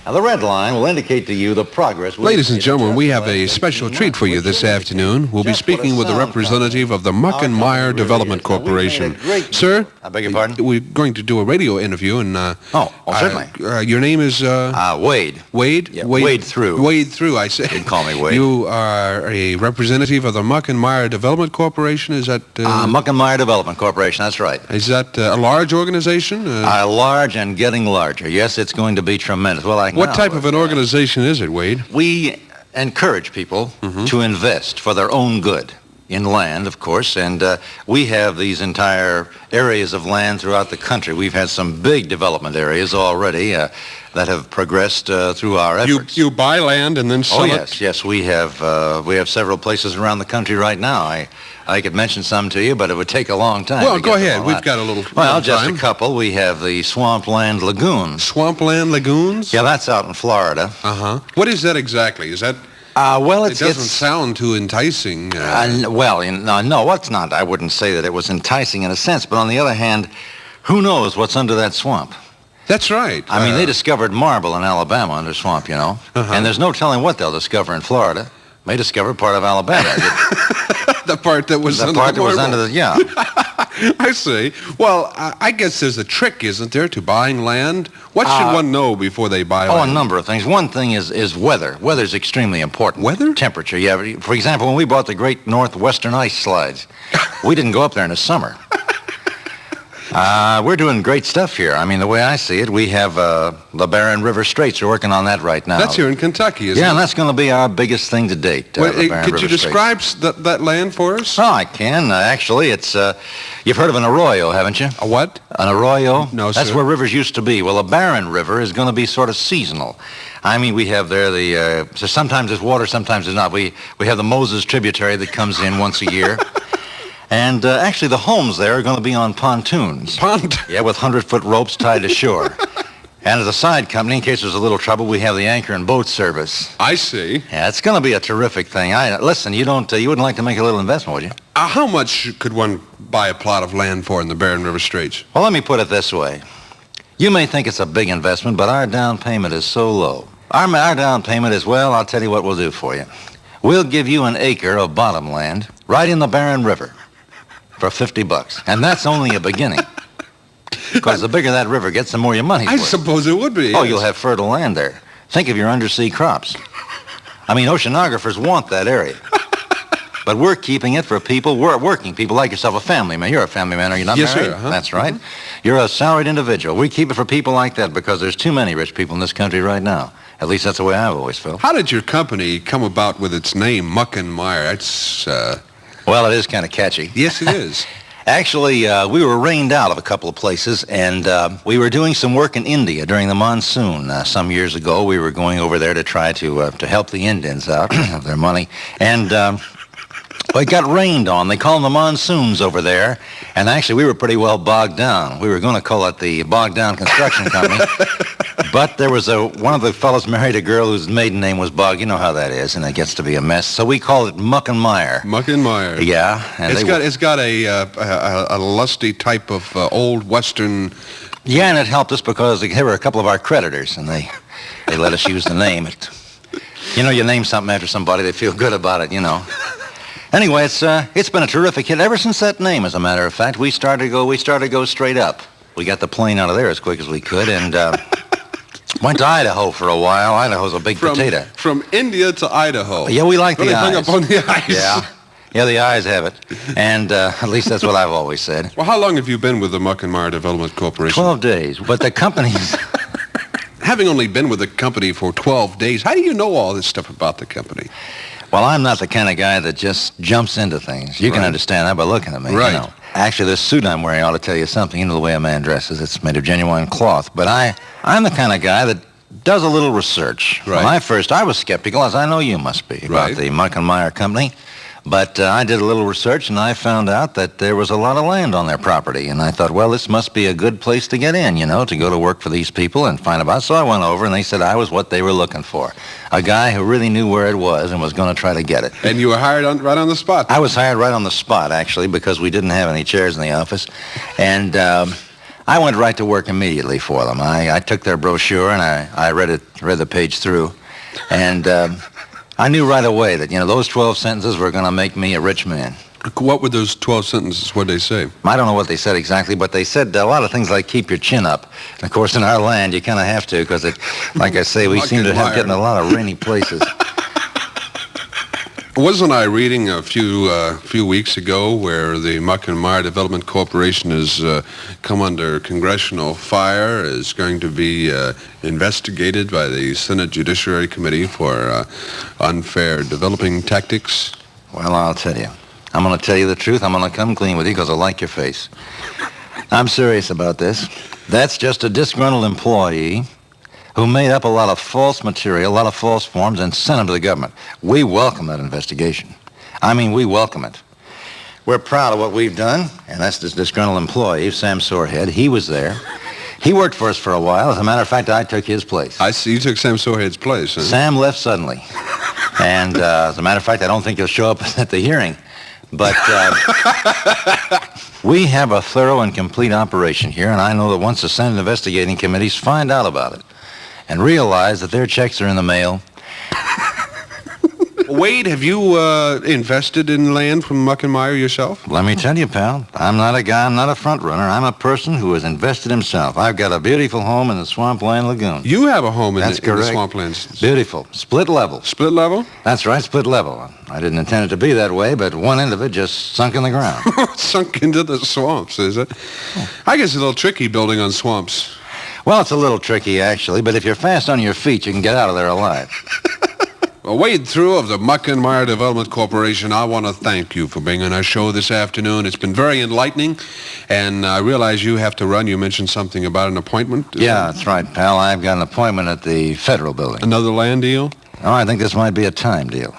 Now, the red line will indicate to you the progress. Ladies and gentlemen, we have a special treat for you this afternoon. We'll be speaking with the representative of the Muck and Meyer Development Corporation. Sir, I beg your pardon? We're going to do a radio interview, and certainly. Your name is Wade. Wade. Yeah, Wade Through. Wade Through. I say. You can call me Wade. You are a representative of the Muck and Meyer Development Corporation. Is that Muck and Meyer Development Corporation? That's right. Is that a large organization? Large and getting larger. Yes, it's going to be tremendous. Well, what type of an organization is it, Wade? We encourage people to invest for their own good in land, of course, and we have these entire areas of land throughout the country. We've had some big development areas already that have progressed through our efforts. You buy land and then sell it? Yes, we have several places around the country right now. I could mention some to you, but it would take a long time. Well, go ahead. We've got a little Well, just time. a couple. We have the Swampland Lagoons. Swampland Lagoons? Yeah, that's out in Florida. What is that exactly? Is that... it doesn't sound too enticing. No, it's not. I wouldn't say that it was enticing in a sense, but on the other hand, who knows what's under that swamp? That's right. I mean, they discovered marble in Alabama under swamp, and there's no telling what they'll discover in Florida. May discover part of Alabama. The part that was under the marble. Was under the, yeah. I see. Well, I guess there's a trick, isn't there, to buying land? What should one know before they buy land? A number of things. One thing is weather. Weather's extremely important. Weather? Temperature, yeah. For example, when we bought the Great Northwestern Ice Slides, we didn't go up there in the summer. We're doing great stuff here. I mean, the way I see it, we have the Barren River Straits. We're working on that right now. That's here in Kentucky, isn't it? Yeah, and that's going to be our biggest thing to date. Could you describe that land for us? Oh, I can. Actually, it's... you've heard of an arroyo, haven't you? A what? An arroyo? No, sir. That's where rivers used to be. Well, a Barren River is going to be sort of seasonal. I mean, we have there so sometimes there's water, sometimes there's not. We have the Moses tributary that comes in once a year. And actually, the homes there are going to be on pontoons. Yeah, with 100-foot ropes tied to shore. And as a side company, in case there's a little trouble, we have the anchor and boat service. I see. Yeah, it's going to be a terrific thing. Listen, you wouldn't like to make a little investment, would you? How much could one buy a plot of land for in the Barren River Straits? Well, let me put it this way. You may think it's a big investment, but our down payment is so low. Our down payment is, well, I'll tell you what we'll do for you. We'll give you an acre of bottom land right in the Barren River for $50. And that's only a beginning. Because the bigger that river gets, the more your money for it. I suppose it would be. Oh, yes. You'll have fertile land there. Think of your undersea crops. I mean, oceanographers want that area. But we're keeping it for people, working people like yourself, a family man. You're a family man, are you not? Yes, married? sir. That's right. You're a salaried individual. We keep it for people like that because there's too many rich people in this country right now. At least that's the way I've always felt. How did your company come about with its name, Muck and Meyer? It's... Well, it is kind of catchy. Yes, it is. Actually, we were rained out of a couple of places, and we were doing some work in India during the monsoon. Some years ago, we were going over there to try to help the Indians out of their money. And it got rained on. They call them the monsoons over there. And actually, we were pretty well bogged down. We were going to call it the Bogged Down Construction Company. But there was one of the fellows married a girl whose maiden name was Bog. You know how that is, and it gets to be a mess. So we called it Muck and Meyer. Muck and Meyer. Yeah. And it's got a lusty type of old Western... Yeah, and it helped us because they were a couple of our creditors, and they let us use the name. You name something after somebody, they feel good about it, Anyway, it's been a terrific hit ever since that name, as a matter of fact. We started to go straight up. We got the plane out of there as quick as we could, and... went to Idaho for a while. Idaho's a big potato. From India to Idaho. Yeah, we like the eyes. Hung up on the eyes. Yeah, the eyes have it. And at least that's what I've always said. Well, how long have you been with the Muck and Meyer Development Corporation? 12 days. But the company's... Having only been with the company for 12 days, how do you know all this stuff about the company? Well, I'm not the kind of guy that just jumps into things. You can understand that by looking at me. Right. Actually, this suit I'm wearing ought to tell you something. The way a man dresses, it's made of genuine cloth. But I'm the kind of guy that does a little research. Right. When I was skeptical, as I know you must be, about the Muck and Meyer Company. But I did a little research, and I found out that there was a lot of land on their property. And I thought, well, this must be a good place to get in, to go to work for these people and find about. So I went over, and they said I was what they were looking for. A guy who really knew where it was and was going to try to get it. And you were hired right on the spot? I was hired right on the spot, actually, because we didn't have any chairs in the office. And I went right to work immediately for them. I took their brochure and I read the page through, and I knew right away that, those 12 sentences were going to make me a rich man. What were those 12 sentences? What did they say? I don't know what they said exactly, but they said a lot of things like keep your chin up. And of course, in our land, you kind of have to, because, like I say, we seem to have getting a lot of rainy places. Wasn't I reading a few weeks ago where the Muck and Mire Development Corporation has come under congressional fire, is going to be investigated by the Senate Judiciary Committee for unfair developing tactics? Well, I'll tell you. I'm going to tell you the truth. I'm going to come clean with you because I like your face. I'm serious about this. That's just a disgruntled employee who made up a lot of false material, a lot of false forms, and sent them to the government. We welcome that investigation. I mean, we welcome it. We're proud of what we've done, and that's this disgruntled employee, Sam Sorehead. He was there. He worked for us for a while. As a matter of fact, I took his place. I see. You took Sam Sorehead's place, huh? Sam left suddenly. And as a matter of fact, I don't think he'll show up at the hearing. But we have a thorough and complete operation here, and I know that once the Senate investigating committees find out about it and realize that their checks are in the mail. Wade, have you invested in land from Muck and Mire yourself? Let me tell you, pal, I'm not a guy, I'm not a front runner. I'm a person who has invested himself. I've got a beautiful home in the Swampland Lagoon. You have a home in the correct. Swamplands. Beautiful. Split level. Split level? That's right, split level. I didn't intend it to be that way, but one end of it just sunk in the ground. Sunk into the swamps, is it? I guess it's a little tricky building on swamps. Well, it's a little tricky, actually, but if you're fast on your feet, you can get out of there alive. Well, Wade Through of the Muck and Mire Development Corporation, I want to thank you for being on our show this afternoon. It's been very enlightening, and I realize you have to run. You mentioned something about an appointment. Yeah, that's right, pal. I've got an appointment at the Federal Building. Another land deal? Oh, I think this might be a time deal.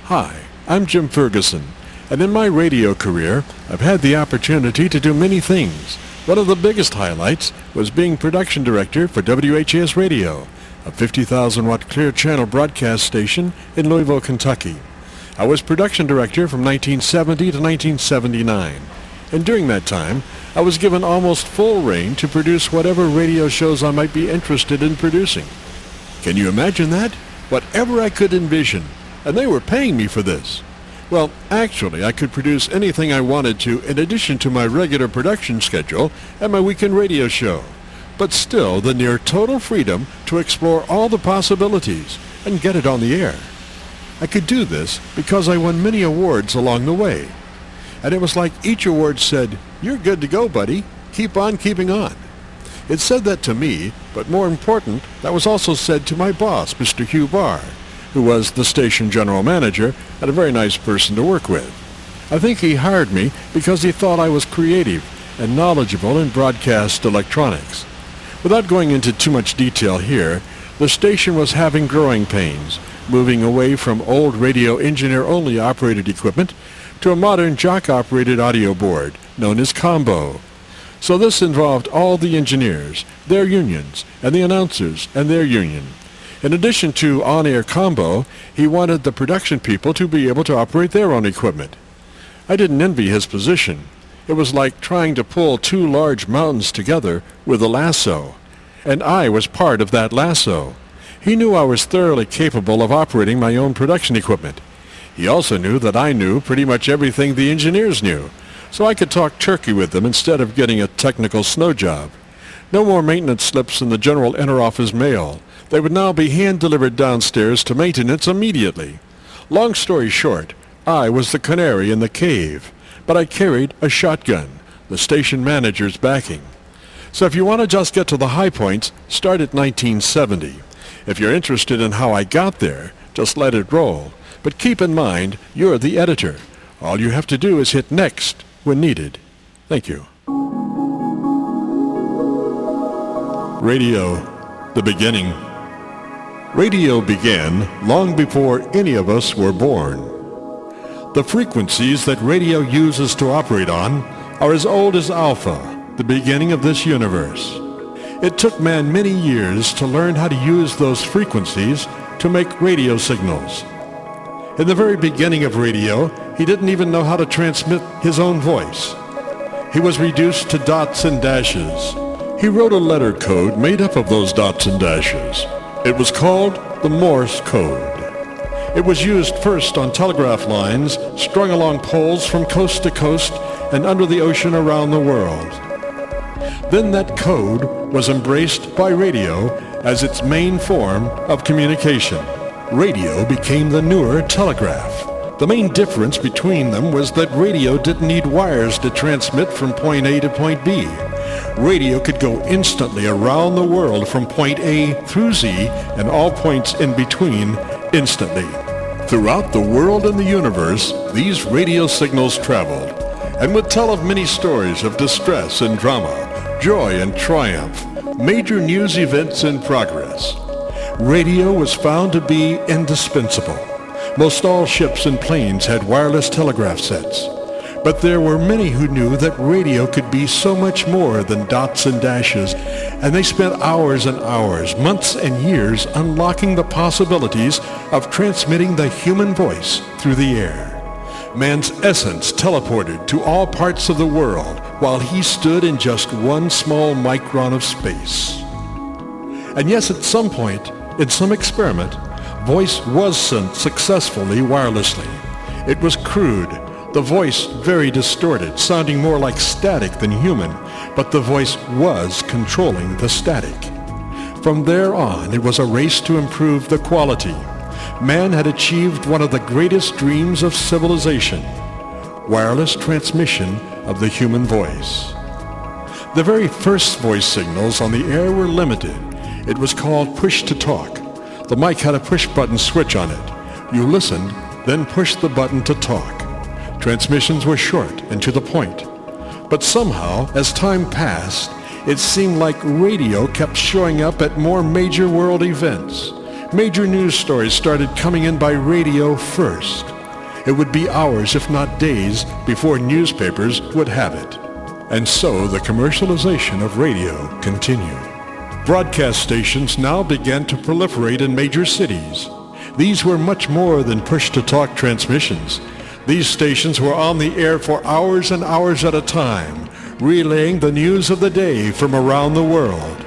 Hi, I'm Jim Ferguson, and in my radio career, I've had the opportunity to do many things. One of the biggest highlights was being production director for WHAS Radio, a 50,000-watt clear channel broadcast station in Louisville, Kentucky. I was production director from 1970 to 1979, and during that time, I was given almost full reign to produce whatever radio shows I might be interested in producing. Can you imagine that? Whatever I could envision, and they were paying me for this. Well, actually, I could produce anything I wanted to in addition to my regular production schedule and my weekend radio show, but still the near total freedom to explore all the possibilities and get it on the air. I could do this because I won many awards along the way. And it was like each award said, "You're good to go, buddy. Keep on keeping on." It said that to me, but more important, that was also said to my boss, Mr. Hugh Barr, who was the station general manager and a very nice person to work with. I think he hired me because he thought I was creative and knowledgeable in broadcast electronics. Without going into too much detail here, the station was having growing pains, moving away from old radio engineer-only operated equipment to a modern jock-operated audio board known as Combo. So this involved all the engineers, their unions, and the announcers and their union. In addition to on-air Combo, he wanted the production people to be able to operate their own equipment. I didn't envy his position. It was like trying to pull two large mountains together with a lasso, and I was part of that lasso. He knew I was thoroughly capable of operating my own production equipment. He also knew that I knew pretty much everything the engineers knew, so I could talk turkey with them instead of getting a technical snow job. No more maintenance slips in the general interoffice mail. They would now be hand-delivered downstairs to maintenance immediately. Long story short, I was the canary in the cave, but I carried a shotgun, the station manager's backing. So if you want to just get to the high points, start at 1970. If you're interested in how I got there, just let it roll. But keep in mind, you're the editor. All you have to do is hit next when needed. Thank you. Radio, the beginning. Radio began long before any of us were born. The frequencies that radio uses to operate on are as old as Alpha, the beginning of this universe. It took man many years to learn how to use those frequencies to make radio signals. In the very beginning of radio, he didn't even know how to transmit his own voice. He was reduced to dots and dashes. He wrote a letter code made up of those dots and dashes. It was called the Morse code. It was used first on telegraph lines strung along poles from coast to coast and under the ocean around the world. Then that code was embraced by radio as its main form of communication. Radio became the newer telegraph. The main difference between them was that radio didn't need wires to transmit from point A to point B. Radio could go instantly around the world from point A through Z and all points in between instantly. Throughout the world and the universe, these radio signals traveled and would tell of many stories of distress and drama, joy and triumph, major news events in progress. Radio was found to be indispensable. Most all ships and planes had wireless telegraph sets. But there were many who knew that radio could be so much more than dots and dashes, and they spent hours and hours, months and years unlocking the possibilities of transmitting the human voice through the air. Man's essence teleported to all parts of the world while he stood in just one small micron of space. And yes, at some point, in some experiment, voice was sent successfully wirelessly. It was crude, the voice very distorted, sounding more like static than human, but the voice was controlling the static. From there on, it was a race to improve the quality. Man had achieved one of the greatest dreams of civilization, wireless transmission of the human voice. The very first voice signals on the air were limited. It was called push-to-talk. The mic had a push-button switch on it. You listened, then pushed the button to talk. Transmissions were short and to the point. But somehow, as time passed, it seemed like radio kept showing up at more major world events. Major news stories started coming in by radio first. It would be hours, if not days, before newspapers would have it. And so the commercialization of radio continued. Broadcast stations now began to proliferate in major cities. These were much more than push-to-talk transmissions. These stations were on the air for hours and hours at a time, relaying the news of the day from around the world.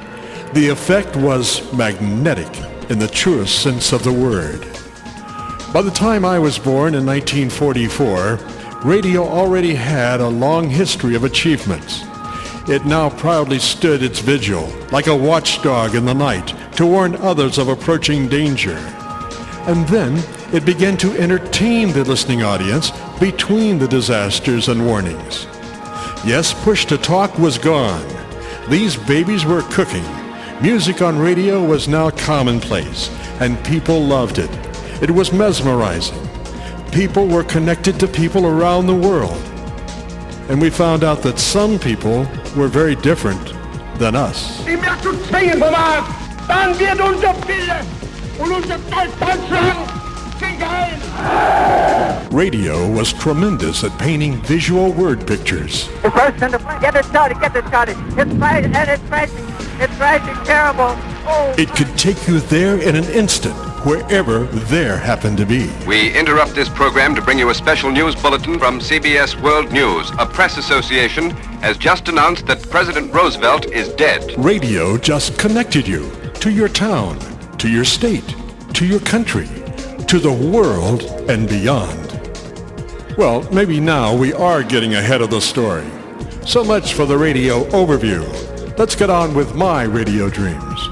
The effect was magnetic in the truest sense of the word. By the time I was born in 1944, radio already had a long history of achievements. It now proudly stood its vigil, like a watchdog in the night, to warn others of approaching danger. And then it began to entertain the listening audience between the disasters and warnings. Yes, push-to-talk was gone. These babies were cooking. Music on radio was now commonplace, and people loved it. It was mesmerizing. People were connected to people around the world. And we found out that some people were very different than us. Radio was tremendous at painting visual word pictures. Get it started. It's rising terrible. Oh. It could take you there in an instant, wherever there happened to be. We interrupt this program to bring you a special news bulletin from CBS World News. A press association has just announced that President Roosevelt is dead. Radio just connected you to your town, to your state, to your country, to the world and beyond. Well, maybe now we are getting ahead of the story. So much for the radio overview. Let's get on with my radio dreams.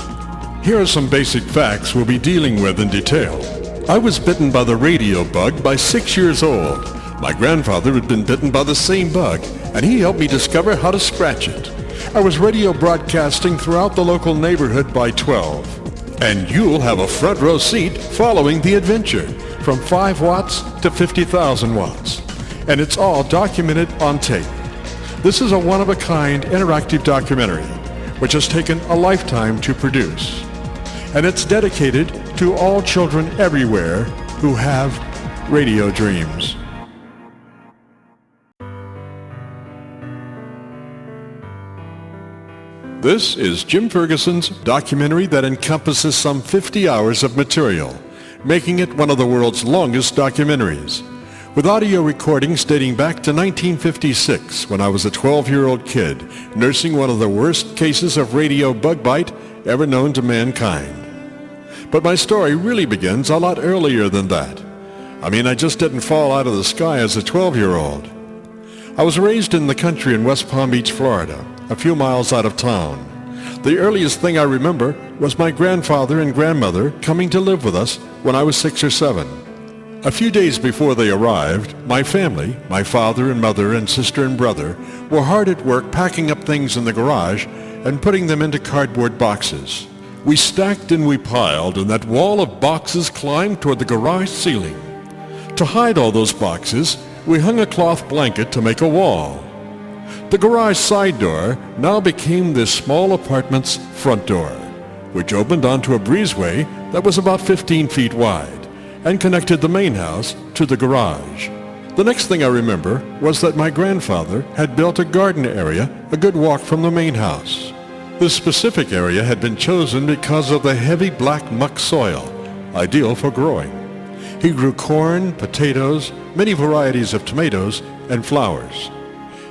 Here are some basic facts we'll be dealing with in detail. I was bitten by the radio bug by 6 years old. My grandfather had been bitten by the same bug, and he helped me discover how to scratch it. I was radio broadcasting throughout the local neighborhood by 12. And you'll have a front row seat following the adventure, from 5 watts to 50,000 watts. And it's all documented on tape. This is a one-of-a-kind interactive documentary, which has taken a lifetime to produce. And it's dedicated to all children everywhere who have radio dreams. This is Jim Fergusson's documentary that encompasses some 50 hours of material, making it one of the world's longest documentaries. with audio recordings dating back to 1956 when I was a 12-year-old kid nursing one of the worst cases of radio bug bite ever known to mankind. But my story really begins a lot earlier than that. I mean, I just didn't fall out of the sky as a 12-year-old. I was raised in the country in West Palm Beach, Florida, a few miles out of town. The earliest thing I remember was my grandfather and grandmother coming to live with us when I was 6 or 7. A few days before they arrived, my family, my father and mother and sister and brother, were hard at work packing up things in the garage and putting them into cardboard boxes. We stacked and we piled, and that wall of boxes climbed toward the garage ceiling. To hide all those boxes, we hung a cloth blanket to make a wall. The garage side door now became this small apartment's front door, which opened onto a breezeway that was about 15 feet wide and connected the main house to the garage. The next thing I remember was that my grandfather had built a garden area a good walk from the main house. This specific area had been chosen because of the heavy black muck soil, ideal for growing. He grew corn, potatoes, many varieties of tomatoes, and flowers.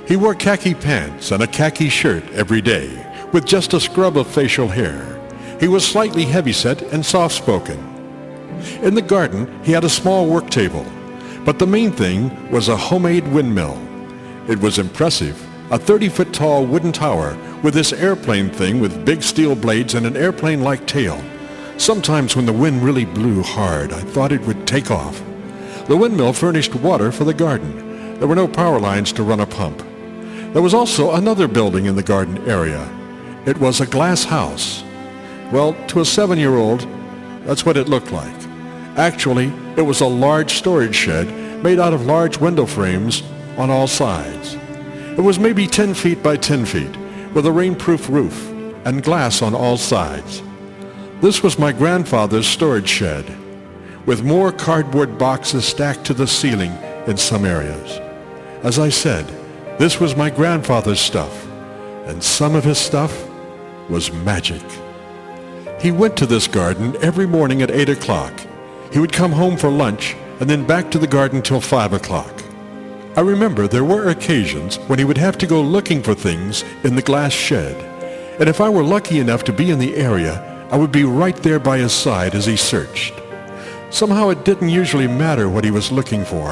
He wore khaki pants and a khaki shirt every day, with just a scrub of facial hair. He was slightly heavyset and soft-spoken. In the garden, he had a small work table, but the main thing was a homemade windmill. It was impressive, a 30-foot tall wooden tower with this airplane thing with big steel blades and an airplane-like tail. Sometimes when the wind really blew hard, I thought it would take off. The windmill furnished water for the garden. There were no power lines to run a pump. There was also another building in the garden area. It was a glass house. Well, to a 7-year-old, that's what it looked like. Actually, it was a large storage shed made out of large window frames on all sides. It was maybe 10 feet by 10 feet, with a rainproof roof and glass on all sides. This was my grandfather's storage shed, with more cardboard boxes stacked to the ceiling in some areas. As I said, this was my grandfather's stuff, and some of his stuff was magic. He went to this garden every morning at 8 o'clock. He would come home for lunch and then back to the garden till 5 o'clock. I remember there were occasions when he would have to go looking for things in the glass shed, and if I were lucky enough to be in the area, I would be right there by his side as he searched. Somehow it didn't usually matter what he was looking for.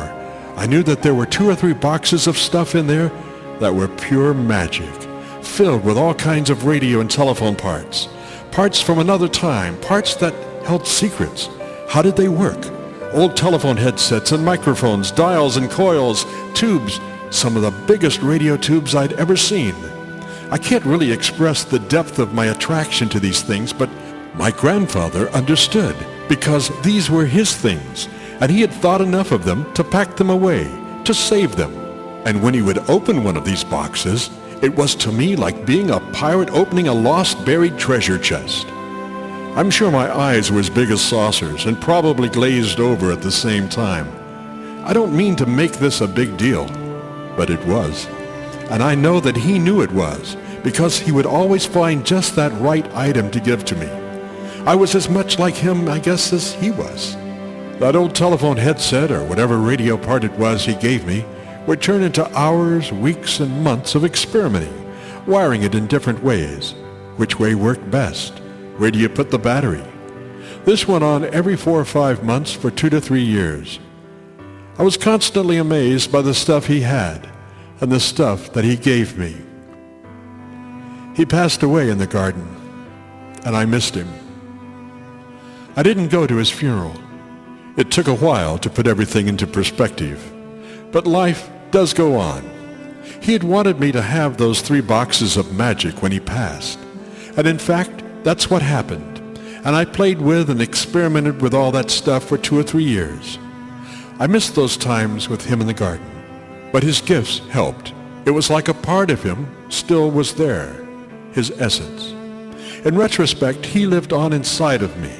I knew that there were 2 or 3 boxes of stuff in there that were pure magic, filled with all kinds of radio and telephone parts, parts from another time, parts that held secrets. How did they work? Old telephone headsets and microphones, dials and coils, tubes, some of the biggest radio tubes I'd ever seen. I can't really express the depth of my attraction to these things, but my grandfather understood, because these were his things, and he had thought enough of them to pack them away, to save them. And when he would open one of these boxes, it was to me like being a pirate opening a lost buried treasure chest. I'm sure my eyes were as big as saucers and probably glazed over at the same time. I don't mean to make this a big deal, but it was. And I know that he knew it was, because he would always find just that right item to give to me. I was as much like him, I guess, as he was. That old telephone headset, or whatever radio part it was he gave me, would turn into hours, weeks, and months of experimenting, wiring it in different ways. Which way worked best? Where do you put the battery? This went on every 4 or 5 months for 2 to 3 years. I was constantly amazed by the stuff he had and the stuff that he gave me. He passed away in the garden, and I missed him. I didn't go to his funeral. It took a while to put everything into perspective, but life does go on. He had wanted me to have those 3 boxes of magic when he passed, and in fact, that's what happened, and I played with and experimented with all that stuff for 2 or 3 years. I missed those times with him in the garden, but his gifts helped. It was like a part of him still was there, his essence. In retrospect, he lived on inside of me.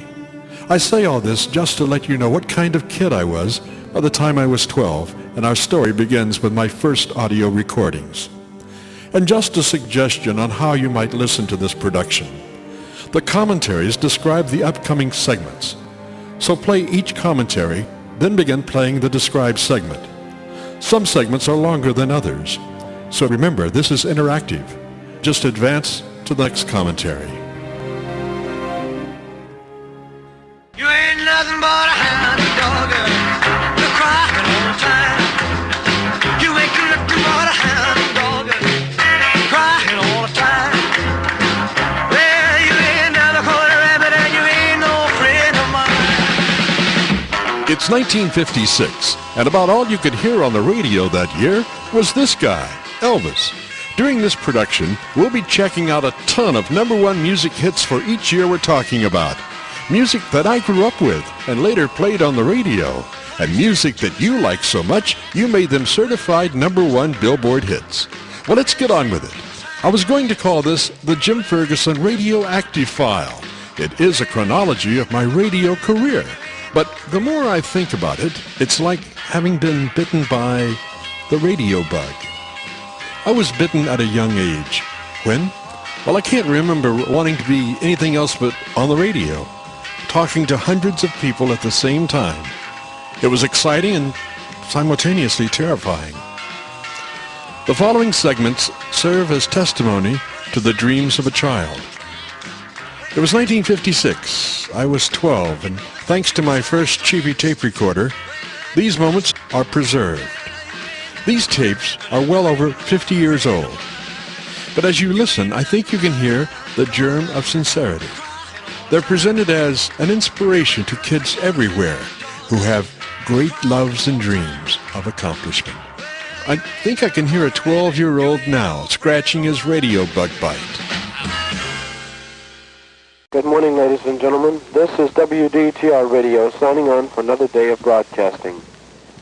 I say all this just to let you know what kind of kid I was by the time I was 12, and our story begins with my first audio recordings. And just a suggestion on how you might listen to this production. The commentaries describe the upcoming segments. So play each commentary, then begin playing the described segment. Some segments are longer than others. So remember, this is interactive. Just advance to the next commentary. You ain't nothing but a hound dog, you're crying all the time. You ain't nothing but a hound dog, crying all the time. Well, you ain't never caught a rabbit and you ain't no friend of mine. It's 1956, and about all you could hear on the radio that year was this guy, Elvis. During this production, we'll be checking out a ton of #1 music hits for each year we're talking about. Music that I grew up with and later played on the radio. And music that you like so much, you made them certified #1 Billboard hits. Well, let's get on with it. I was going to call this the Jim Ferguson Radioactive File. It is a chronology of my radio career. But the more I think about it, it's like having been bitten by the radio bug. I was bitten at a young age. When? Well, I can't remember wanting to be anything else but on the radio, talking to hundreds of people at the same time. It was exciting and simultaneously terrifying. The following segments serve as testimony to the dreams of a child. It was 1956. I was 12, and thanks to my first cheapy tape recorder, these moments are preserved. These tapes are well over 50 years old. But as you listen, I think you can hear the germ of sincerity. They're presented as an inspiration to kids everywhere who have great loves and dreams of accomplishment. I think I can hear a 12-year-old now scratching his radio bug bite. Good morning, ladies and gentlemen. This is WDTR Radio signing on for another day of broadcasting.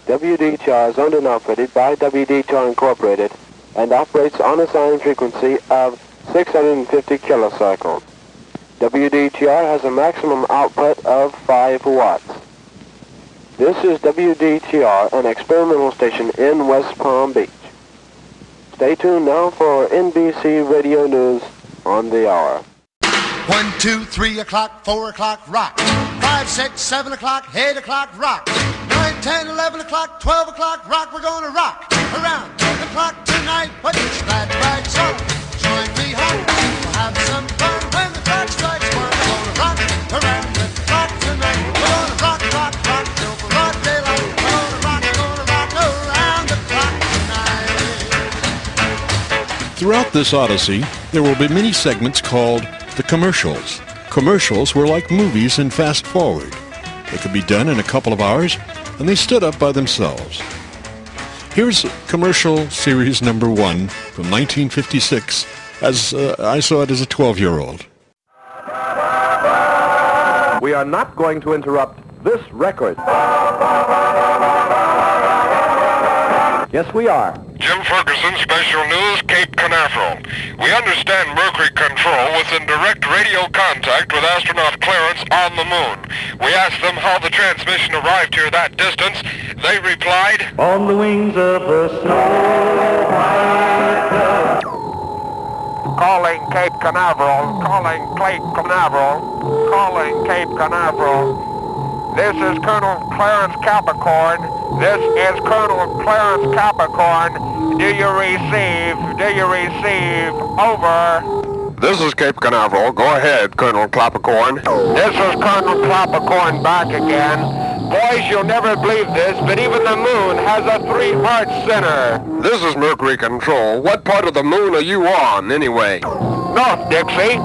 WDTR is owned and operated by WDTR Incorporated and operates on a sign frequency of 650 kilocycles. WDTR has a maximum output of 5 watts. This is WDTR, an experimental station in West Palm Beach. Stay tuned now for NBC Radio News on the hour. 1, 2, 3 o'clock, 4 o'clock, rock. 5, 6, 7 o'clock, 8 o'clock, rock. 9, 10, 11 o'clock, 12 o'clock, rock. We're gonna rock around the clock tonight. Put your glad rags on. Join me home. We'll have some fun when the clock strikes 1. We're gonna rock around the clock tonight. We're gonna rock, rock, rock till for broad daylight. We're gonna rock around the clock tonight. Throughout this odyssey, there will be many segments called the commercials. Commercials were like movies in fast forward. They could be done in a couple of hours, and they stood up by themselves. Here's commercial series #1 from 1956, as I saw it as a 12-year-old. We are not going to interrupt this record. Yes, we are. Jim Ferguson, Special News, Cape Canaveral. We understand Mercury Control was in direct radio contact with astronaut Clarence on the moon. We asked them how the transmission arrived here that distance. They replied, On the wings of the snow white dove. Calling Cape Canaveral, calling Cape Canaveral, calling Cape Canaveral. This is Colonel Clarence Capricorn. This is Colonel Clarence Capricorn. Do you receive? Do you receive? Over. This is Cape Canaveral. Go ahead, Colonel Capricorn. This is Colonel Capricorn back again. Boys, you'll never believe this, but even the moon has a 3-heart center. This is Mercury Control. What part of the moon are you on, anyway? North, Dixie.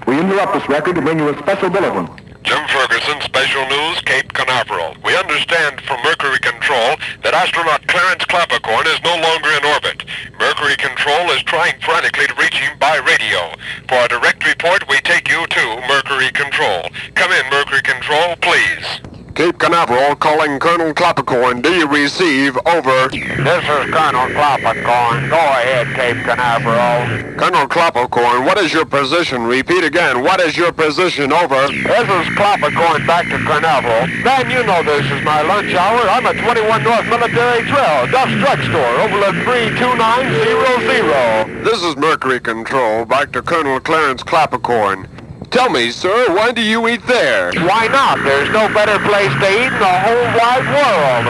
We interrupt this record to bring you a special bulletin. Jim Ferguson, Special News, Cape Canaveral. We understand from Mercury Control that astronaut Clarence Capricorn is no longer in orbit. Mercury Control is trying frantically to reach him by radio. For a direct report, we take you to Mercury Control. Come in, Mercury Control, please. Cape Canaveral calling Colonel Capricorn. Do you receive? Over. This is Colonel Capricorn. Go ahead, Cape Canaveral. Colonel Capricorn, what is your position? Repeat again. What is your position? Over. This is Capricorn back to Canaveral. Man, you know this is my lunch hour. I'm at 21 North Military Trail, Duff's Drugstore, overlook 32900. This is Mercury Control. Back to Colonel Clarence Capricorn. Tell me, sir, why do you eat there? Why not? There's no better place to eat in the whole wide world.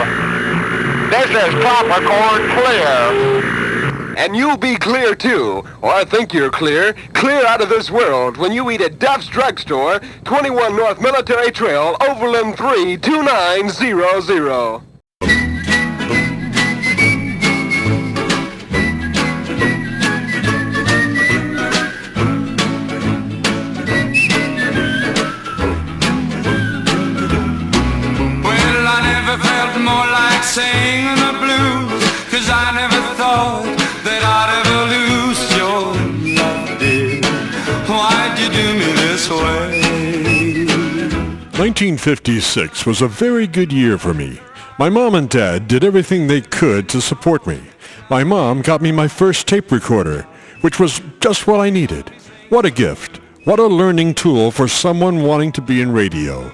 This is Clappercorn Clear. And you'll be clear, too. Or I think you're clear. Clear out of this world when you eat at Duff's Drugstore, 21 North Military Trail, Overland 3, 2900. More like singing the blues, 'cause I never thought that I'd ever lose your love, dear. Why'd you do me this way? 1956 was a very good year for me. My mom and dad did everything they could to support me. My mom got me my first tape recorder, which was just what I needed. What a gift. What a learning tool for someone wanting to be in radio.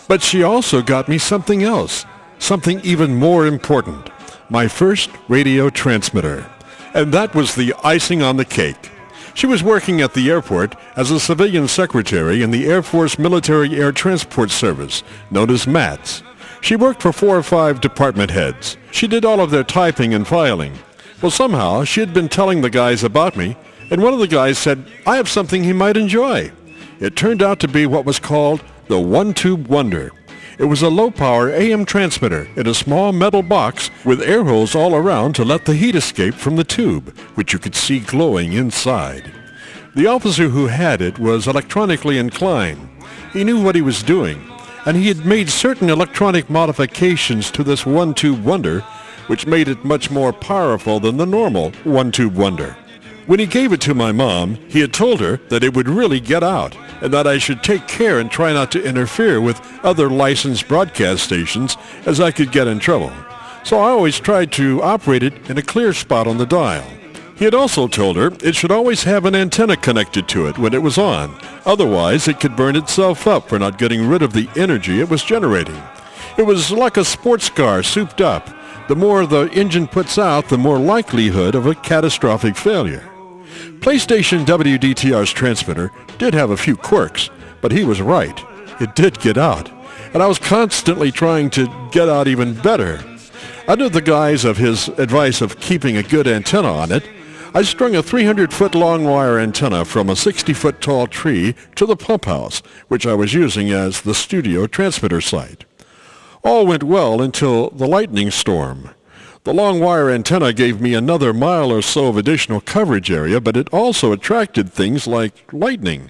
But she also got me something else. Something even more important, my first radio transmitter. And that was the icing on the cake. She was working at the airport as a civilian secretary in the Air Force Military Air Transport Service, known as MATS. She worked for 4 or 5 department heads. She did all of their typing and filing. Well, somehow she had been telling the guys about me, and one of the guys said, I have something he might enjoy. It turned out to be what was called the one-tube wonder. It was a low-power AM transmitter in a small metal box with air holes all around to let the heat escape from the tube, which you could see glowing inside. The officer who had it was electronically inclined. He knew what he was doing, and he had made certain electronic modifications to this one-tube wonder, which made it much more powerful than the normal one-tube wonder. When he gave it to my mom, he had told her that it would really get out, and that I should take care and try not to interfere with other licensed broadcast stations, as I could get in trouble. So I always tried to operate it in a clear spot on the dial. He had also told her it should always have an antenna connected to it when it was on. Otherwise, it could burn itself up for not getting rid of the energy it was generating. It was like a sports car souped up. The more the engine puts out, the more likelihood of a catastrophic failure. PlayStation WDTR's transmitter did have a few quirks, but he was right. It did get out, and I was constantly trying to get out even better. Under the guise of his advice of keeping a good antenna on it, I strung a 300-foot long wire antenna from a 60-foot tall tree to the pump house, which I was using as the studio transmitter site. All went well until the lightning storm. The long wire antenna gave me another mile or so of additional coverage area, but it also attracted things like lightning.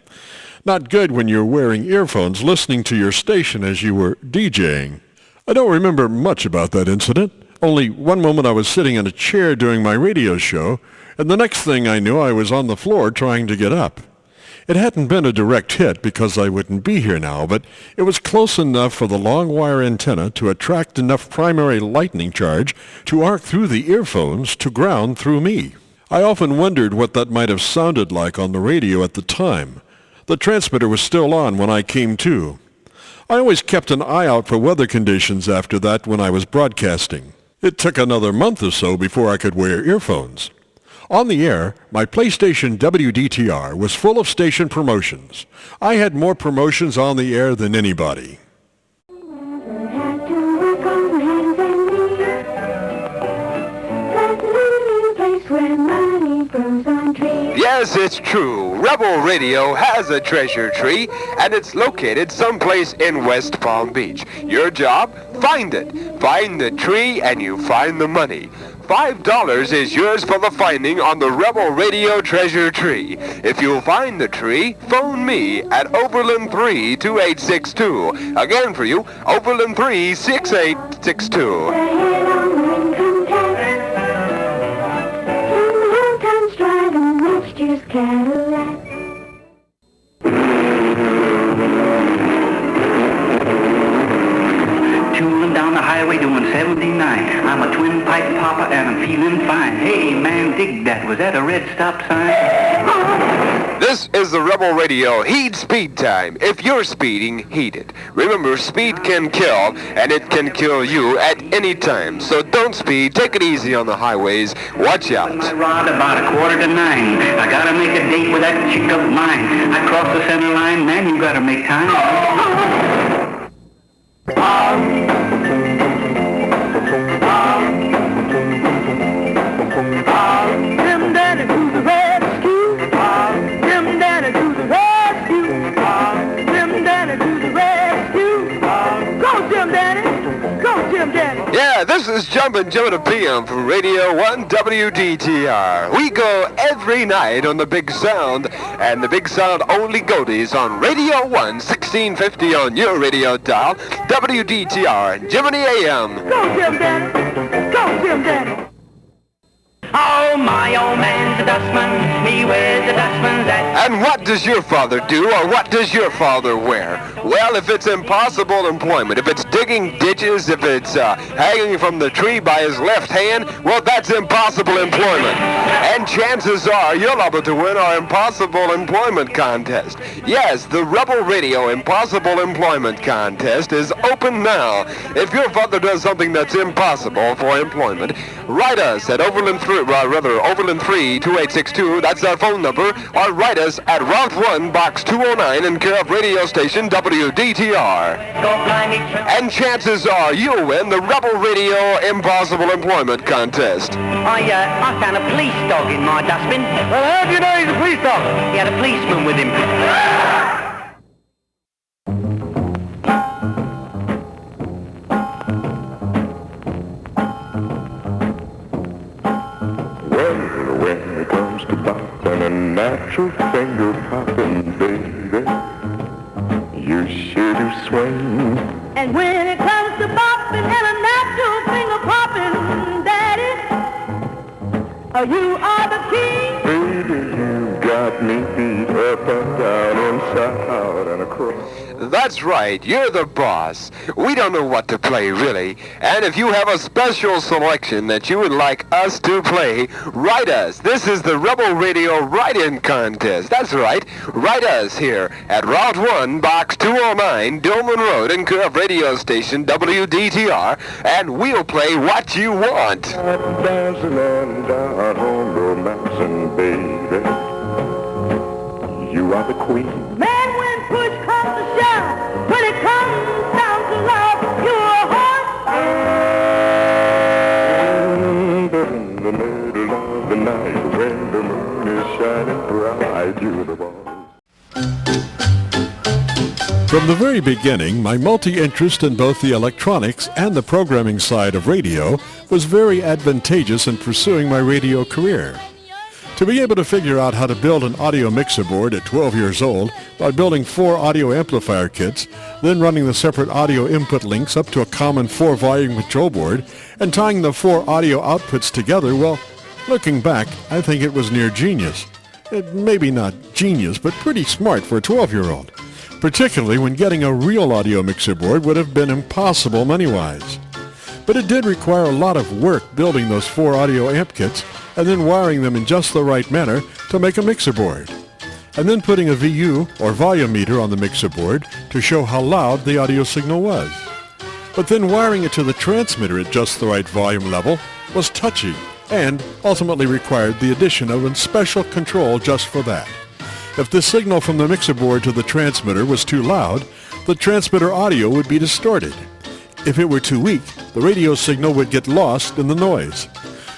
Not good when you're wearing earphones listening to your station as you were DJing. I don't remember much about that incident. Only one moment I was sitting in a chair doing my radio show, and the next thing I knew I was on the floor trying to get up. It hadn't been a direct hit because I wouldn't be here now, but it was close enough for the long wire antenna to attract enough primary lightning charge to arc through the earphones to ground through me. I often wondered what that might have sounded like on the radio at the time. The transmitter was still on when I came to. I always kept an eye out for weather conditions after that when I was broadcasting. It took another month or so before I could wear earphones. On the air, my PlayStation WDTR was full of station promotions. I had more promotions on the air than anybody. Yes, it's true. Rebel Radio has a treasure tree, and it's located someplace in West Palm Beach. Your job? Find it. Find the tree, and you find the money. $5 is yours for the finding on the Rebel Radio treasure tree. If you find the tree, phone me at Overland 3 2862. Again for you, Overland 3 6862. Tooling down the highway doing 79. I'm a twin pipe papa and I'm feeling fine. Hey man, dig that. Was that a red stop sign? This is the Rebel Radio Heed Speed Time. If you're speeding, heed it. Remember, speed can kill, and it can kill you at any time. So don't speed. Take it easy on the highways. Watch out. I ride about 8:45. I gotta make a date with that chick of mine. I cross the center line, man, you gotta make time. Jim Danny to the rescue. Jim Danny to the rescue. Jim Danny to the rescue. Go, Jim Danny. Go, Jim Danny. Yeah, this is Jumpin' Jim at a PM from Radio 1 WDTR. We go every night on the Big Sound, and the Big Sound only goes on Radio 1, 1650 on your radio dial, WDTR, Jiminy AM. Go, Jim Danny. Go, Jim Danny. Oh, my old man's a dustman. He wears a dustman's hat. And what does your father do, or what does your father wear? Well, if it's impossible employment, if it's digging ditches, if it's hanging from the tree by his left hand, well, that's impossible employment. And chances are you're able to win our Impossible Employment Contest. Yes, the Rebel Radio Impossible Employment Contest is open now. If your father does something that's impossible for employment, write us at Overland 3, 2862, that's our phone number, or write us at Route 1, Box 209 in care of radio station WDTR. And chances are you'll win the Rebel Radio Impossible Employment Contest. I found a police dog in my dustbin. Well, how do you know he's a police dog? He had a policeman with him. Well, when it comes to bopping a natural finger popping, baby, you sure do swing. And when it comes to bopping and a natural finger popping, Daddy, you are the king. Baby, you got me beat up and down, inside out and across. That's right, you're the boss. We don't know what to play, really. And if you have a special selection that you would like us to play, write us. This is the Rebel Radio Write-In Contest. That's right, write us here at Route 1, Box 209, Dillman Road, in care of radio station WDTR, and we'll play what you want. Dancing and down home romancing, baby, you are the queen. Man, when push comes to shove, when it comes down to love, you're a horse. But in the middle of the night, when the moon is shining bright, you're the boss. From the very beginning, my multi-interest in both the electronics and the programming side of radio was very advantageous in pursuing my radio career. To be able to figure out how to build an audio mixer board at 12 years old by building 4 audio amplifier kits, then running the separate audio input links up to a common 4-volume control board, and tying the 4 audio outputs together, well, looking back, I think it was near genius. Maybe not genius, but pretty smart for a 12-year-old. Particularly when getting a real audio mixer board would have been impossible money-wise. But it did require a lot of work building those 4 audio amp kits and then wiring them in just the right manner to make a mixer board. And then putting a VU or volume meter on the mixer board to show how loud the audio signal was. But then wiring it to the transmitter at just the right volume level was touchy and ultimately required the addition of a special control just for that. If the signal from the mixer board to the transmitter was too loud, the transmitter audio would be distorted. If it were too weak, the radio signal would get lost in the noise.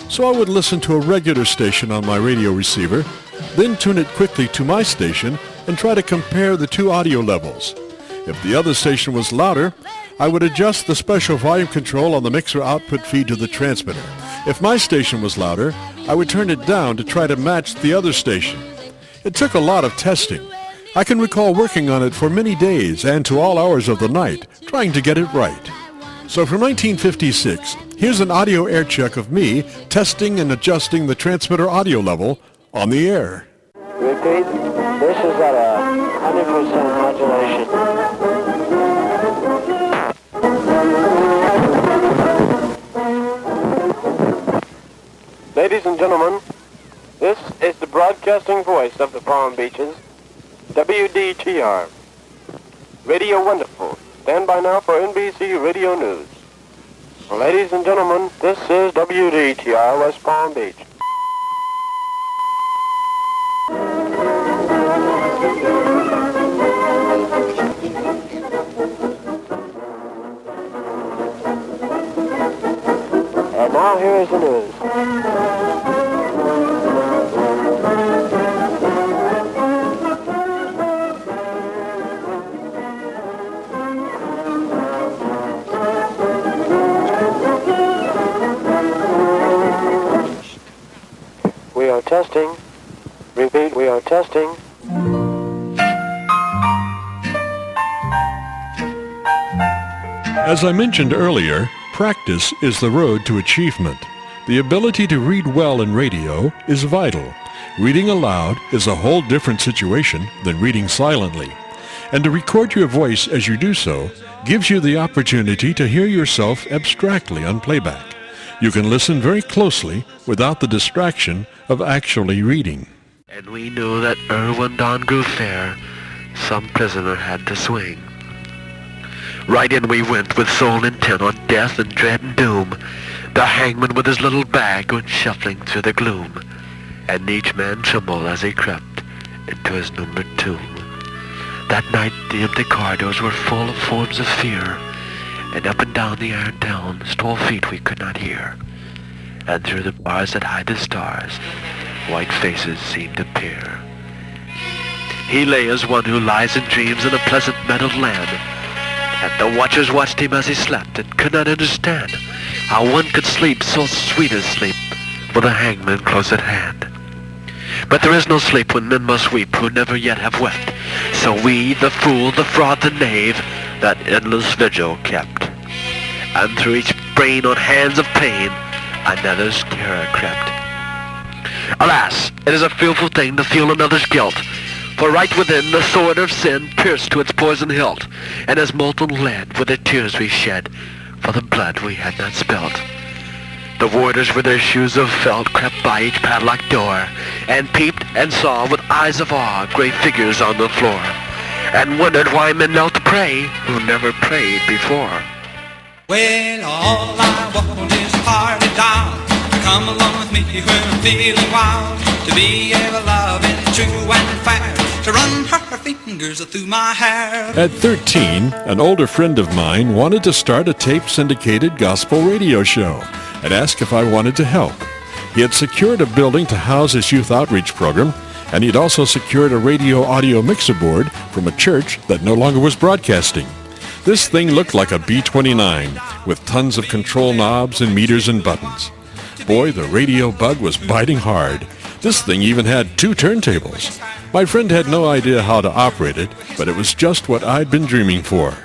So I would listen to a regular station on my radio receiver, then tune it quickly to my station and try to compare the 2 audio levels. If the other station was louder, I would adjust the special volume control on the mixer output feed to the transmitter. If my station was louder, I would turn it down to try to match the other station. It took a lot of testing. I can recall working on it for many days and to all hours of the night, trying to get it right. So from 1956, here's an audio air check of me testing and adjusting the transmitter audio level on the air. Repeat, this is at 100% modulation. Ladies and gentlemen, This is the broadcasting voice of the Palm Beaches, WDTR. Radio Wonderful. Stand by now for NBC Radio News. Ladies and gentlemen, this is WDTR West Palm Beach. And now here is the news. We are testing. Repeat, we are testing. As I mentioned earlier, practice is the road to achievement. The ability to read well in radio is vital. Reading aloud is a whole different situation than reading silently. And to record your voice as you do so gives you the opportunity to hear yourself abstractly on playback. You can listen very closely without the distraction of actually reading. And we knew that when dawn grew fair, some prisoner had to swing. Right in we went with sole intent on death and dread and doom. The hangman with his little bag went shuffling through the gloom, and each man trembled as he crept into his numbered tomb. That night the empty corridors were full of forms of fear, and up and down the iron town stole feet we could not hear. And through the bars that hide the stars, white faces seemed to peer. He lay as one who lies in dreams in a pleasant meadowed land, and the watchers watched him as he slept and could not understand how one could sleep so sweet as sleep with a hangman close at hand. But there is no sleep when men must weep who never yet have wept. So we, the fool, the fraud, the knave, that endless vigil kept. And through each brain on hands of pain, another's terror crept. Alas, it is a fearful thing to feel another's guilt, for right within the sword of sin pierced to its poison hilt, and as molten lead were the tears we shed for the blood we had not spilt. The warders with their shoes of felt crept by each padlocked door, and peeped and saw with eyes of awe gray figures on the floor, and wondered why men knelt to pray who never prayed before. Well, all I want is a party doll. Come along with me when I'm feeling wild. To be ever loving, true and fair. To run her fingers through my hair. At 13, an older friend of mine wanted to start a tape-syndicated gospel radio show and asked if I wanted to help. He had secured a building to house his youth outreach program, and he'd also secured a radio audio mixer board from a church that no longer was broadcasting. This thing looked like a B-29 with tons of control knobs and meters and buttons. Boy, the radio bug was biting hard. This thing even had 2 turntables. My friend had no idea how to operate it, but it was just what I'd been dreaming for.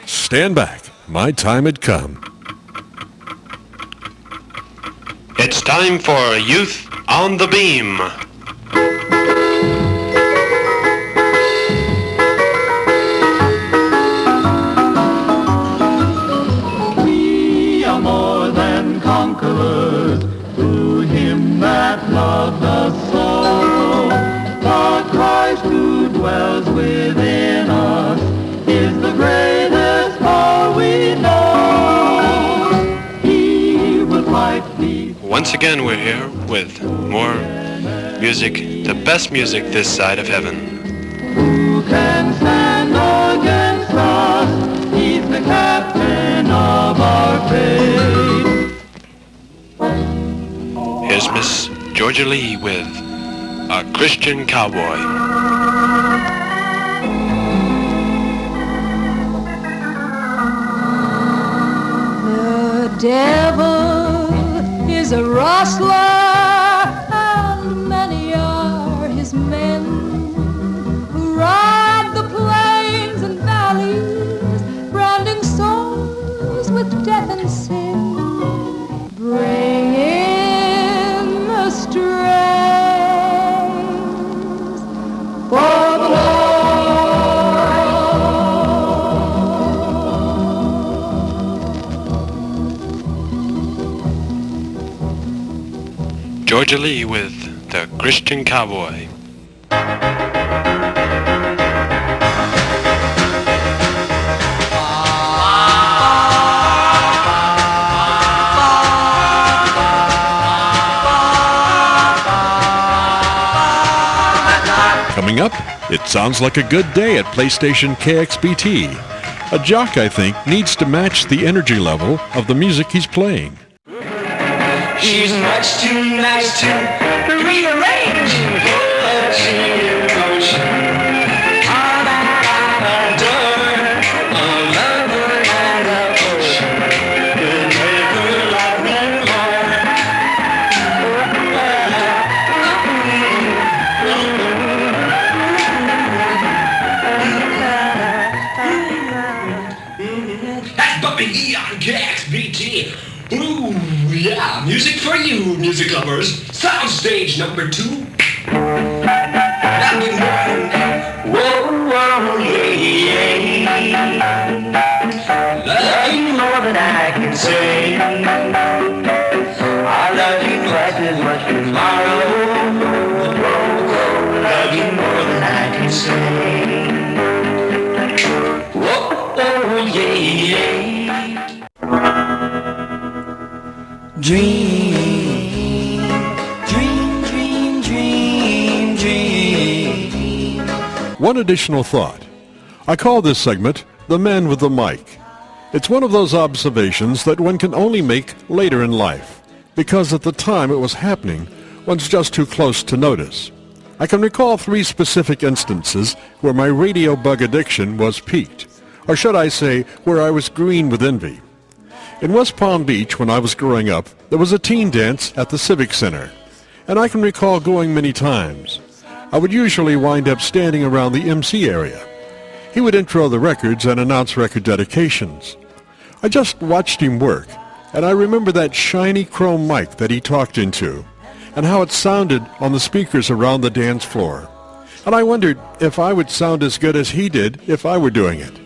Stand back. My time had come. It's time for Youth on the Beam. We are more than conquerors through him that loved us so. For Christ who dwells within us is the greatest power we know. He will fight these. Once again, we're here with more music, the best music this side of heaven. Who can stand against us? He's the captain of our fate. Here's Miss Georgia Lee with A Christian Cowboy. The devil is a rustler, and many are his men who ride the plains and valleys, branding souls with death and sin, bringing astray for the Lord. Georgia Lee with the Christian Cowboy. Coming up, it sounds like a good day at PlayStation KXBT. A jock, I think, needs to match the energy level of the music he's playing. She's much too nice to rearrange. But she knows all that I adore. A lover and a potion could never love me more. That's Bobby E on KXBT. Ooh, yeah, music for you, music lovers. Soundstage number 2. Now you know. Whoa, whoa, yeah, yeah. Love you more than I can say. I love you twice as much tomorrow. Whoa, whoa, love you more than I can say. Whoa, whoa, yeah, yeah. Dream, dream, dream, dream, dream. One additional thought. I call this segment The Man with the Mic. It's one of those observations that one can only make later in life, because at the time it was happening, one's just too close to notice. I can recall 3 specific instances where my radio bug addiction was peaked, or should I say, where I was green with envy. In West Palm Beach, when I was growing up, there was a teen dance at the Civic Center, and I can recall going many times. I would usually wind up standing around the MC area. He would intro the records and announce record dedications. I just watched him work, and I remember that shiny chrome mic that he talked into, and how it sounded on the speakers around the dance floor. And I wondered if I would sound as good as he did if I were doing it.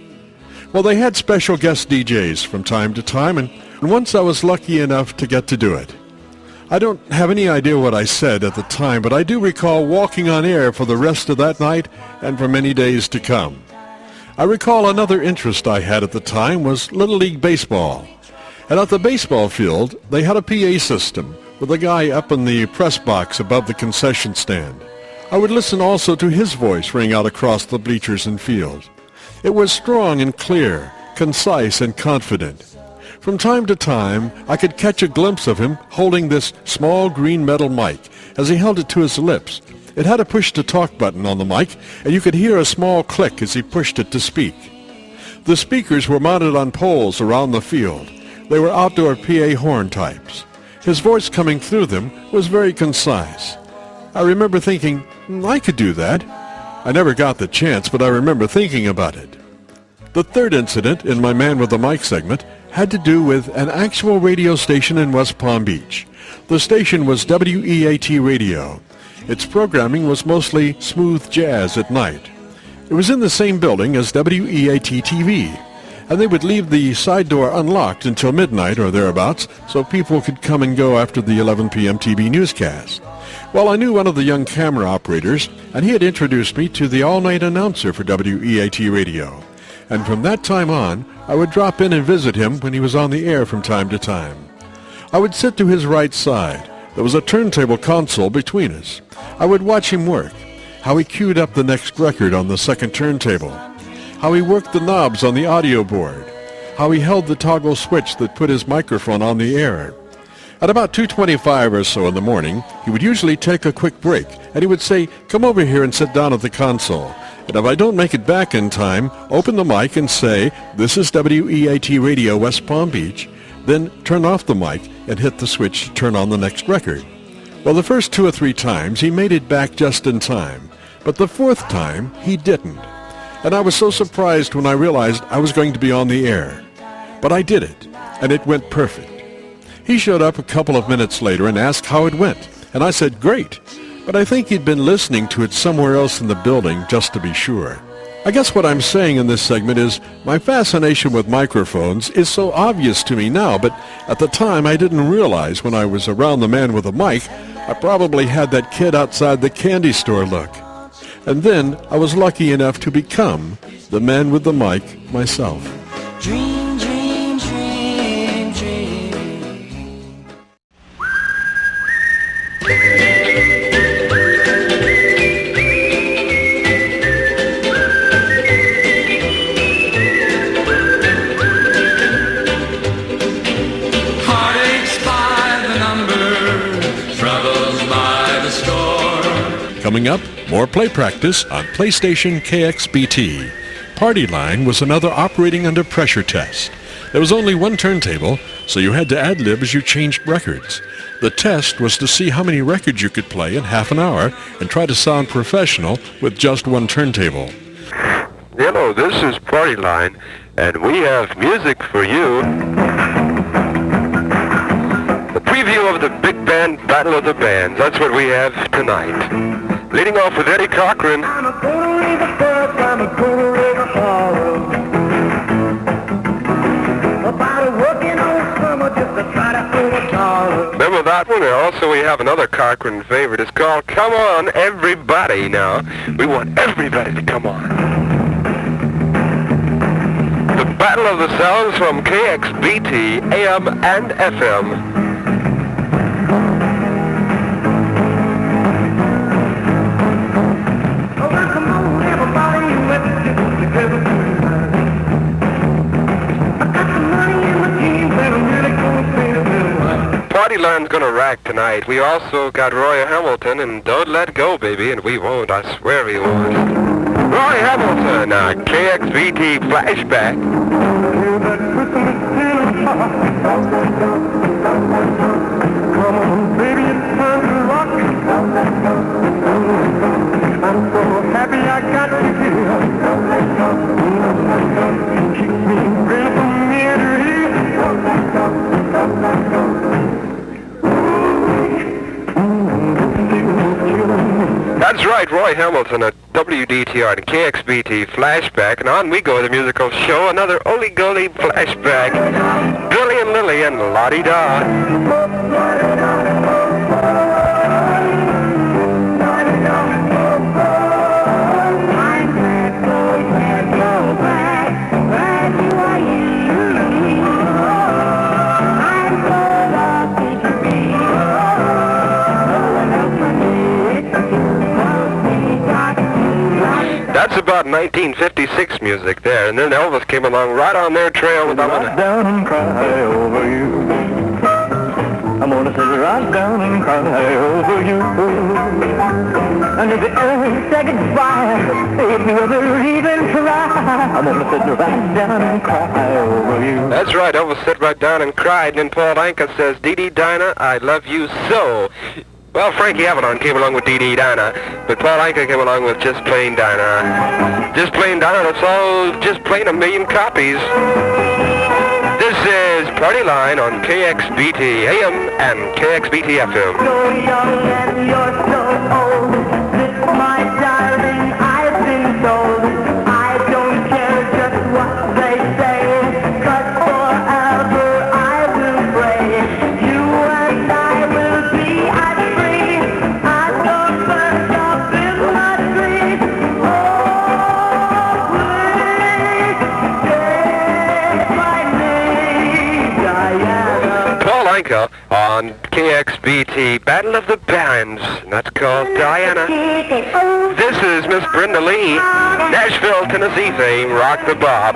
Well, they had special guest DJs from time to time, and once I was lucky enough to get to do it. I don't have any idea what I said at the time, but I do recall walking on air for the rest of that night and for many days to come. I recall another interest I had at the time was Little League Baseball. And at the baseball field, they had a PA system with a guy up in the press box above the concession stand. I would listen also to his voice ring out across the bleachers and field. It was strong and clear, concise and confident. From time to time, I could catch a glimpse of him holding this small green metal mic as he held it to his lips. It had a push-to-talk button on the mic, and you could hear a small click as he pushed it to speak. The speakers were mounted on poles around the field. They were outdoor PA horn types. His voice coming through them was very concise. I remember thinking, I could do that. I never got the chance, but I remember thinking about it. The third incident in my Man with the Mic segment had to do with an actual radio station in West Palm Beach. The station was WEAT Radio. Its programming was mostly smooth jazz at night. It was in the same building as WEAT TV, and they would leave the side door unlocked until midnight or thereabouts so people could come and go after the 11 p.m. TV newscast. Well, I knew one of the young camera operators, and he had introduced me to the all-night announcer for WEAT Radio. And from that time on, I would drop in and visit him when he was on the air from time to time. I would sit to his right side. There was a turntable console between us. I would watch him work, how he queued up the next record on the second turntable, how he worked the knobs on the audio board, how he held the toggle switch that put his microphone on the air. At about 2:25 or so in the morning, he would usually take a quick break, and he would say, "Come over here and sit down at the console. And if I don't make it back in time, open the mic and say, 'This is WEAT Radio West Palm Beach,' then turn off the mic and hit the switch to turn on the next record." Well, the first 2 or 3 times he made it back just in time, but the 4th time he didn't. And I was so surprised when I realized I was going to be on the air. But I did it, and it went perfect. He showed up a couple of minutes later and asked how it went, and I said, "Great," but I think he'd been listening to it somewhere else in the building just to be sure. I guess what I'm saying in this segment is my fascination with microphones is so obvious to me now, but at the time I didn't realize when I was around the man with the mic, I probably had that kid outside the candy store look. And then I was lucky enough to become the man with the mic myself. Dream, dream, dream, dream. Heartaches by the number, troubles by the score. Coming up, more play practice on PlayStation KXBT. Party Line was another operating under pressure test. There was only one turntable, so you had to ad-lib as you changed records. The test was to see how many records you could play in half an hour and try to sound professional with just one turntable. Hello, this is Party Line, and we have music for you. The preview of the Big Band Battle of the Bands. That's what we have tonight. Leading off with Eddie Cochran. Remember that one? And also we have another Cochran favorite. It's called Come On Everybody. Now, we want everybody to come on. The Battle of the Sounds from KXBT, AM and FM. Party Line's gonna rack tonight. We also got Roy Hamilton and Don't Let Go, Baby, and we won't. I swear we won't. Roy Hamilton, KXVT Flashback. Come on, baby, it's time to rock. I'm so happy I got you here. Keep me real from here to here. That's right, Roy Hamilton at WDTR and KXBT Flashback, and on we go, the musical show, another Oly-Goly Flashback. Billy and Lily and La-Di-Da. That's about 1956 music there, and then Elvis came along right on their trail with Rock down and cry over you. I'm gonna sit right down and cry over you. And if you ever say goodbye, if you ever even try, I'm gonna sit right down and cry over you. That's right, Elvis sat right down and cried, and then Paul Anka says, Dee Dee Dinah, I love you so. Well, Frankie Avalon came along with Dee Dee Dinah, but Paul Anka came along with Just Plain Dinah. Just Plain Dinah, that's all, just plain 1,000,000 copies. This is Party Line on KXBT AM and KXBT FM. So young and you're so old, this my darling, I've been told. I don't care just what they say, 'cause forever I will pray. You and I will be at free, at the first up in my dreams. Oh, please take my name, Diana. Paul Anka on KXBT Battle of the Bands, and that's called Diana. This is Miss Brenda Lee, Nashville, Tennessee fame, Rock the Bob.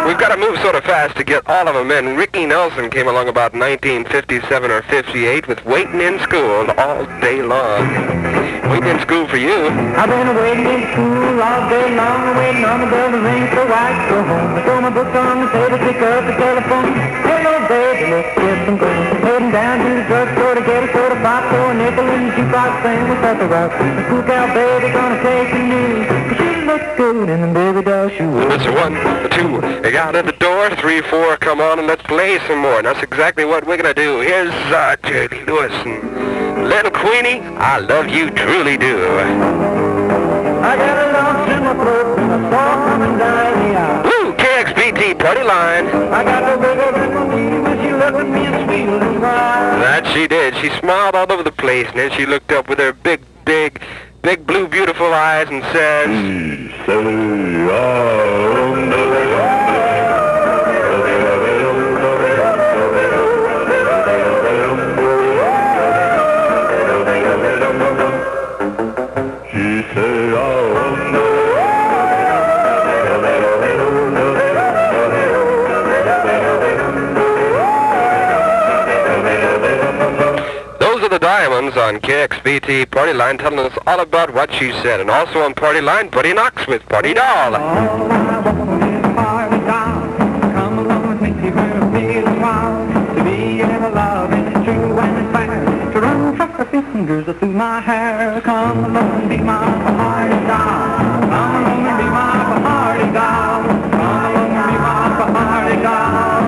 We've got to move sort of fast to get all of them in. Ricky Nelson came along about 1957 or 58 with Waiting in School all day long. Waiting in School for you. I've been waiting in school all day long, waiting on the bell to ring so I can go home. I throw my books on the table, pick up the telephone. Hello, baby, let's get some gold. Heading down to the drugstore to get a soda pop for a nickel in the jukebox thing with Pepper Rock. The cool cow baby gonna take the news. She looks good in the baby doll shoes. That's a one, a two, out of the door, 3, 4, come on and let's play some more. And that's exactly what we're gonna do. Here's Jerry Lewis and Little Queenie, I love you, truly do. I got a lump in my throat and a sore coming down the aisle. Woo, KXBT party line. I got the wiggle in my knee when she looked at me and sweet little smile. That she did. She smiled all over the place, and then she looked up with her big blue beautiful eyes and said, Diamonds on KXBT Party Line, telling us all about what she said. And also on Party Line, Buddy Knox with Party Doll. Come along with me for a little while. To be in love and true and fair. To run across her fingers through my hair. Come along and be my party doll. Come along and be my party doll. Come along and be my party doll.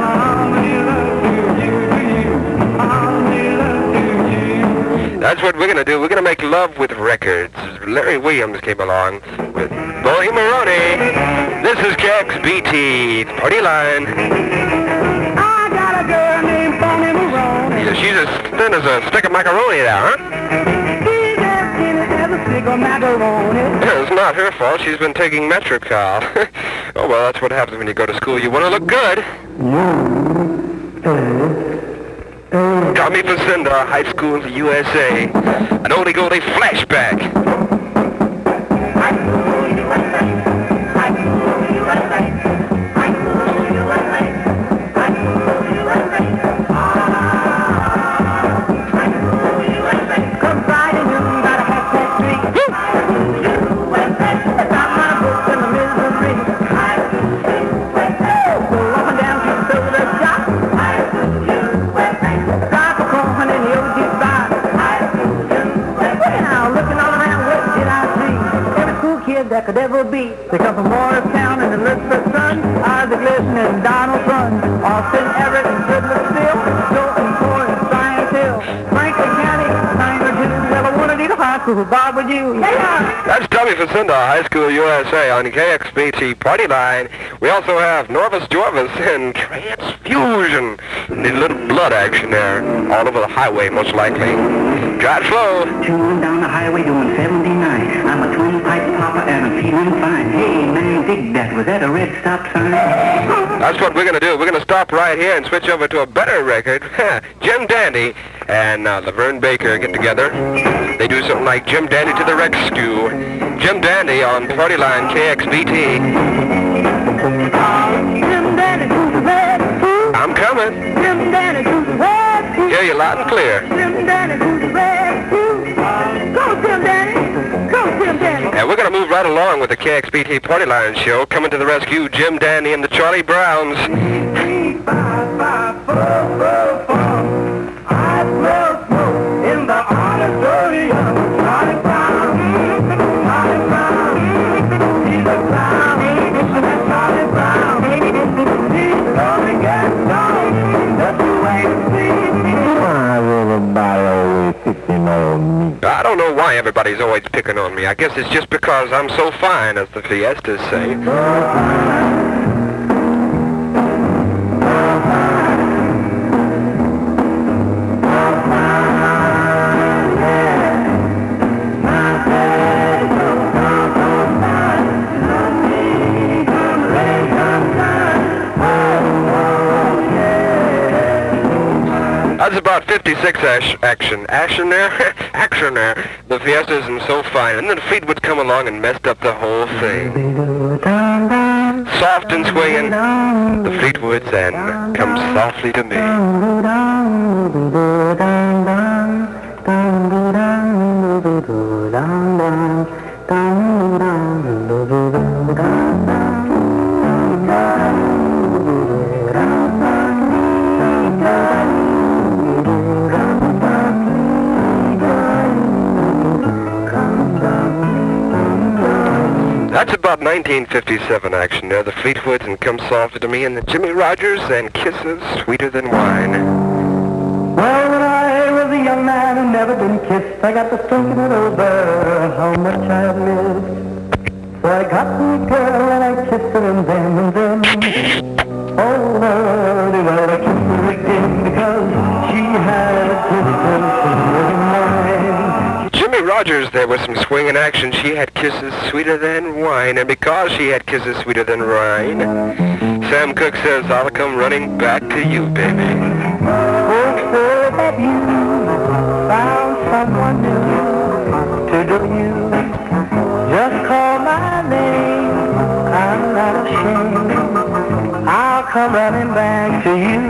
That's what we're going to do. We're going to make love with records. Larry Williams came along with Boy Maroney. This is KXBT Party Line. I got a girl named Bonnie Maroney. Yeah, she's as thin as a stick of macaroni there, huh? She's as skinny as a stick of macaroni. It's not her fault. She's been taking Metrocal. Oh, well, that's what happens when you go to school. You want to look good. Tommy Facenda, High School USA. An oldie-goldie flashback. Come Friday noon, gotta have that street. Got my books in the Missouri. Go up and down to the soda shop. That could ever be. They come from Morristown and Elizabeth Sun, Isaac Listen and Donald Sun, Austin, Everett and Sidley Still, Jolton, Ford and Science Hill, Franklin County, 9 or 2, well, I wanted to high school, Bob with you. Yeah! That's Tommy Facenda, High School USA on KXBT Party Line. We also have Norvis Jorvis and Transfusion. Need a little blood action there, all over the highway most likely. Drive slow. Chewing down the highway doing 79. I'm a twin pipe papa and I'm feeling fine. Hey man, dig that. Was that a red stop sign? That's what we're going to do. We're going to stop right here and switch over to a better record. Jim Dandy and Laverne Baker get together. They do something like Jim Dandy to the Rescue. Jim Dandy on Party Line KXBT. Jim Dandy to the rescue. I'm coming. Jim Dandy to the rescue. Hear you loud and clear. Jim Dandy to the rescue. Go Jim Dandy. Go Jim Dandy. And we're going to move right along with the KXBT Party Line show. Coming to the rescue, Jim Dandy and the Charlie Browns. 3, 5, 5, 4, 4, 4. I smell smoke in the auditorium. Charlie Brown. Charlie Brown. He's a clown. That's Charlie Brown. He's gonna get stoned. That's the way to see. Everybody always picking on me. I don't know why everybody's always picking on me. I guess it's just because I'm so fine, as the Fiestas say. That's about 56 action there. Action there. The Fiestas and So Fine. And then Fleetwood come along and messed up the whole thing. Soft and swinging. The Fleetwoods and Come Softly to Me. That's about 1957 action there. The Fleetwoods and Come Softly to Me, and the Jimmy Rogers and Kisses Sweeter Than Wine. Well, when I was a young man who never been kissed, I got to thinking it over, how much I have missed. So I got me a girl and I kissed her and then, oh Lordy, well I kissed her again because she had kisses sweeter than wine. Jimmy Rogers there with some swinging action. She had kisses sweeter than wine, and because she had kisses sweeter than wine, Sam Cooke says, I'll come running back to you, baby. Folks say that you found someone new to do you. Just call my name, I'm not ashamed. I'll come running back to you.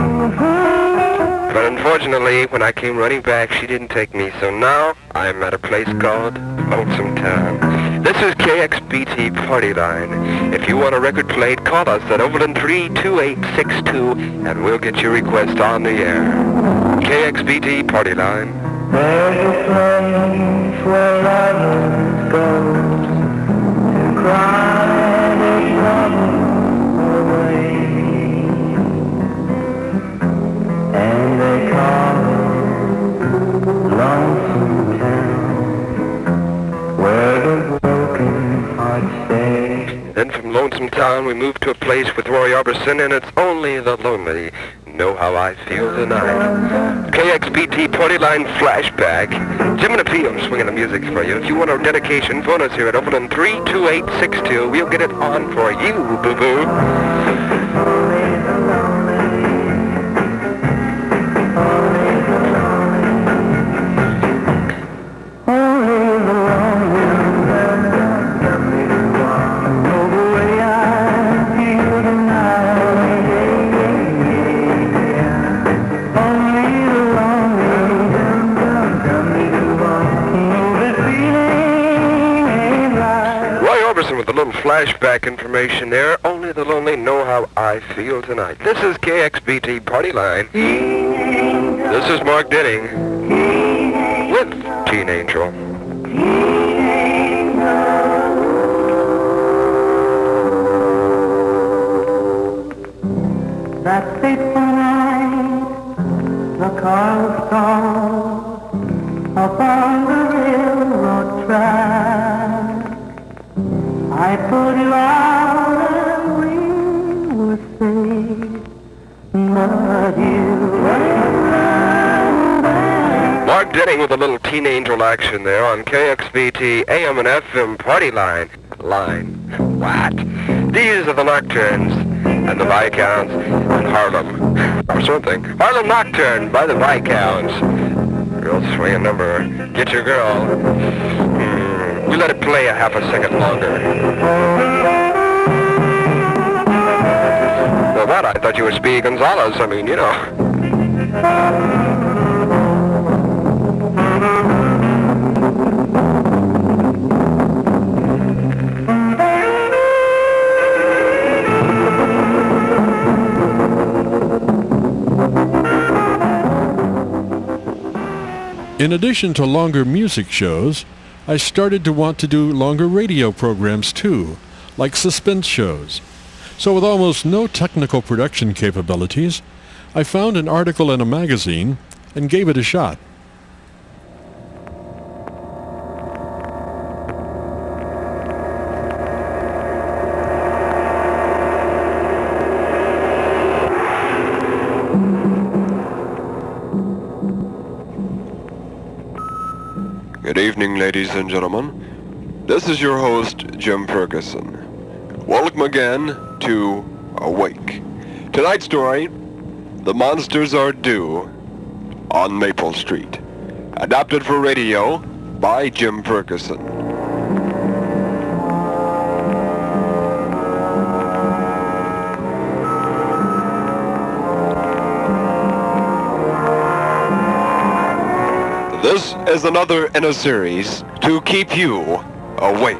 But unfortunately, when I came running back, she didn't take me, so now I'm at a place called Lonesome Town. This is KXBT Party Line. If you want a record played, call us at Overland 32862, and we'll get your request on the air. KXBT Party Line. There's a place where lovers go to cry their troubles away, and they call it Lonesome Town, where the broken hearts stay. Then from Lonesome Town, we move to a place with Roy Orbison, and it's Only the Lonely Know How I Feel Tonight. KXBT Party Line Flashback. Jim and Appeal swinging the music for you. If you want our dedication, phone us here at Overland 32862. We'll get it on for you, boo-boo. With a little flashback information there. Only the lonely know how I feel tonight. This is KXBT Party Line. This is Mark Denning with Teen Angel. That fateful night, the car was stalled up on the railroad track. I put you out and we were safe, but you Mark Denning with a little Teen Angel action there on KXBT AM and FM Party Line. What? These are the Nocturnes and the Viscounts and Harlem. Or something. Harlem Nocturne by the Viscounts. Real swinging number. Get your girl. We let it play a half a second longer. Well, what? I thought you were Speedy Gonzales. I mean, you know. In addition to longer music shows, I started to want to do longer radio programs too, like suspense shows. So with almost no technical production capabilities, I found an article in a magazine and gave it a shot. Good evening, ladies and gentlemen. This is your host, Jim Fergusson. Welcome again to Awake. Tonight's story, The Monsters Are Due on Maple Street. Adapted for radio by Jim Fergusson. This is another in a series to keep you awake.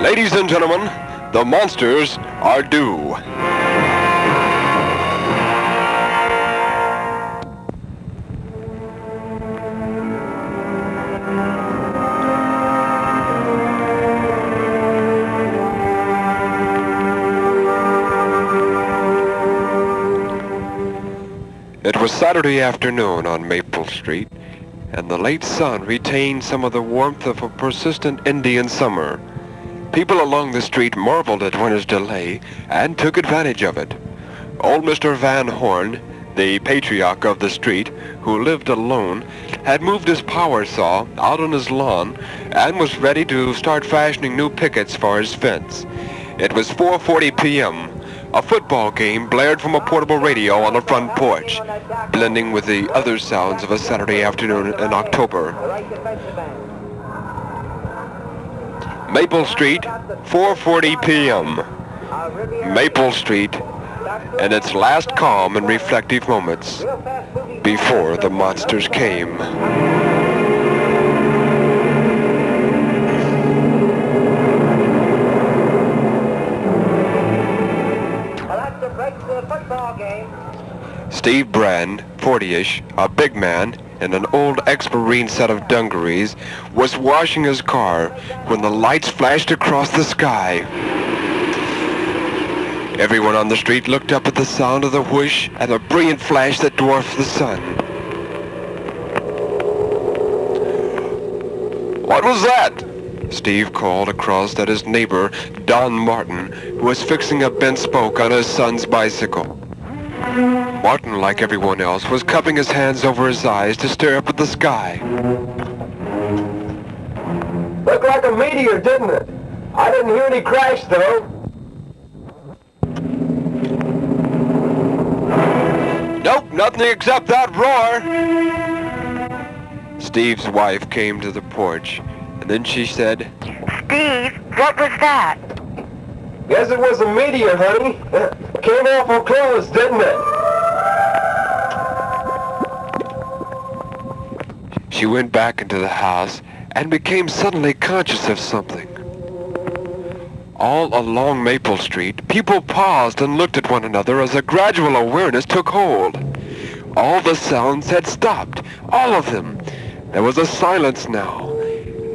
Ladies and gentlemen, the monsters are due. was Saturday afternoon on Maple Street, and the late sun retained some of the warmth of a persistent Indian summer. People along the street marveled at winter's delay and took advantage of it. Old Mr. Van Horn, the patriarch of the street, who lived alone, had moved his power saw out on his lawn and was ready to start fashioning new pickets for his fence. It was 4:40 p.m. A football game blared from a portable radio on the front porch, blending with the other sounds of a Saturday afternoon in October. Maple Street, 4:40 p.m. Maple Street, in its last calm and reflective moments before the monsters came. Steve Brand, 40-ish, a big man, in an old ex-Marine set of dungarees, was washing his car when the lights flashed across the sky. Everyone on the street looked up at the sound of the whoosh and the brilliant flash that dwarfed the sun. "What was that?" Steve called across at his neighbor, Don Martin, who was fixing a bent spoke on his son's bicycle. Martin, like everyone else, was cupping his hands over his eyes to stare up at the sky. Looked like a meteor, didn't it? I didn't hear any crash, though. Nope, nothing except that roar. Steve's wife came to the porch, and then she said, Steve, what was that? Guess it was a meteor, honey. Came awful close, didn't it? She went back into the house and became suddenly conscious of something. All along Maple Street, people paused and looked at one another as a gradual awareness took hold. All the sounds had stopped, all of them. There was a silence now.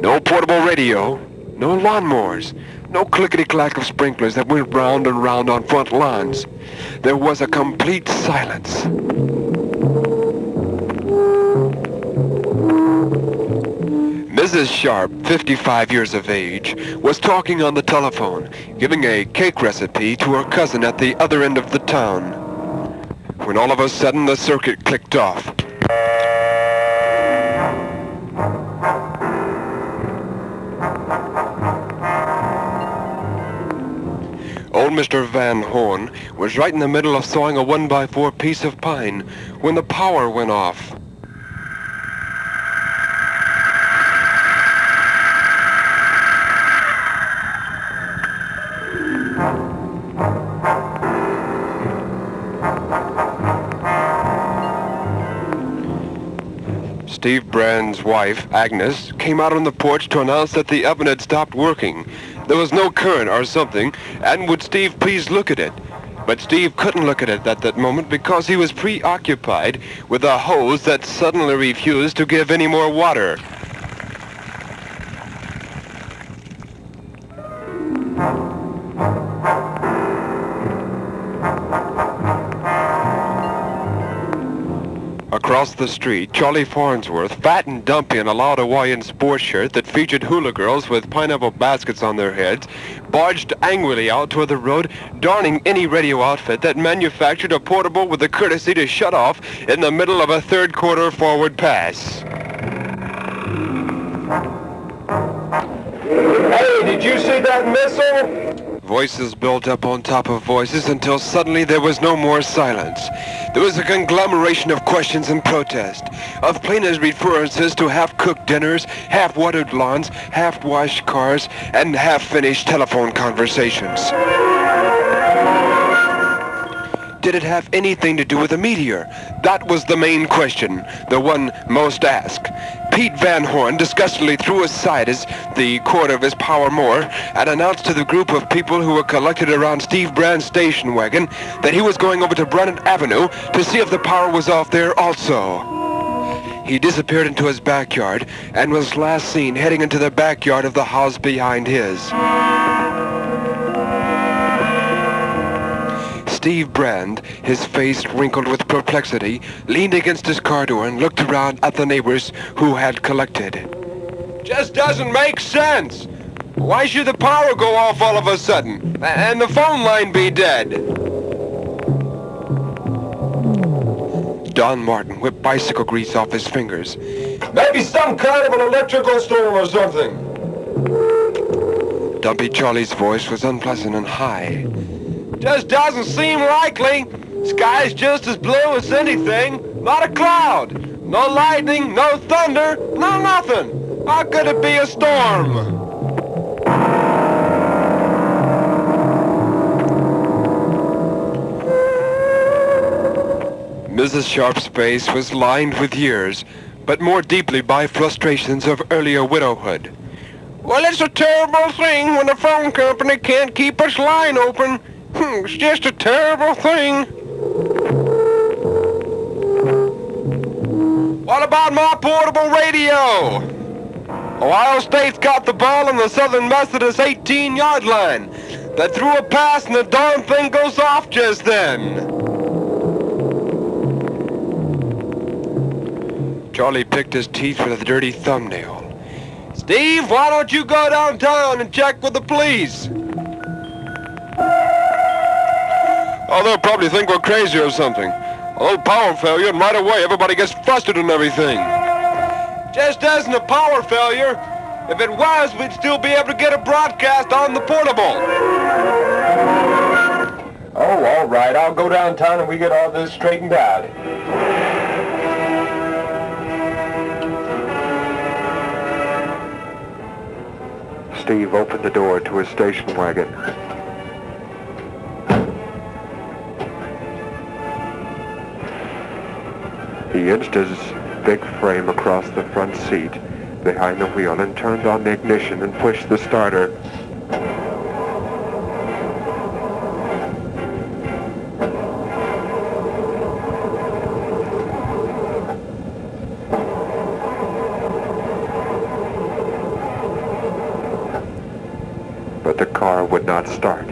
No portable radio, no lawnmowers, no clickety-clack of sprinklers that went round and round on front lawns. There was a complete silence. Mrs. Sharp, 55 years of age, was talking on the telephone, giving a cake recipe to her cousin at the other end of the town, when all of a sudden the circuit clicked off. Old Mr. Van Horn was right in the middle of sawing a 1x4 piece of pine when the power went off. Steve Brand's wife, Agnes, came out on the porch to announce that the oven had stopped working. There was no current or something, and would Steve please look at it? But Steve couldn't look at it at that moment because he was preoccupied with a hose that suddenly refused to give any more water. Across the street, Charlie Farnsworth, fat and dumpy in a loud Hawaiian sports shirt that featured hula girls with pineapple baskets on their heads, barged angrily out toward the road, donning any radio outfit that manufactured a portable with the courtesy to shut off in the middle of a third-quarter forward pass. Hey, did you see that missile? Voices built up on top of voices until suddenly there was no more silence. There was a conglomeration of questions and protest, of plain as references to half-cooked dinners, half-watered lawns, half-washed cars, and half-finished telephone conversations. Did it have anything to do with a meteor? That was the main question, the one most asked. Pete Van Horn disgustedly threw aside the cord of his power mower and announced to the group of people who were collected around Steve Brand's station wagon that he was going over to Brennan Avenue to see if the power was off there also. He disappeared into his backyard and was last seen heading into the backyard of the house behind his. Steve Brand, his face wrinkled with perplexity, leaned against his car door and looked around at the neighbors who had collected. Just doesn't make sense. Why should the power go off all of a sudden? And the phone line be dead? Don Martin whipped bicycle grease off his fingers. Maybe some kind of an electrical storm or something. Dumpy Charlie's voice was unpleasant and high. Just doesn't seem likely. Sky's just as blue as anything. Not a cloud. No lightning, no thunder, no nothing. How could it be a storm? Mrs. Sharp's face was lined with years, but more deeply by frustrations of earlier widowhood. Well, it's a terrible thing when the phone company can't keep its line open. It's just a terrible thing. What about my portable radio? Ohio State's got the ball on the Southern Methodist 18-yard line. They threw a pass and the darn thing goes off just then. Charlie picked his teeth with a dirty thumbnail. Steve, why don't you go downtown and check with the police? Oh, they'll probably think we're crazy or something. A little power failure and right away everybody gets flustered and everything. Just isn't a power failure. If it was, we'd still be able to get a broadcast on the portable. Oh, all right. I'll go downtown and we get all this straightened out. Steve opened the door to his station wagon. He inched his big frame across the front seat behind the wheel and turned on the ignition and pushed the starter. But the car would not start.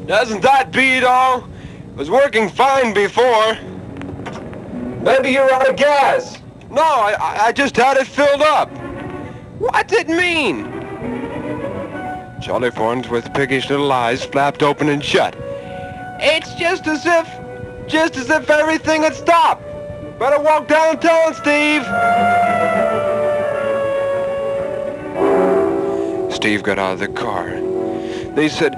Doesn't that beat it all? It was working fine before. Maybe you're out of gas. No, I just had it filled up. What's it mean? Charlie Farnsworth's piggish little eyes flapped open and shut. It's just as if everything had stopped. Better walk downtown, Steve. Steve got out of the car. They said,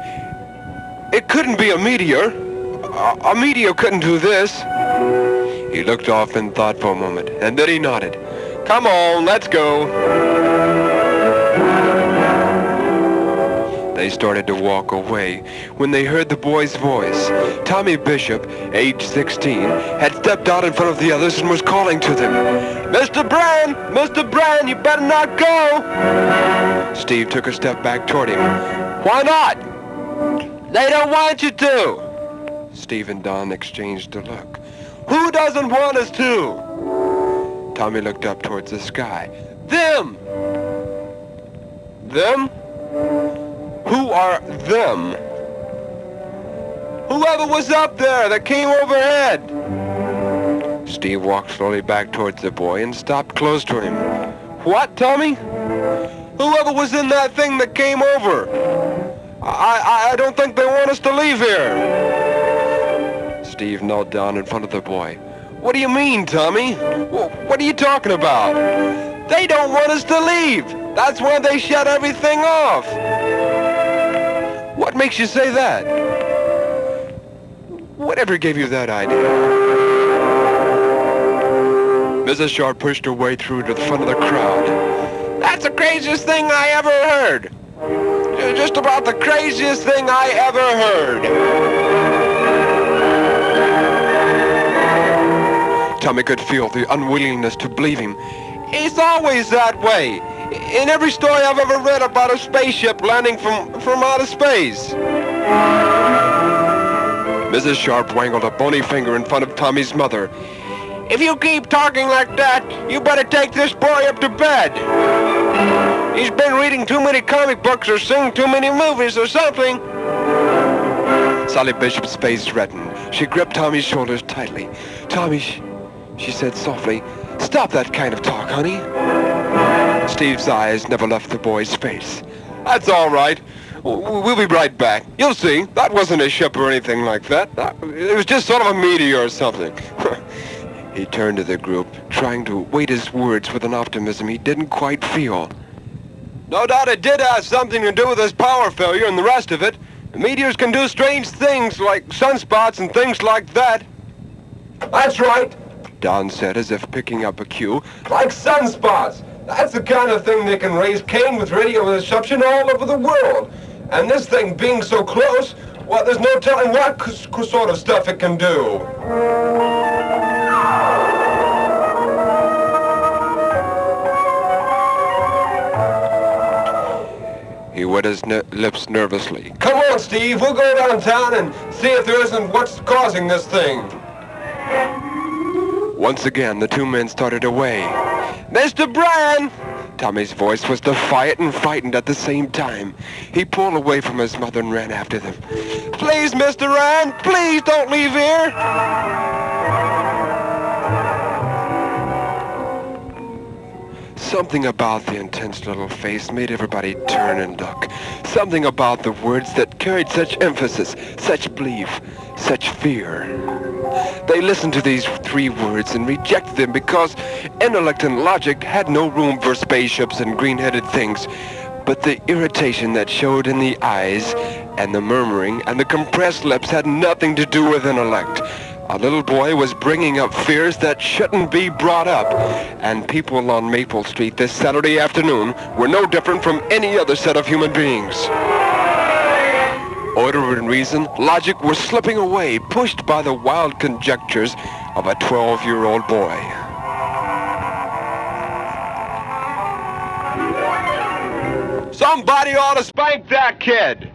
it couldn't be a meteor. A meteor couldn't do this. He looked off in thought for a moment, and then he nodded. Come on, let's go. They started to walk away when they heard the boy's voice. Tommy Bishop, age 16, had stepped out in front of the others and was calling to them. Mr. Brand, you better not go. Steve took a step back toward him. Why not? They don't want you to. Steve and Don exchanged a look. Who doesn't want us to? Tommy looked up towards the sky. Them. Them? Who are them? Whoever was up there that came overhead. Steve walked slowly back towards the boy and stopped close to him. What, Tommy? Whoever was in that thing that came over. I don't think they want us to leave here. Steve knelt down in front of the boy. What do you mean, Tommy? What are you talking about? They don't want us to leave. That's why they shut everything off. What makes you say that? Whatever gave you that idea? Mrs. Sharp pushed her way through to the front of the crowd. That's the craziest thing I ever heard. Just about the craziest thing I ever heard. Tommy could feel the unwillingness to believe him. It's always that way. In every story I've ever read about a spaceship landing from outer space. Mrs. Sharp wangled a bony finger in front of Tommy's mother. If you keep talking like that, you better take this boy up to bed. He's been reading too many comic books or seeing too many movies or something. Sally Bishop's face reddened. She gripped Tommy's shoulders tightly. Tommy, she said softly, stop that kind of talk, honey. Steve's eyes never left the boy's face. That's all right. We'll be right back. You'll see. That wasn't a ship or anything like that. It was just sort of a meteor or something. He turned to the group, trying to weight his words with an optimism he didn't quite feel. No doubt it did have something to do with his power failure and the rest of it. Meteors can do strange things like sunspots and things like that. That's right, Don said as if picking up a cue. Like sunspots. That's the kind of thing that can raise Cain with radio reception all over the world. And this thing being so close, well, there's no telling what sort of stuff it can do. He wet his lips nervously. Come on, Steve, we'll go downtown and see if there isn't what's causing this thing. Once again, the two men started away. Mr. Bryan! Tommy's voice was defiant and frightened at the same time. He pulled away from his mother and ran after them. Please, Mr. Ryan, please don't leave here! Something about the intense little face made everybody turn and look. Something about the words that carried such emphasis, such belief, such fear. They listened to these three words and rejected them because intellect and logic had no room for spaceships and green-headed things. But the irritation that showed in the eyes and the murmuring and the compressed lips had nothing to do with intellect. A little boy was bringing up fears that shouldn't be brought up. And people on Maple Street this Saturday afternoon were no different from any other set of human beings. Order and reason, logic were slipping away, pushed by the wild conjectures of a 12-year-old boy. Somebody ought to spank that kid!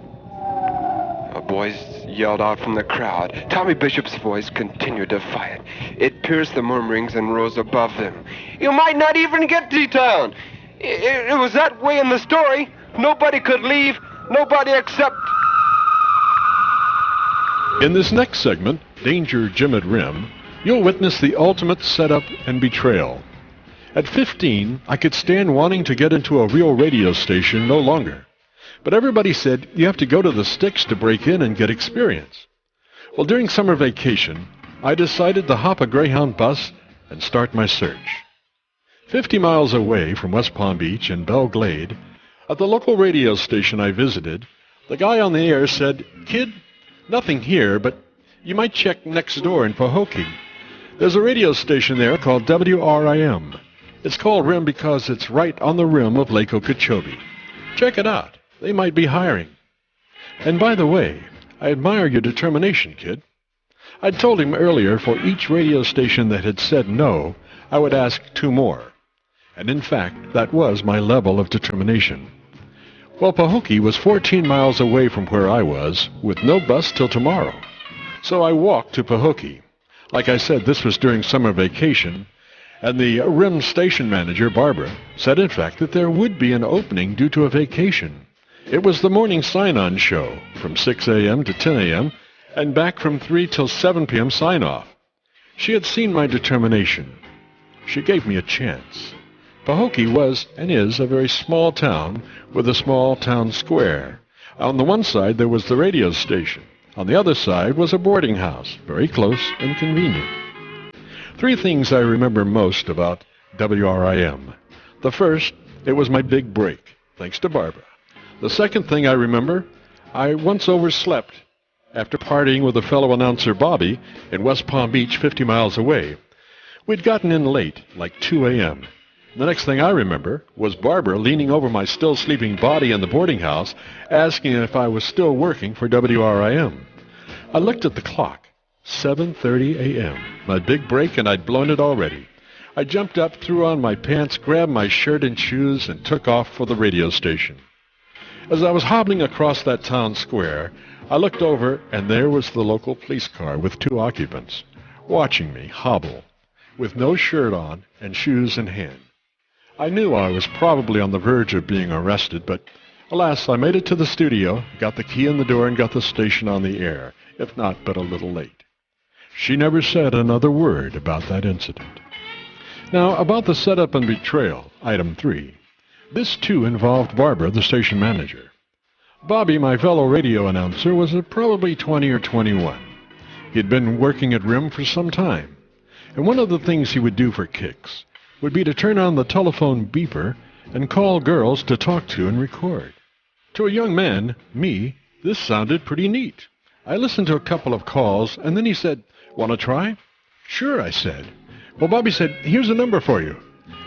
A voice yelled out from the crowd. Tommy Bishop's voice continued defiant. It pierced the murmurings and rose above them. You might not even get to town. It was that way in the story. Nobody could leave, nobody except... In this next segment, Danger Jim at Rim, you'll witness the ultimate setup and betrayal. At 15, I could stand wanting to get into a real radio station no longer. But everybody said you have to go to the sticks to break in and get experience. Well, during summer vacation, I decided to hop a Greyhound bus and start my search. 50 miles away from West Palm Beach and Belle Glade, at the local radio station I visited, the guy on the air said, "Kid, nothing here, but you might check next door in Pahokee. There's a radio station there called WRIM. It's called RIM because it's right on the rim of Lake Okeechobee. Check it out. They might be hiring. And by the way, I admire your determination, kid." I'd told him earlier for each radio station that had said no, I would ask 2 more. And in fact, that was my level of determination. Well, Pahokee was 14 miles away from where I was, with no bus till tomorrow. So I walked to Pahokee. Like I said, this was during summer vacation, and the RIM station manager, Barbara, said in fact that there would be an opening due to a vacation. It was the morning sign-on show, from 6 a.m. to 10 a.m., and back from 3 till 7 p.m. sign-off. She had seen my determination. She gave me a chance. Pahokee was, and is, a very small town with a small town square. On the one side there was the radio station. On the other side was a boarding house, very close and convenient. 3 things I remember most about WRIM. The first, it was my big break, thanks to Barbara. The second thing I remember, I once overslept after partying with a fellow announcer, Bobby, in West Palm Beach, 50 miles away. We'd gotten in late, like 2 a.m. The next thing I remember was Barbara leaning over my still sleeping body in the boarding house, asking if I was still working for WRIM. I looked at the clock. 7:30 a.m. My big break, and I'd blown it already. I jumped up, threw on my pants, grabbed my shirt and shoes, and took off for the radio station. As I was hobbling across that town square, I looked over, and there was the local police car with 2 occupants, watching me hobble. with no shirt on and shoes in hand. I knew I was probably on the verge of being arrested, but alas, I made it to the studio, got the key in the door, and got the station on the air, if not but a little late. She never said another word about that incident. Now, about the setup and betrayal, item 3. This, too, involved Barbara, the station manager. Bobby, my fellow radio announcer, was probably 20 or 21. He'd been working at RIM for some time, and one of the things he would do for kicks would be to turn on the telephone beeper and call girls to talk to and record. To a young man, me, this sounded pretty neat. I listened to a couple of calls, and then he said, "Want to try?" "Sure," I said. Well, Bobby said, "Here's a number for you."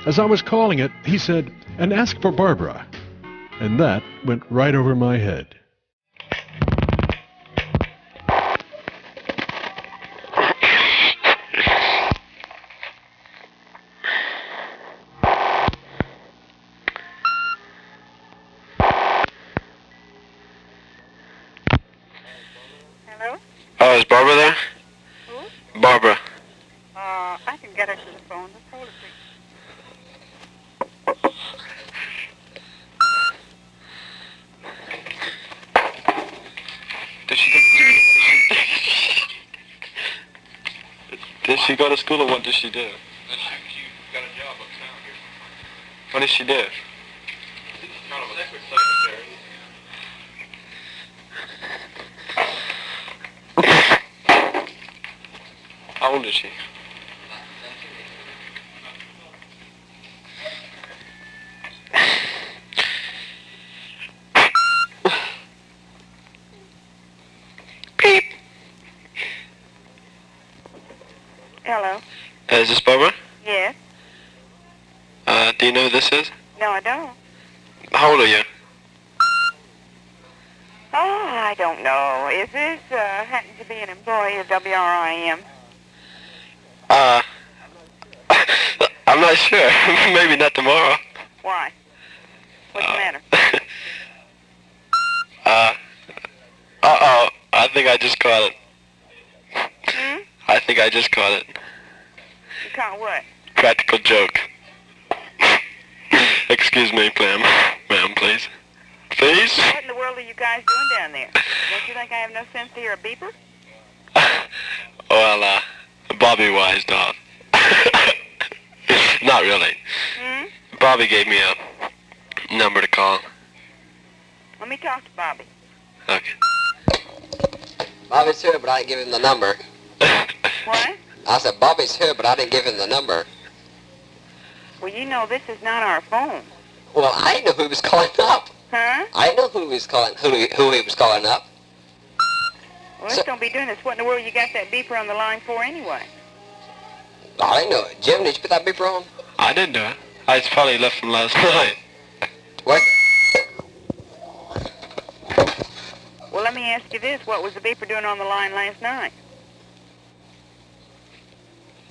As I was calling it, he said, "And ask for Barbara." And that went right over my head. Hello? Oh, is Barbara there? Who? Barbara. I can get her to the phone. Just hold it, please. Did she go to school or what did she do? She got a job uptown here. What did she do? She's kind of a secretary. How old is she? Beep. Hello? Is this Barbara? Yes? Do you know who this is? No, I don't. How old are you? Oh, I don't know. Is this, happen to be an employee of WRIM? I'm not sure. Maybe not tomorrow. Why? What's the matter? Uh-oh. I think I just caught it. Hmm? I think I just caught it. You caught what? Practical joke. Excuse me, ma'am, please. Please? What in the world are you guys doing down there? Don't you think I have no sense to hear a beeper? Well, Bobby wised off. Not really. Hmm? Bobby gave me a number to call. Let me talk to Bobby. Okay. Bobby's here, but I didn't give him the number. What? I said, Bobby's here, but I didn't give him the number. Well, you know this is not our phone. Well, I didn't know who he was calling up. Huh? I didn't know who he was calling, who he was calling up. Well, let's don't be doing this. What in the world you got that beeper on the line for anyway? I didn't know it. Jim, did you put that beeper on? I didn't do it. I just probably left from last night. What? Well, let me ask you this. What was the beeper doing on the line last night?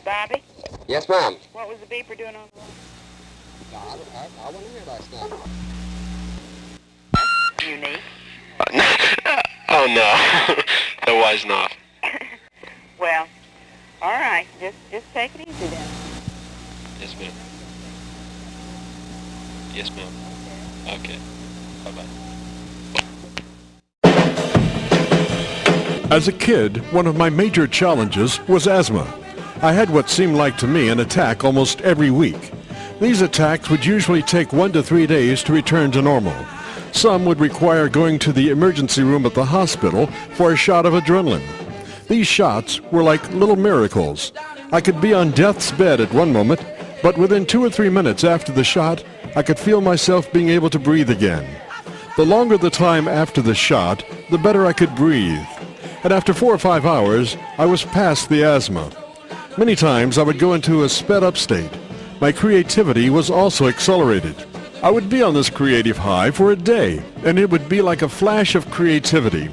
Bobby? Yes, ma'am. What was the beeper doing on the line? No, I wasn't here last night. That's unique. Oh, no. That was not. Well, all right. Just take it easy then. Yes, ma'am. Yes, ma'am. Okay. Bye-bye. As a kid, one of my major challenges was asthma. I had what seemed like to me an attack almost every week. These attacks would usually take 1 to 3 days to return to normal. Some would require going to the emergency room at the hospital for a shot of adrenaline. These shots were like little miracles. I could be on death's bed at one moment, but within 2 or 3 minutes after the shot, I could feel myself being able to breathe again. The longer the time after the shot, the better I could breathe. And after 4 or 5 hours, I was past the asthma. Many times I would go into a sped-up state. My creativity was also accelerated. I would be on this creative high for a day, and it would be like a flash of creativity.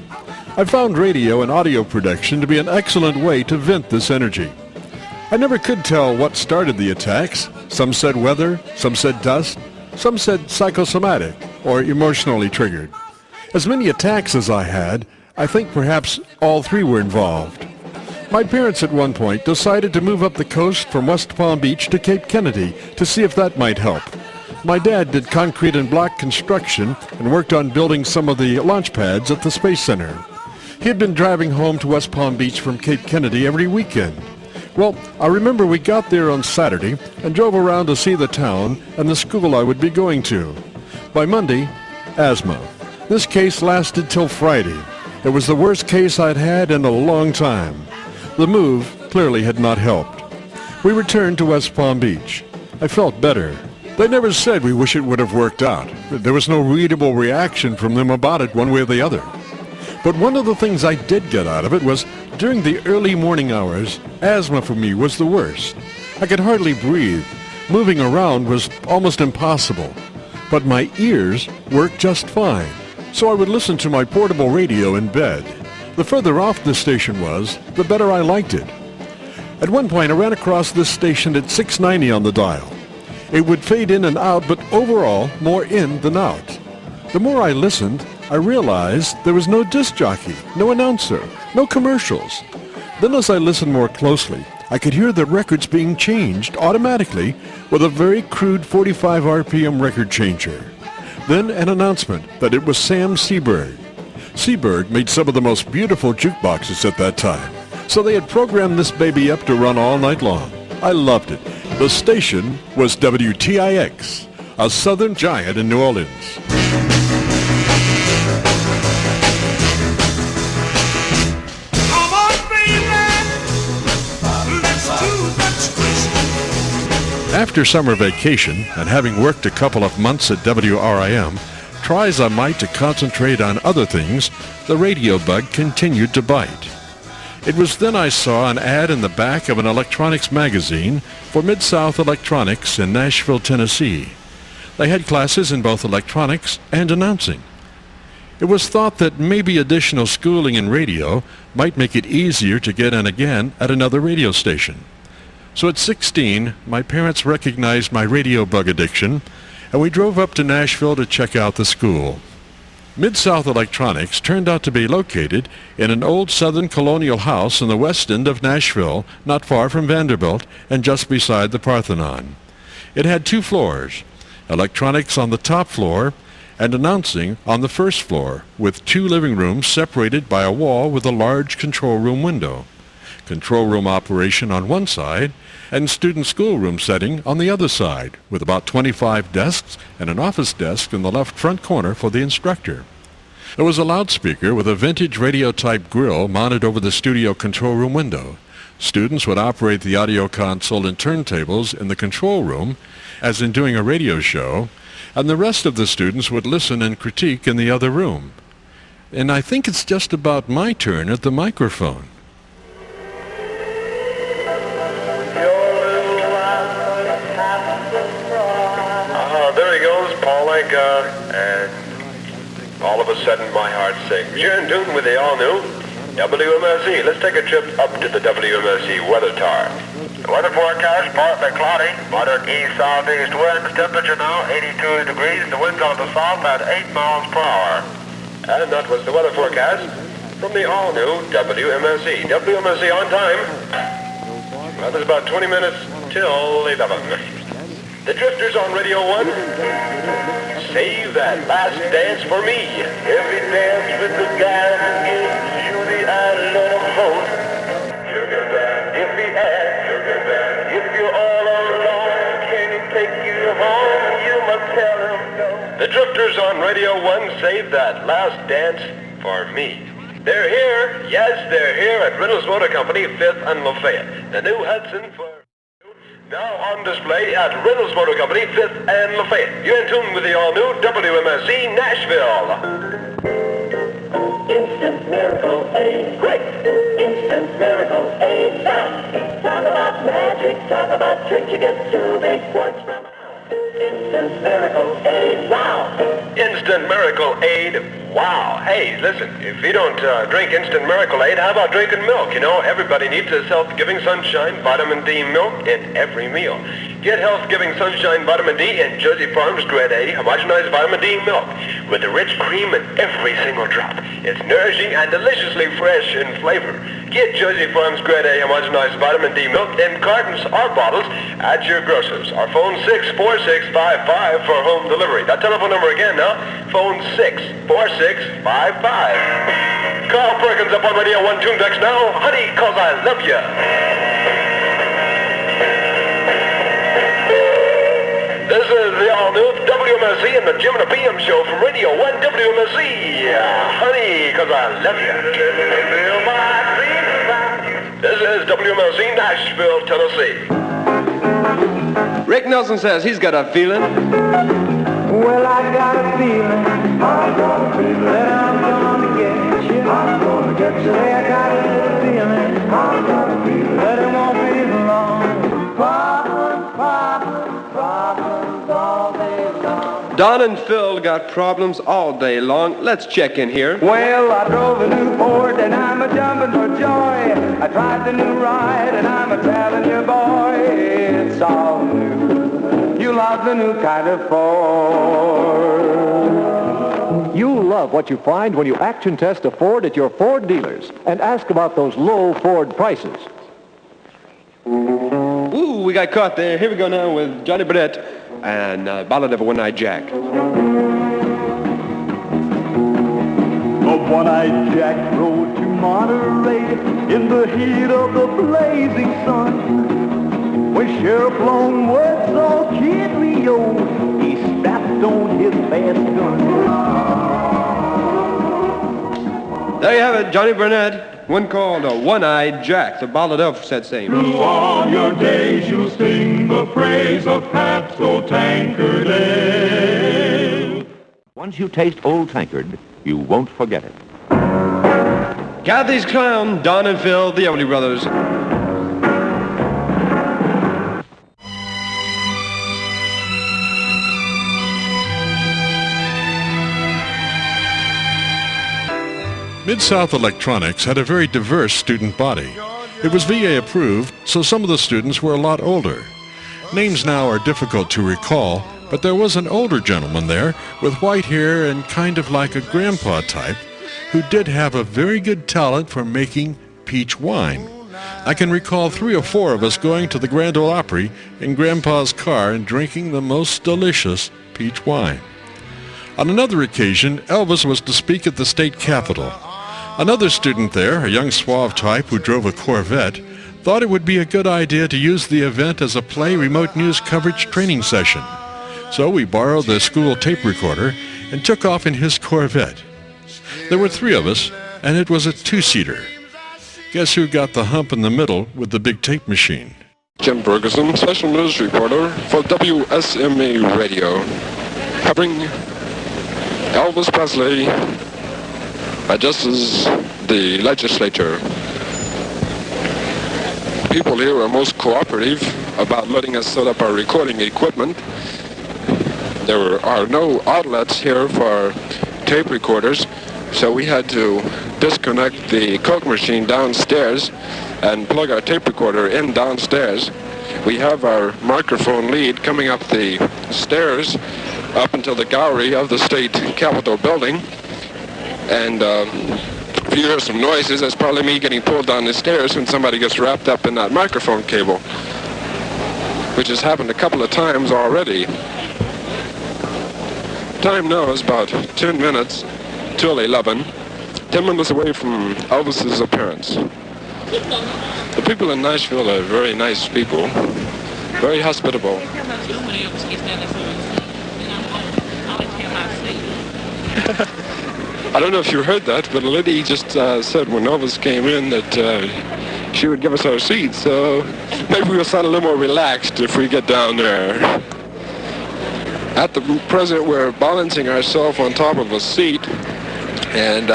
I found radio and audio production to be an excellent way to vent this energy. I never could tell what started the attacks. Some said weather, some said dust, some said psychosomatic or emotionally triggered. As many attacks as I had, I think perhaps all 3 were involved. My parents at one point decided to move up the coast from West Palm Beach to Cape Kennedy to see if that might help. My dad did concrete and block construction and worked on building some of the launch pads at the Space Center. He had been driving home to West Palm Beach from Cape Kennedy every weekend. Well, I remember we got there on Saturday and drove around to see the town and the school I would be going to. By Monday, asthma. This case lasted till Friday. It was the worst case I'd had in a long time. The move clearly had not helped. We returned to West Palm Beach. I felt better. They never said we wish it would have worked out. There was no readable reaction from them about it one way or the other. But one of the things I did get out of it was during the early morning hours, asthma for me was the worst. I could hardly breathe. Moving around was almost impossible. But my ears worked just fine. So I would listen to my portable radio in bed. The further off the station was, the better I liked it. At one point I ran across this station at 690 on the dial. It would fade in and out, but overall more in than out. The more I listened, I realized there was no disc jockey, no announcer, no commercials. Then as I listened more closely, I could hear the records being changed automatically with a very crude 45 RPM record changer. Then an announcement that it was Sam Seberg. Seberg made some of the most beautiful jukeboxes at that time, so they had programmed this baby up to run all night long. I loved it. The station was WTIX, a southern giant in New Orleans. After summer vacation, and having worked a couple of months at WRIM, try as I might to concentrate on other things, the radio bug continued to bite. It was then I saw an ad in the back of an electronics magazine for Mid-South Electronics in Nashville, Tennessee. They had classes in both electronics and announcing. It was thought that maybe additional schooling in radio might make it easier to get in again at another radio station. So at 16, my parents recognized my radio bug addiction, and we drove up to Nashville to check out the school. Mid-South Electronics turned out to be located in an old Southern colonial house in the west end of Nashville, not far from Vanderbilt and just beside the Parthenon. It had 2 floors, electronics on the top floor and announcing on the first floor, with 2 living rooms separated by a wall with a large control room window. Control room operation on one side, and student schoolroom setting on the other side, with about 25 desks and an office desk in the left front corner for the instructor. There was a loudspeaker with a vintage radio-type grill mounted over the studio control room window. Students would operate the audio console and turntables in the control room, as in doing a radio show, and the rest of the students would listen and critique in the other room. And I think it's just about my turn at the microphone. There he goes, Paul Anka, and all of a sudden my heart sings. You're in tune with the all-new WMSE. Let's take a trip up to the WMSE weather tower. The weather forecast, partly cloudy, moderate east-southeast winds, temperature now 82 degrees, the winds out of the south at 8 miles per hour. And that was the weather forecast from the all-new WMSE. WMSE on time. Well, there's about 20 minutes till 11. The Drifters on Radio 1. Save that last dance for me. Every dance with the guy who gives you the island of hope. If he asks, if you're all alone, can he take you home? You must tell him no. The Drifters on Radio 1. Save that last dance for me. They're here. Yes, they're here at Reynolds Motor Company, 5th and Lafayette. The new Hudson for... now on display at Reynolds Motor Company, 5th and Lafayette. You're in tune with the all-new WMSE Nashville. Instant Miracle Aid. Quick! Instant Miracle Aid. Now, talk about magic, talk about tricks. You get 2 big quarts from Instant Miracle Aid. Wow! Instant Miracle Aid. Wow. Hey, listen, if you don't drink instant Miracle Aid, how about drinking milk? You know, everybody needs this health-giving sunshine vitamin D milk in every meal. Get health-giving sunshine vitamin D in Jersey Farms Grade A homogenized vitamin D milk with the rich cream in every single drop. It's nourishing and deliciously fresh in flavor. Get Jersey Farms Grade A homogenized vitamin D milk in cartons or bottles at your grocers. Our phone 64655 for home delivery. That telephone number again now, phone 64655. Carl Perkins up on Radio 1 Tunedex now. Honey, 'cause I love ya. This is the all-new WMSC and the Jim and the PM show from Radio 1 WMSC. Honey, 'cause I love ya. This is WMSC Nashville, Tennessee. Rick Nelson says he's got a feeling. Well, I got a feeling that I'm gonna get you. I'm gonna get you. I got a little feeling that it won't be long. Problems all day long. Don and Phil got problems all day long. Let's check in here. Well, I drove a new Ford and I'm a jumping for joy. I tried the new ride and I'm a telling you, boy, it's all new. You love the new kind of Ford. You'll love what you find when you action test a Ford at your Ford dealers and ask about those low Ford prices. Ooh, we got caught there. Here we go now with Johnny Burnett and Ballad of a One-Eyed Jack. A one-eyed Jack rode to Monterey in the heat of the blazing sun. When Sheriff Longwood saw Kid Leo, he strapped on his fast gun. There you have it, Johnny Burnett. One called a One-Eyed Jack, the ballad of said same. Through all your days you'll sing the praise of Pabst Old Tankard Ale. Once you taste Old Tankard, you won't forget it. Kathy's Clown, Don and Phil, the Everly Brothers. Mid-South Electronics had a very diverse student body. It was VA approved, so some of the students were a lot older. Names now are difficult to recall, but there was an older gentleman there with white hair and kind of like a grandpa type who did have a very good talent for making peach wine. I can recall 3 or 4 of us going to the Grand Ole Opry in Grandpa's car and drinking the most delicious peach wine. On another occasion, Elvis was to speak at the state capitol. Another student there, a young suave type who drove a Corvette, thought it would be a good idea to use the event as a play remote news coverage training session. So we borrowed the school tape recorder and took off in his Corvette. There were 3 of us, and it was a 2-seater. Guess who got the hump in the middle with the big tape machine? Jim Ferguson, special news reporter for WSMA Radio, covering Elvis Presley addresses the legislature. People here are most cooperative about letting us set up our recording equipment. There are no outlets here for tape recorders, so we had to disconnect the Coke machine downstairs and plug our tape recorder in downstairs. We have our microphone lead coming up the stairs up until the gallery of the state capitol building. And if you hear some noises, that's probably me getting pulled down the stairs when somebody gets wrapped up in that microphone cable, which has happened a couple of times already. Time now is about 10 minutes till 11, 10 minutes away from Elvis's appearance. The people in Nashville are very nice people, very hospitable. I don't know if you heard that, but a lady just said when Elvis came in that she would give us our seats, so maybe we'll sound a little more relaxed if we get down there. At the present, we're balancing ourselves on top of a seat, and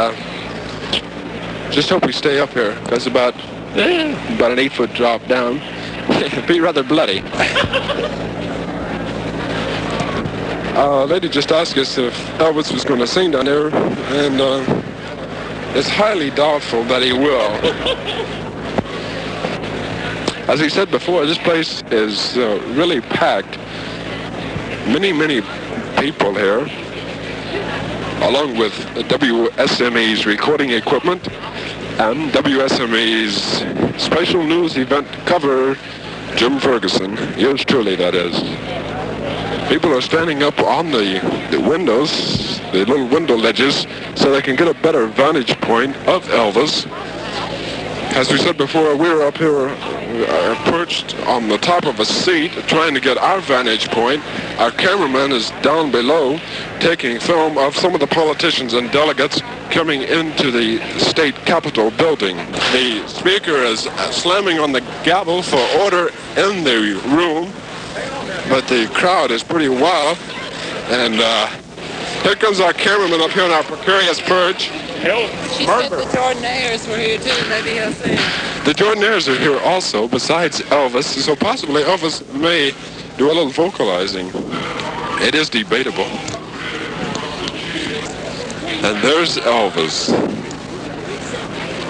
just hope we stay up here, because about an 8-foot drop down. It'd be rather bloody. A lady just asked us if Elvis was going to sing down there, and it's highly doubtful that he will. As he said before, this place is really packed. Many people here, along with WSME's recording equipment and WSME's special news event cover, Jim Ferguson, yours truly, that is. People are standing up on the windows, the little window ledges, so they can get a better vantage point of Elvis. As we said before, we were up here perched on the top of a seat trying to get our vantage point. Our cameraman is down below taking film of some of the politicians and delegates coming into the state capitol building. The speaker is slamming on the gavel for order in the room, but the crowd is pretty wild. And here comes our cameraman up here on our precarious perch. She said the Jordanaires were here too. Maybe he'll sing. The Jordanaires are here also, besides Elvis, so possibly Elvis may do a little vocalizing. It is debatable. And there's Elvis.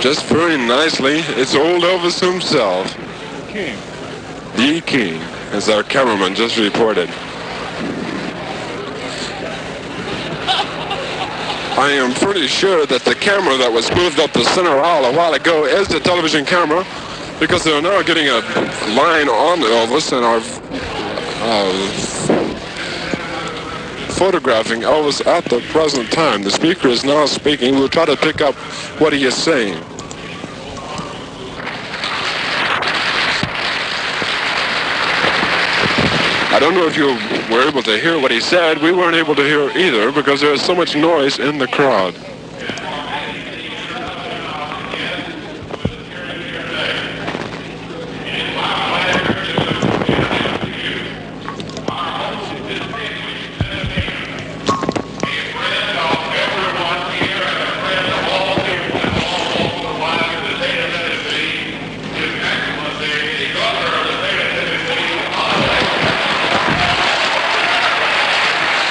Just very nicely, it's old Elvis himself. King. The King, as our cameraman just reported. I am pretty sure that the camera that was moved up the center aisle a while ago is the television camera, because they're now getting a line on Elvis and are photographing Elvis at the present time. The speaker is now speaking. We'll try to pick up what he is saying. I don't know if you were able to hear what he said. We weren't able to hear either because there is so much noise in the crowd.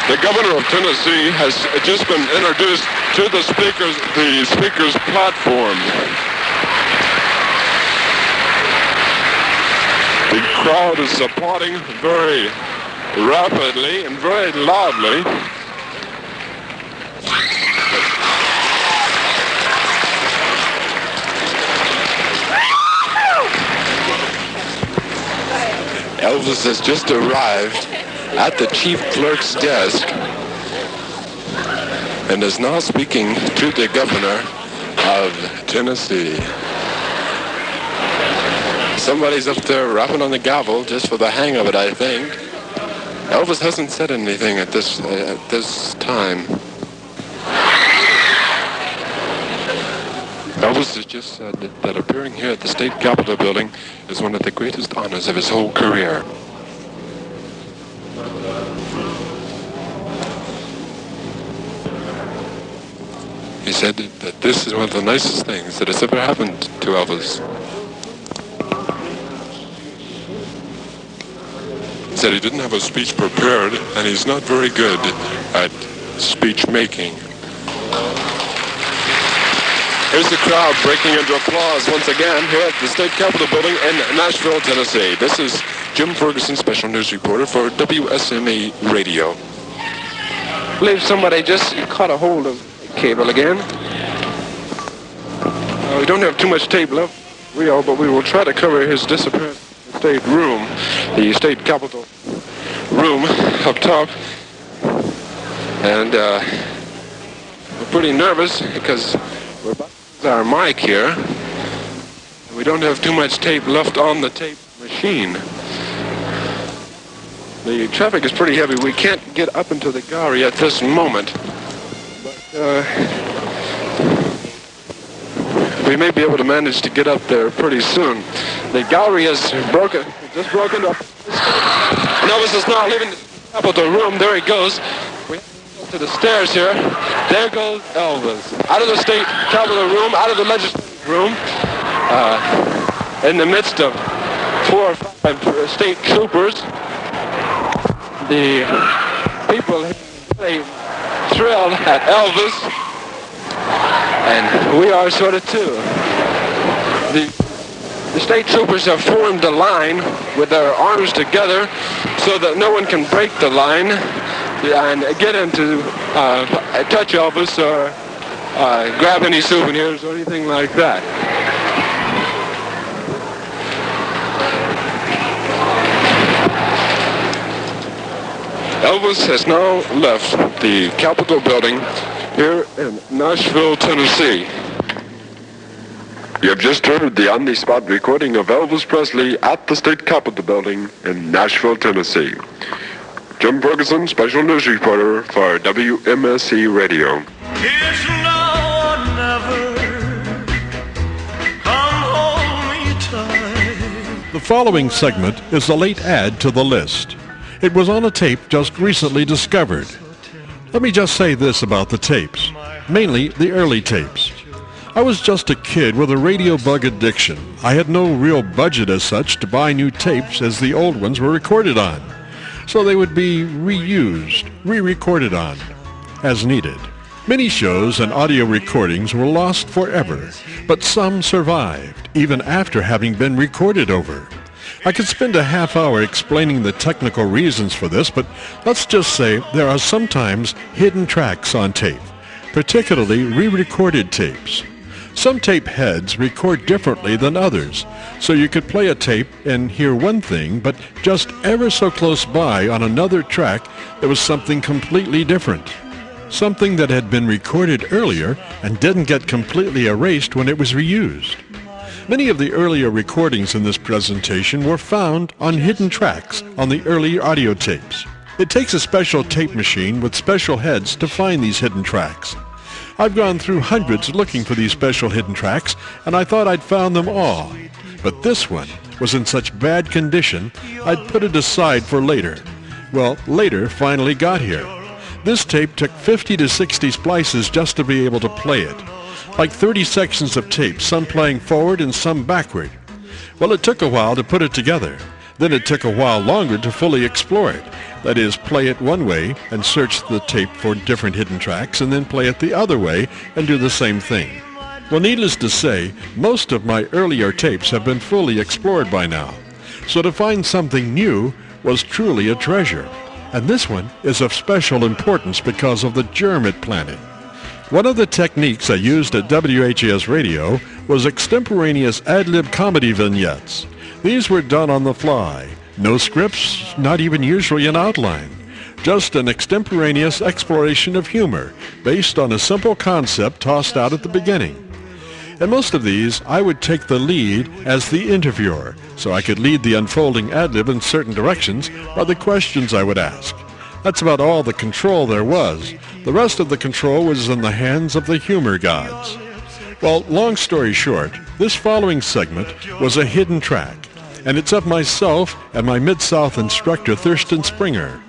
The governor of Tennessee has just been introduced to the speaker's platform. The crowd is applauding very rapidly and very loudly. Elvis has just arrived at the chief clerk's desk and is now speaking to the governor of Tennessee. Somebody's up there rapping on the gavel just for the hang of it, I think. Elvis hasn't said anything at this time. Elvis has just said that appearing here at the state capitol building is one of the greatest honors of his whole career. He said that this is one of the nicest things that has ever happened to Elvis. He said he didn't have a speech prepared, and he's not very good at speech making. Here's the crowd breaking into applause once again here at the State Capitol Building in Nashville, Tennessee. This is Jim Ferguson, special news reporter for WSME Radio. I believe somebody just caught a hold of cable again. We don't have too much tape left, but we will try to cover his disappearance in the state room, the state capitol room up top. And we're pretty nervous because we're about to use our mic here. We don't have too much tape left on the tape machine. The traffic is pretty heavy. We can't get up into the gallery at this moment. We may be able to manage to get up there pretty soon. The gallery has just broken up. Elvis is now leaving the Capitol room. There he goes. We have to go to the stairs here. There goes Elvis. Out of the state Capitol room, out of the legislative room, in the midst of 4 or 5 state troopers. The people really thrilled at Elvis, and we are sort of too. The state troopers have formed a line with their arms together so that no one can break the line and get in to touch Elvis or grab any souvenirs or anything like that. Elvis has now left the Capitol building here in Nashville, Tennessee. You have just heard the on-the-spot recording of Elvis Presley at the State Capitol building in Nashville, Tennessee. Jim Ferguson, special news reporter for WMSE Radio. It's now or never. Come hold me tight. The following segment is a late add to the list. It was on a tape just recently discovered. Let me just say this about the tapes, mainly the early tapes. I was just a kid with a radio bug addiction. I had no real budget as such to buy new tapes as the old ones were recorded on. So they would be reused, re-recorded on, as needed. Many shows and audio recordings were lost forever, but some survived, even after having been recorded over. I could spend a half hour explaining the technical reasons for this, but let's just say there are sometimes hidden tracks on tape, particularly re-recorded tapes. Some tape heads record differently than others, so you could play a tape and hear one thing, but just ever so close by on another track there was something completely different. Something that had been recorded earlier and didn't get completely erased when it was reused. Many of the earlier recordings in this presentation were found on hidden tracks on the early audio tapes. It takes a special tape machine with special heads to find these hidden tracks. I've gone through hundreds looking for these special hidden tracks, and I thought I'd found them all. But this one was in such bad condition, I'd put it aside for later. Well, later finally got here. This tape took 50 to 60 splices just to be able to play it. Like 30 sections of tape, some playing forward and some backward. Well, it took a while to put it together. Then it took a while longer to fully explore it. That is, play it one way and search the tape for different hidden tracks, and then play it the other way and do the same thing. Well, needless to say, most of my earlier tapes have been fully explored by now. So to find something new was truly a treasure. And this one is of special importance because of the germ it planted. One of the techniques I used at WHAS Radio was extemporaneous ad-lib comedy vignettes. These were done on the fly. No scripts, not even usually an outline. Just an extemporaneous exploration of humor based on a simple concept tossed out at the beginning. In most of these, I would take the lead as the interviewer, so I could lead the unfolding ad-lib in certain directions by the questions I would ask. That's about all the control there was. The rest of the control was in the hands of the humor gods. Well, long story short, this following segment was a hidden track, and it's of myself and my Mid-South instructor Thurston Springer.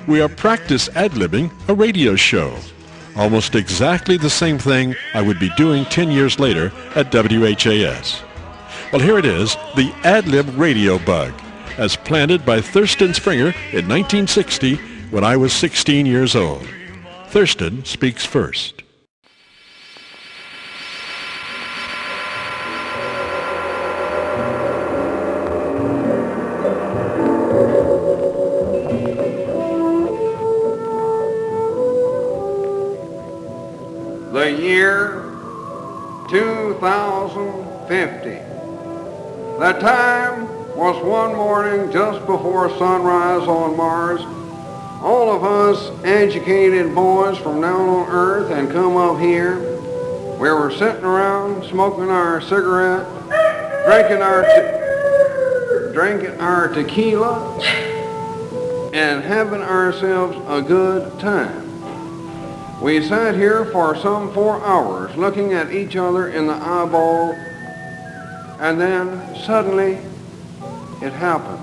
We are practice ad-libbing a radio show. Almost exactly the same thing I would be doing 10 years later at WHAS. Well, here it is, the ad-lib radio bug, as planted by Thurston Springer in 1960 when I was 16 years old. Thurston speaks first. The year 2050. The time was one morning just before sunrise on Mars. All of us educated boys from down on Earth and come up here. We were sitting around smoking our cigarette, drinking our tequila, and having ourselves a good time. We sat here for some 4 hours looking at each other in the eyeball, and then suddenly it happened.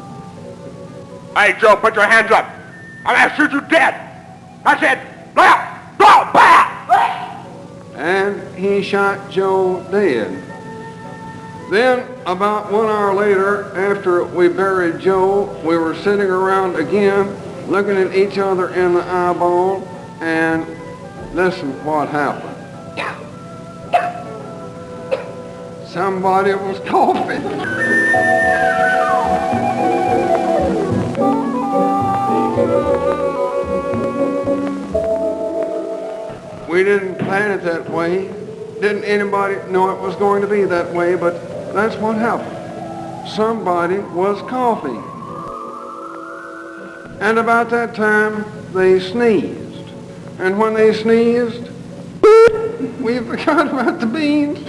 Hey, Joe, put your hands up. I'm going to shoot you dead. That's it. Now, go, bam! And he shot Joe dead. Then, about 1 hour later, after we buried Joe, we were sitting around again, looking at each other in the eyeball, and listen what happened. Somebody was coughing. We didn't plan it that way. Didn't anybody know it was going to be that way, but that's what happened. Somebody was coughing. And about that time, they sneezed. And when they sneezed, we forgot about the beans.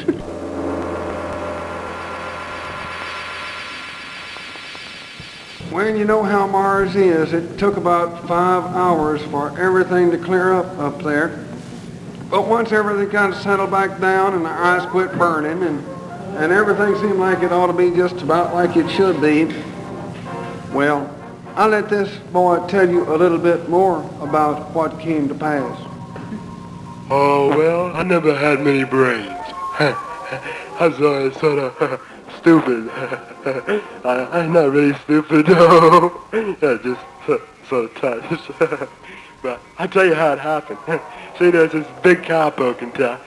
Well, you know how Mars is. It took about 5 hours for everything to clear up there. But once everything kind of settled back down and the ice quit burning and everything seemed like it ought to be just about like it should be, well, I'll let this boy tell you a little bit more about what came to pass. Oh, well, I never had many brains. I'm sorry, sort of stupid. I'm not really stupid, though. Just sort of touched. But I'll tell you how it happened. See, there's this big cowpoke in town.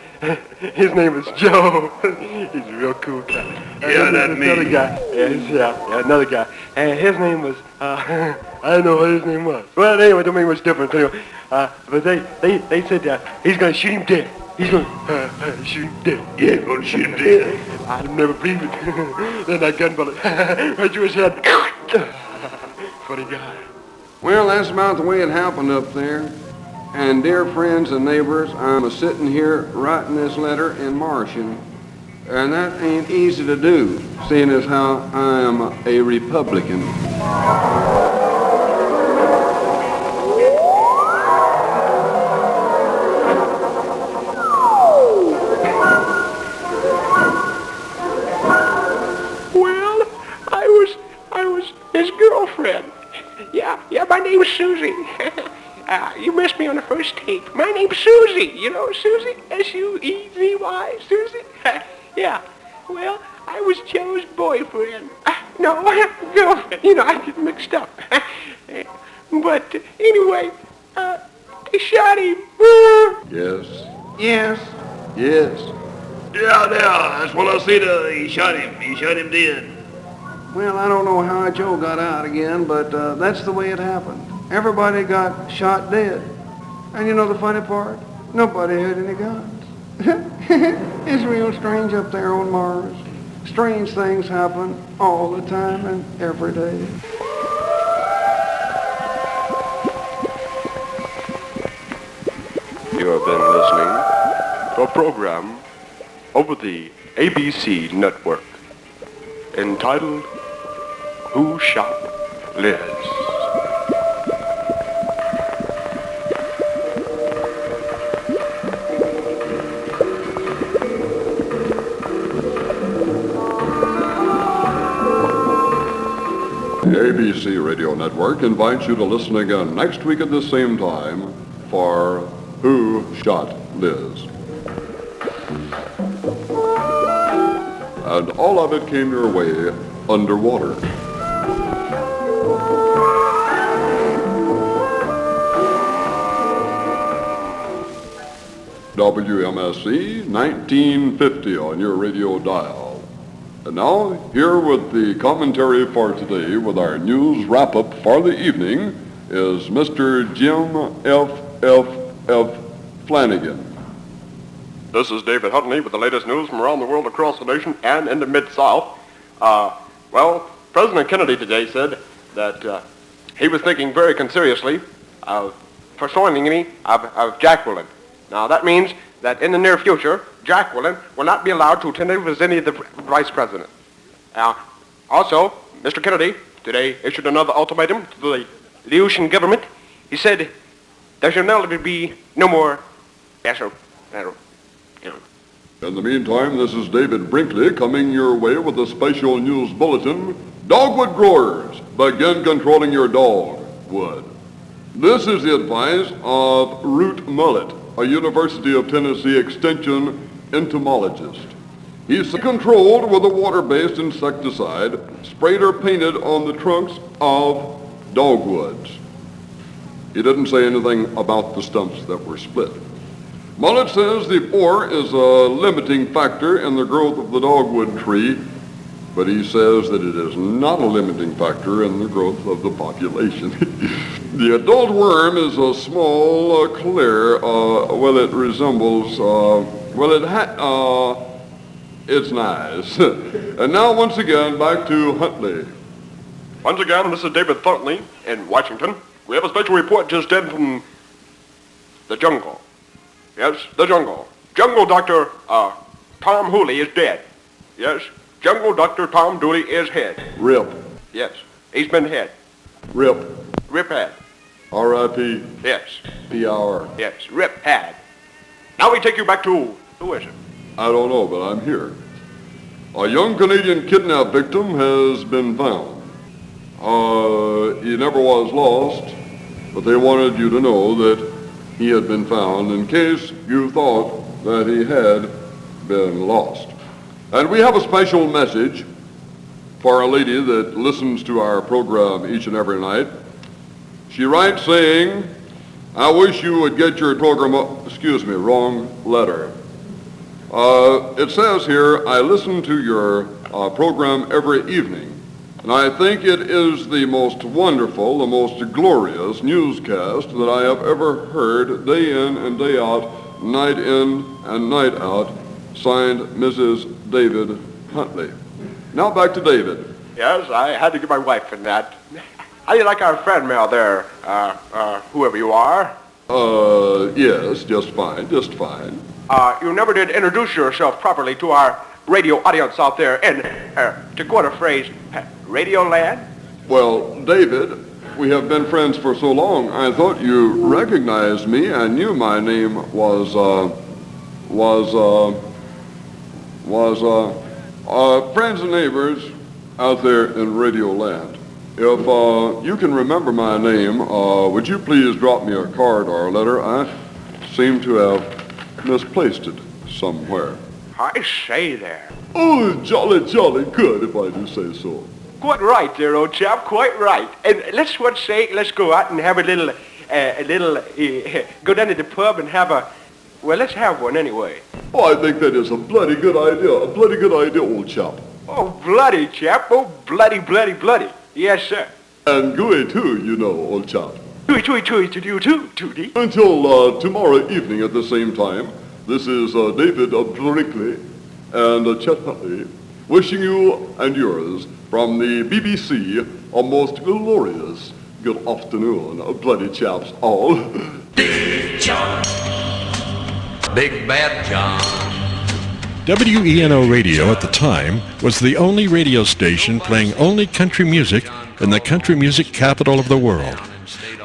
His name is Joe. He's a real cool guy. Yeah, that's me. Another guy. Yeah, another guy. And his name was, I don't know what his name was. Well, anyway, it don't make much difference anyway. But they said that he's going to shoot him dead. He's going to shoot him dead. Yeah, going to shoot him dead. I'd never believed it. Then that gun bullet right through his head. Funny guy. Well, that's about the way it happened up there. And dear friends and neighbors, I'm sitting here writing this letter in Martian, and that ain't easy to do, seeing as how I am a Republican. Well, I was his girlfriend. Yeah, my name's Susie. You missed me on the first tape. My name's Susie. You know Susie? S-U-E-Z-Y, Susie? Yeah. Well, I was Joe's boyfriend. No, girlfriend. You know, I get mixed up. But anyway, they shot him. Yes. Yes. Yes. Yeah, that's what I said. He shot him. He shot him dead. Well, I don't know how Joe got out again, but that's the way it happened. Everybody got shot dead. And you know the funny part? Nobody had any guns. It's real strange up there on Mars. Strange things happen all the time and every day. You have been listening to a program over the ABC network entitled Who Shot Liz? The ABC Radio Network invites you to listen again next week at the same time for Who Shot Liz? And all of it came your way underwater. WMSC 1950 on your radio dial. And now, here with the commentary for today with our news wrap-up for the evening is Mr. Jim F. Flanagan. This is David Huntley with the latest news from around the world, across the nation, and in the Mid-South. Well, President Kennedy today said that he was thinking very seriously of persuading me of Jacqueline. Now, that means that in the near future, Jacqueline will not be allowed to attend as any of the vice president. Also, Mr. Kennedy today issued another ultimatum to the Laotian government. He said there shall never be no more... Yes, sir. In the meantime, this is David Brinkley coming your way with a special news bulletin. Dogwood growers, begin controlling your dogwood. This is the advice of Root Mullet, a University of Tennessee Extension entomologist. He's controlled with a water-based insecticide sprayed or painted on the trunks of dogwoods. He didn't say anything about the stumps that were split. Mullet says the ore is a limiting factor in the growth of the dogwood tree, but he says that it is not a limiting factor in the growth of the population. The adult worm is a small, clear, it resembles, it's nice. And now, once again, back to Huntley. Once again, this is David Thorntley in Washington. We have a special report just in from the jungle. Yes, the jungle. Jungle Dr. Tom Hooley is dead. Yes, Jungle Dr. Tom Dooley is dead. Rip. Yes, he's been dead. Rip. Rip had. R.I.P. Yes. P.R. Yes, Rip had. Now we take you back to, who is it? I don't know, but I'm here. A young Canadian kidnap victim has been found. He never was lost, but they wanted you to know that he had been found in case you thought that he had been lost. And we have a special message for a lady that listens to our program each and every night. She writes saying, I wish you would get your program wrong letter. It says here, I listen to your program every evening, and I think it is the most wonderful, the most glorious newscast that I have ever heard day in and day out, night in and night out. Signed, Mrs. David Huntley. Now back to David. Yes, I had to get my wife in that. How do you like our friend mail there, whoever you are? Yes, just fine, just fine. You never did introduce yourself properly to our radio audience out there in, to quote a phrase, Radio Land? Well, David, we have been friends for so long, I thought you recognized me and knew my name was friends and neighbors out there in Radio Land. If you can remember my name, would you please drop me a card or a letter? I seem to have misplaced it somewhere. I say there. Oh, jolly good, if I do say so. Quite right there, old chap, quite right. And let's go out and have a little, go down to the pub and have let's have one anyway. Oh, I think that is a bloody good idea, old chap. Oh, bloody chap, oh, bloody. Yes, sir. And gooey too, you know, old chap. Gooey to you too, Tootie. Until tomorrow evening at the same time, this is David Brinkley and Chet Huntley wishing you and yours from the BBC a most glorious good afternoon, bloody chaps all. Big John. Big Bad John. WENO Radio at the time was the only radio station playing only country music in the country music capital of the world.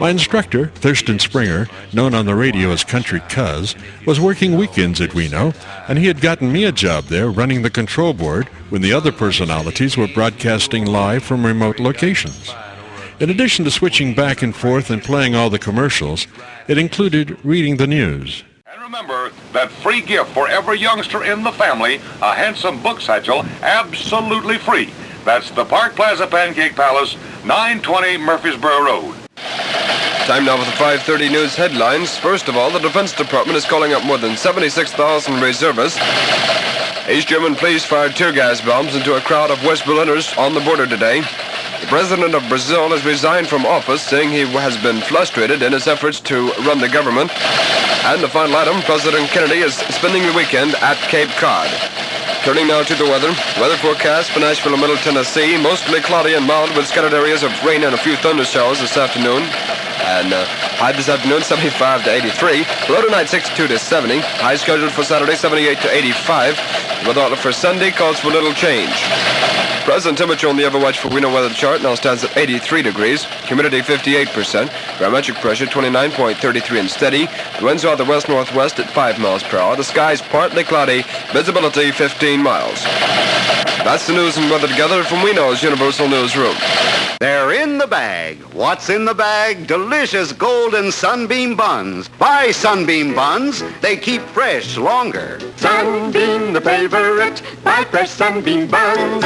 My instructor, Thurston Springer, known on the radio as Country Cuz, was working weekends at WENO, and he had gotten me a job there running the control board when the other personalities were broadcasting live from remote locations. In addition to switching back and forth and playing all the commercials, it included reading the news. Remember that free gift for every youngster in the family, a handsome book satchel, absolutely free. That's the Park Plaza Pancake Palace, 920 Murfreesboro Road. Time now for the 5:30 news headlines. First of all, the Defense Department is calling up more than 76,000 reservists. East German police fired tear gas bombs into a crowd of West Berliners on the border today. The president of Brazil has resigned from office, saying he has been frustrated in his efforts to run the government. And the final item, President Kennedy is spending the weekend at Cape Cod. Turning now to the weather. Weather forecast for Nashville and Middle Tennessee. Mostly cloudy and mild with scattered areas of rain and a few thunder showers this afternoon. And high this afternoon, 75 to 83. Low tonight, 62 to 70. High scheduled for Saturday, 78 to 85. The weather outlook for Sunday calls for little change. Present temperature on the Everwatch for WENO weather chart now stands at 83 degrees. Humidity 58%. Barometric pressure 29.33 and steady. The winds are the west-northwest at 5 miles per hour. The sky is partly cloudy. Visibility 15 miles. That's the news and weather together from WENO's Universal Newsroom. They're in the bag. What's in the bag? Delicious golden Sunbeam buns. Buy Sunbeam buns. They keep fresh longer. Sunbeam, the favorite. Buy fresh Sunbeam buns.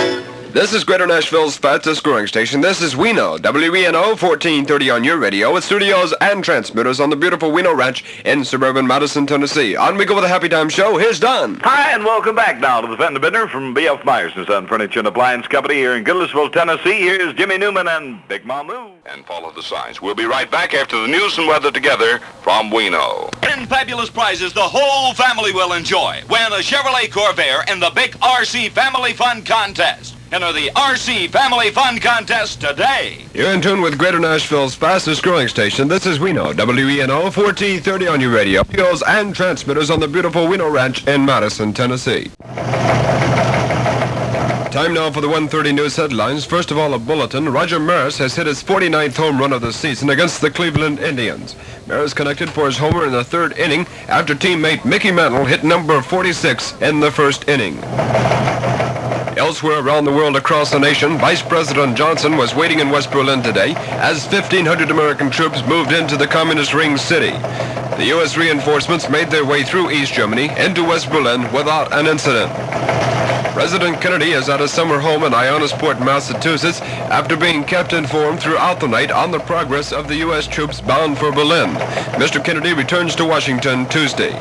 This is Greater Nashville's fastest growing station. This is Weno, WENO, 1430 on your radio, with studios and transmitters on the beautiful Weno Ranch in suburban Madison, Tennessee. On we go with a Happy Time Show. Here's Don. Hi, and welcome back now to the Fender Bender from B.F. Myers & Son Furniture and Appliance Company here in Goodlettsville, Tennessee. Here's Jimmy Newman and Big Mamu. And follow the signs. We'll be right back after the news and weather together from Weno. 10 fabulous prizes the whole family will enjoy. Win a Chevrolet Corvair in the big RC Family Fun Contest. Enter the RC Family Fun Contest today. You're in tune with Greater Nashville's fastest growing station. This is Weno, WENO, 1430 on your radio. Studios and transmitters on the beautiful Weno Ranch in Madison, Tennessee. Time now for the 1:30 news headlines. First of all, a bulletin. Roger Maris has hit his 49th home run of the season against the Cleveland Indians. Maris connected for his homer in the third inning after teammate Mickey Mantle hit number 46 in the first inning. Elsewhere around the world across the nation, Vice President Johnson was waiting in West Berlin today as 1,500 American troops moved into the communist ring city. The U.S. reinforcements made their way through East Germany into West Berlin without an incident. President Kennedy is at a summer home in Ionasport, Massachusetts, after being kept informed throughout the night on the progress of the U.S. troops bound for Berlin. Mr. Kennedy returns to Washington Tuesday.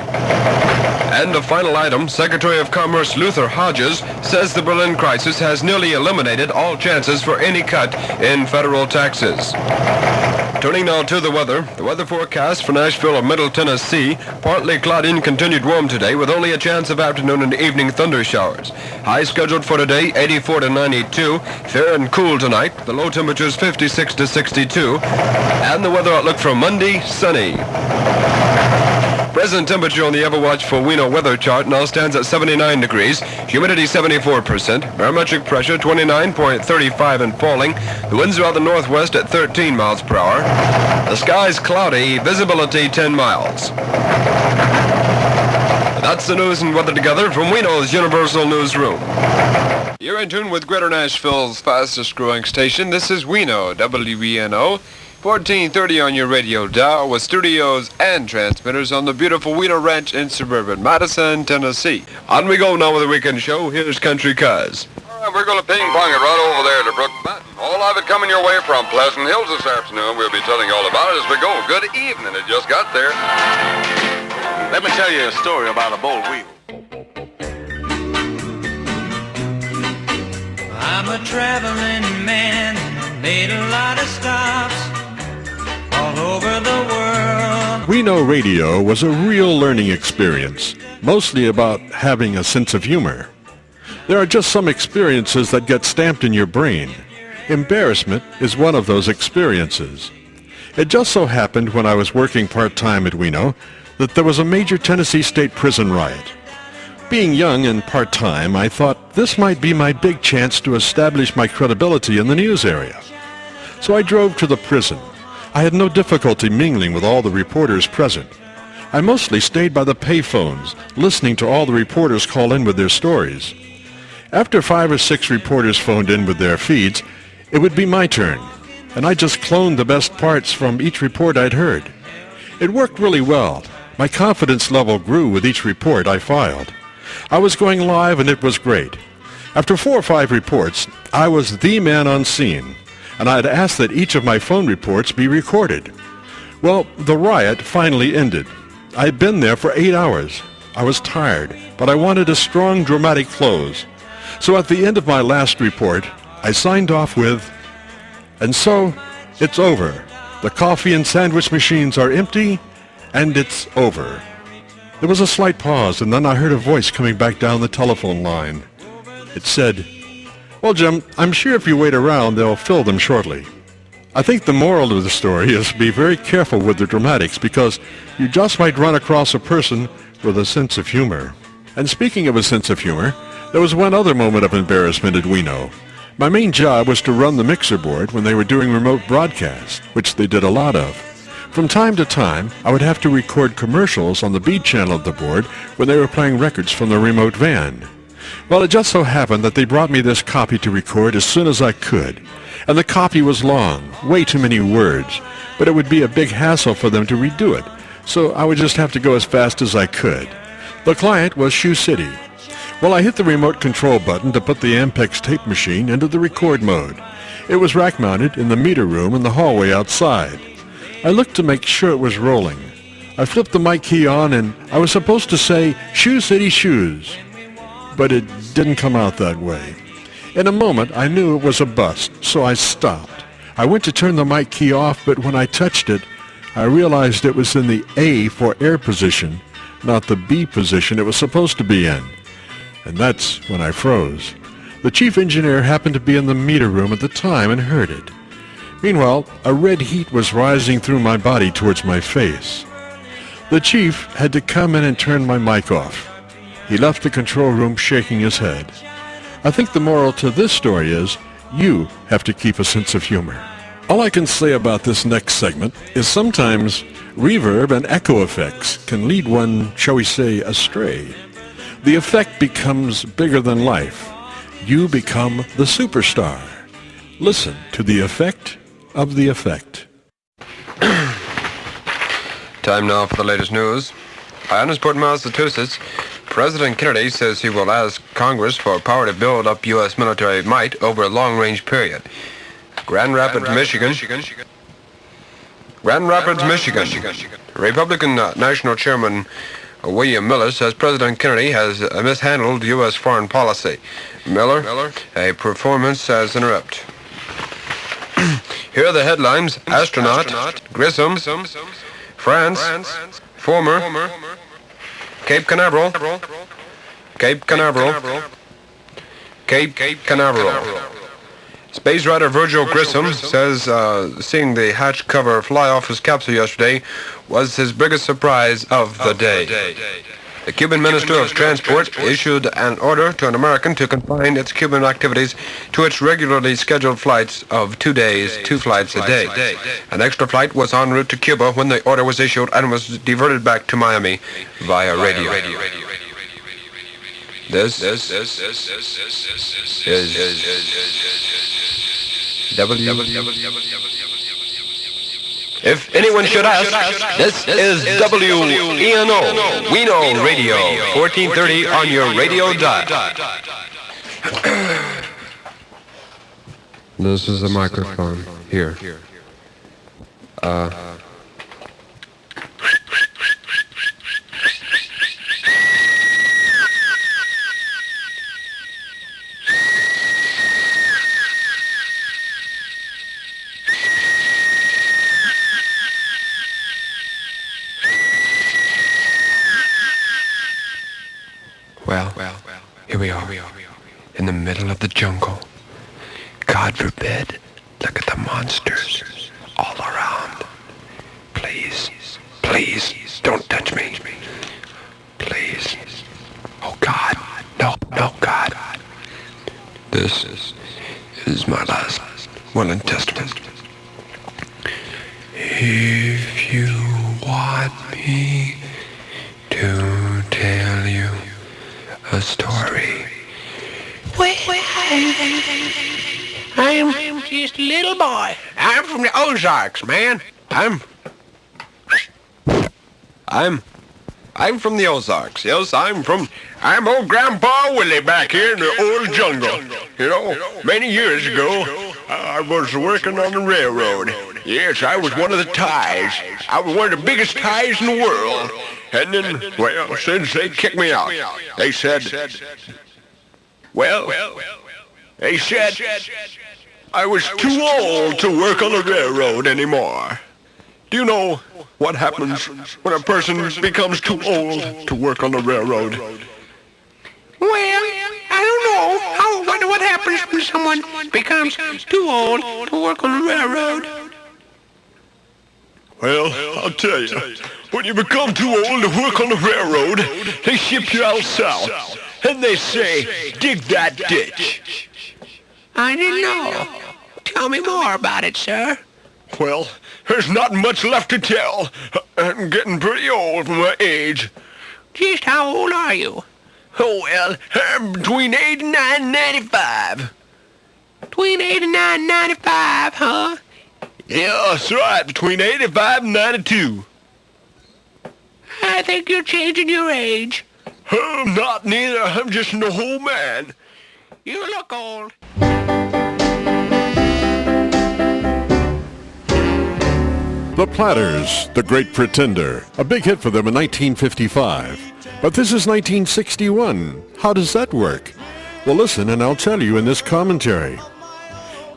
And a final item, Secretary of Commerce Luther Hodges says the Berlin crisis has nearly eliminated all chances for any cut in federal taxes. Turning now to the weather. The weather forecast for Nashville and Middle Tennessee. Partly cloudy and continued warm today with only a chance of afternoon and evening thunder showers. High scheduled for today, 84 to 92. Fair and cool tonight. The low temperatures 56 to 62. And the weather outlook for Monday, sunny. Present temperature on the ever-watchful Weno weather chart now stands at 79 degrees, humidity 74%, barometric pressure 29.35 and falling. The winds are out the northwest at 13 miles per hour. The sky's cloudy, visibility 10 miles. That's the news and weather together from Weno's Universal Newsroom. You're in tune with Greater Nashville's fastest growing station. This is Weno, WENO. 1430 on your radio dial with studios and transmitters on the beautiful Weno Ranch in suburban Madison, Tennessee. On we go now with the weekend show. Here's Country Cuz. All right, we're going to ping-pong it right over there to Brook Mountain. All of it coming your way from Pleasant Hills this afternoon. We'll be telling you all about it as we go. Good evening. It just got there. Let me tell you a story about a bold wheel. I'm a traveling man, made a lot of stops all over the world. Weno Radio was a real learning experience, mostly about having a sense of humor. There are just some experiences that get stamped in your brain. Embarrassment is one of those experiences. It just so happened when I was working part-time at Weno that there was a major Tennessee state prison riot. Being young and part-time, I thought this might be my big chance to establish my credibility in the news area. So I drove to the prison. I had no difficulty mingling with all the reporters present. I mostly stayed by the payphones, listening to all the reporters call in with their stories. After 5 or 6 reporters phoned in with their feeds, it would be my turn, and I just cloned the best parts from each report I'd heard. It worked really well. My confidence level grew with each report I filed. I was going live and it was great. After 4 or 5 reports, I was the man on scene, and I had asked that each of my phone reports be recorded. Well, the riot finally ended. I had been there for 8 hours. I was tired, but I wanted a strong, dramatic close. So at the end of my last report, I signed off with, "And so, it's over. The coffee and sandwich machines are empty, and it's over." There was a slight pause, and then I heard a voice coming back down the telephone line. It said, "Well, Jim, I'm sure if you wait around, they'll fill them shortly." I think the moral of the story is be very careful with the dramatics, because you just might run across a person with a sense of humor. And speaking of a sense of humor, there was one other moment of embarrassment at Weno. My main job was to run the mixer board when they were doing remote broadcasts, which they did a lot of. From time to time, I would have to record commercials on the beat channel of the board when they were playing records from the remote van. Well, it just so happened that they brought me this copy to record as soon as I could. And the copy was long, way too many words, but it would be a big hassle for them to redo it, so I would just have to go as fast as I could. The client was Shoe City. Well, I hit the remote control button to put the Ampex tape machine into the record mode. It was rack-mounted in the meter room in the hallway outside. I looked to make sure it was rolling. I flipped the mic key on and I was supposed to say, "Shoe City Shoes." But it didn't come out that way. In a moment, I knew it was a bust, so I stopped. I went to turn the mic key off, but when I touched it, I realized it was in the A for air position, not the B position it was supposed to be in. And that's when I froze. The chief engineer happened to be in the meter room at the time and heard it. Meanwhile, a red heat was rising through my body towards my face. The chief had to come in and turn my mic off. He left the control room shaking his head. I think the moral to this story is, you have to keep a sense of humor. All I can say about this next segment is sometimes reverb and echo effects can lead one, shall we say, astray. The effect becomes bigger than life. You become the superstar. Listen to the effect of the effect. Time now for the latest news. Ironsport, Massachusetts. President Kennedy says he will ask Congress for power to build up U.S. military might over a long-range period. Grand Rapids, Michigan. Republican National Chairman William Miller says President Kennedy has mishandled U.S. foreign policy. Miller, a performance as interrupt. Here are the headlines. Astronaut, Grissom, France, former, Cape Canaveral. Space writer Virgil Grissom says seeing the hatch cover fly off his capsule yesterday was his biggest surprise of the day. The Cuban Minister of Transport issued an order to an American to confine its Cuban activities to its regularly scheduled flights of 2 days, 2 flights a day. An extra flight was en route to Cuba when the order was issued and was diverted back to Miami via radio. This is If anyone should ask, this is WENO, Weno Radio, 1430 on your radio dial. This is a microphone. Here. Well, here we are, in the middle of the jungle. God forbid, look at the monsters all around. Please, don't touch me. Please. Oh God, no, God. This is my last will and testament. If you want me to tell you a story. I'm just a little boy. I'm from the Ozarks, man. I'm from the Ozarks. Yes, I'm old Grandpa Willie back here in the old jungle. You know, many years ago, I was working on the railroad. Yes, I was one of the ties. I was one of the biggest ties in the world. And then, well, since they kicked me out, they said I was too old to work on the railroad anymore. Do you know what happens when a person becomes too old to work on the railroad? Well, I don't know. I wonder what happens when someone becomes too old to work on the railroad. Well, I'll tell you. When you become too old to work on the railroad, they ship you out south. And they say, dig that ditch. I didn't know. Tell me more about it, sir. Well, there's not much left to tell. I'm getting pretty old for my age. Just how old are you? Oh, well, I'm between 89 and 95. Between 89 and 95, huh? Yeah, that's right, between 85 and 92. I think you're changing your age. I'm not neither. I'm just an old man. You look old. The Platters, The Great Pretender, a big hit for them in 1955. But this is 1961. How does that work? Well, listen, and I'll tell you in this commentary.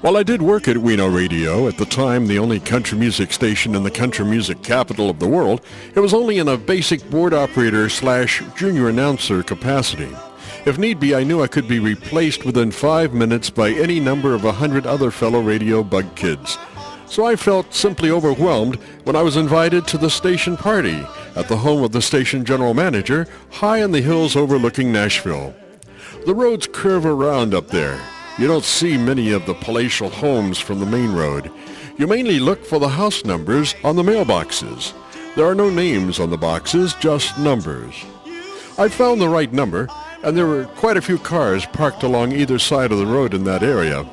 While I did work at Reno Radio, at the time the only country music station in the country music capital of the world, it was only in a basic board operator / junior announcer capacity. If need be, I knew I could be replaced within 5 minutes by any number of 100 other fellow radio bug kids. So I felt simply overwhelmed when I was invited to the station party at the home of the station general manager, high in the hills overlooking Nashville. The roads curve around up there. You don't see many of the palatial homes from the main road. You mainly look for the house numbers on the mailboxes. There are no names on the boxes, just numbers. I found the right number, and there were quite a few cars parked along either side of the road in that area.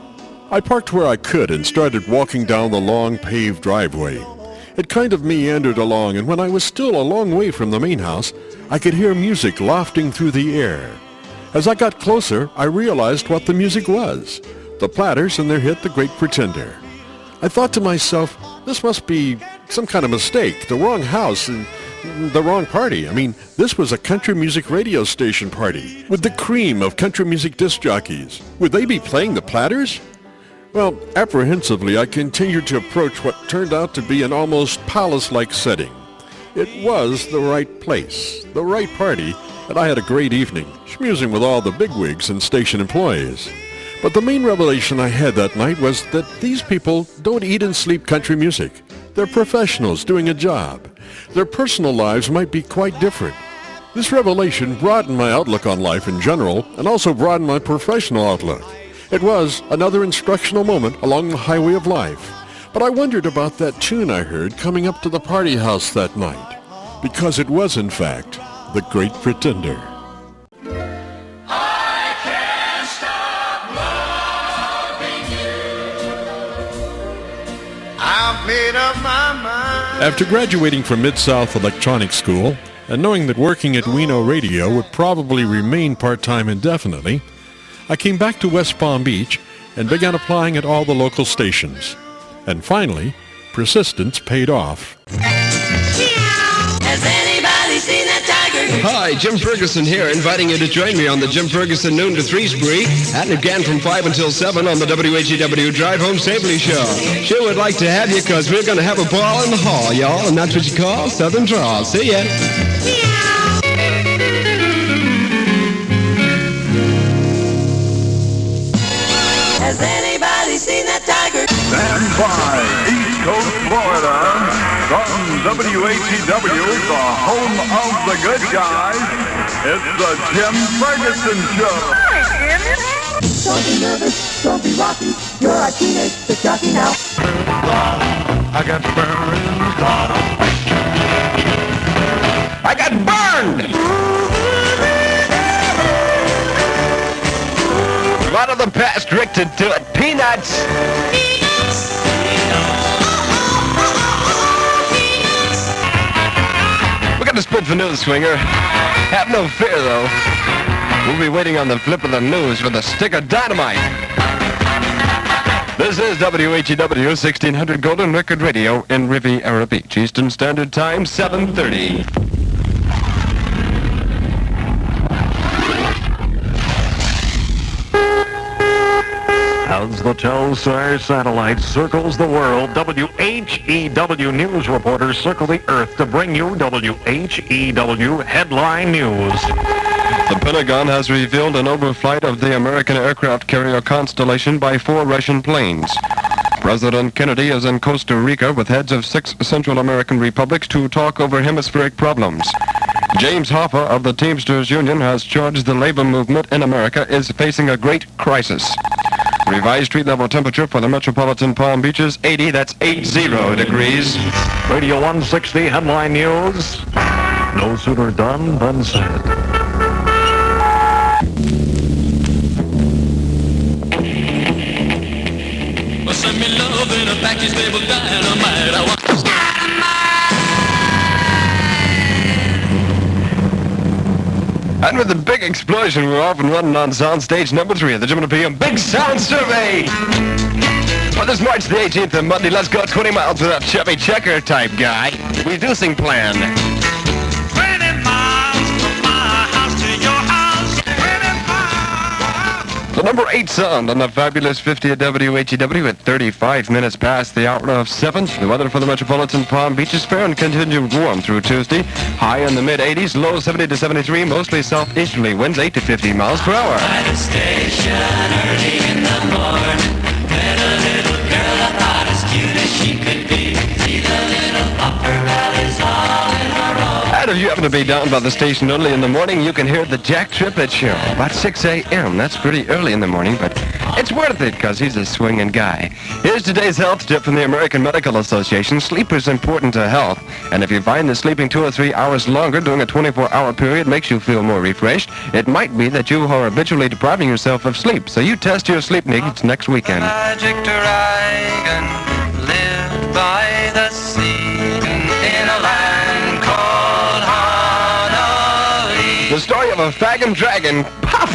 I parked where I could and started walking down the long paved driveway. It kind of meandered along, and when I was still a long way from the main house, I could hear music wafting through the air. As I got closer, I realized what the music was. The Platters and their hit, The Great Pretender. I thought to myself, this must be some kind of mistake, the wrong house and the wrong party. I mean, this was a country music radio station party with the cream of country music disc jockeys. Would they be playing the Platters? Well, apprehensively, I continued to approach what turned out to be an almost palace-like setting. It was the right place, the right party, and I had a great evening, schmoozing with all the bigwigs and station employees. But the main revelation I had that night was that these people don't eat and sleep country music. They're professionals doing a job. Their personal lives might be quite different. This revelation broadened my outlook on life in general and also broadened my professional outlook. It was another instructional moment along the highway of life. But I wondered about that tune I heard coming up to the party house that night, because it was, in fact, The Great Pretender. I can't stop loving you. I've made up my mind. After graduating from Mid-South Electronics School and knowing that working at Reno Radio would probably remain part-time indefinitely, I came back to West Palm Beach and began applying at all the local stations. And finally, persistence paid off. Has anybody seen that tiger? Hi, Jim Fergusson here, inviting you to join me on the Jim Ferguson noon to 3 spree, and again from 5 until 7 on the WHEW Drive Home Safely Show. Sure would like to have you, because we're going to have a ball in the hall, y'all, and that's what you call Southern Drawl. See ya. Has anybody seen that tiger? Stand by, East Coast Florida, from WHEW, the home of the good guys. It's the Jim Ferguson Show. Don't be nervous, don't be rocky. You're a teenage disc jockey now. I got burned. I got burned! A lot of the past directed to it. Peanuts! We got to split for news, Swinger. Have no fear, though. We'll be waiting on the flip of the news with a stick of dynamite. This is WHEW 1600 Golden Record Radio in Riviera Beach. Eastern Standard Time, 7:30. As the Telstar satellite circles the world, WHEW news reporters circle the Earth to bring you WHEW headline news. The Pentagon has revealed an overflight of the American aircraft carrier Constellation by 4 Russian planes. President Kennedy is in Costa Rica with heads of 6 Central American republics to talk over hemispheric problems. James Hoffa of the Teamsters Union has charged the labor movement in America is facing a great crisis. Revised street level temperature for the metropolitan Palm Beach is 80, that's 80 degrees. Radio 160 headline news. No sooner done than said. Well, send me love in a package labeled dynamite. I want And with the big explosion, we're off and running on soundstage number 3 of the Jim and PM Big Sound Survey. On this March the 18th of Monday, let's go 20 miles with that Chevy Checker type guy. Reducing plan. 20 miles from my house to your house. 20 miles. The number 8 sound on the fabulous 50 at WHEW at 35 minutes past the hour of 7. The weather for the Metropolitan Palm Beach is fair and continued warm through Tuesday. High in the mid-80s, low 70 to 73, mostly southeasterly winds 8 to 15 miles per hour. At a station early in the morning, met a little girl about as cute as she could be. See the little upper valleys all in a row. And if you happen to be down by the station early in the morning, you can hear the Jack Triplett Show about 6 a.m. That's pretty early in the morning, but it's worth it because he's a swinging guy. Here's today's health tip from the American Medical Association. Sleep is important to health, and if you find that sleeping 2 or 3 hours longer during a 24-hour period makes you feel more refreshed, it might be that you are habitually depriving yourself of sleep. So you test your sleep needs next weekend. Magic dragon lived by the sea in a land called Honolulu. The story of a fag and dragon. Puff!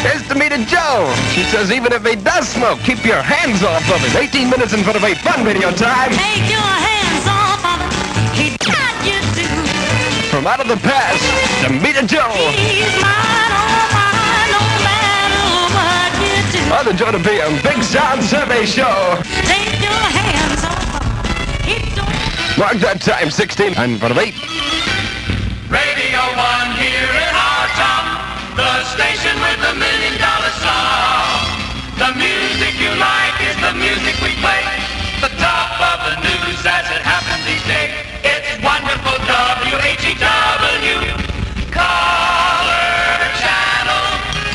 Here's Demita Joe. She says even if he does smoke, keep your hands off of him. 18 minutes in front of a fun video time. Take your hands off of it. He got you to. From out of the past, Demita Joe. He's mine, oh mine, no matter what you do. On the Joe to PM Big Sound Survey Show. Take your hands off of it. He don't. Mark that time, 16 in front of 8. Radio 1 here in our town. The station with the $1 million song. The music you like is the music we play. The top of the news as it happens each day. It's wonderful WHEW. Color Channel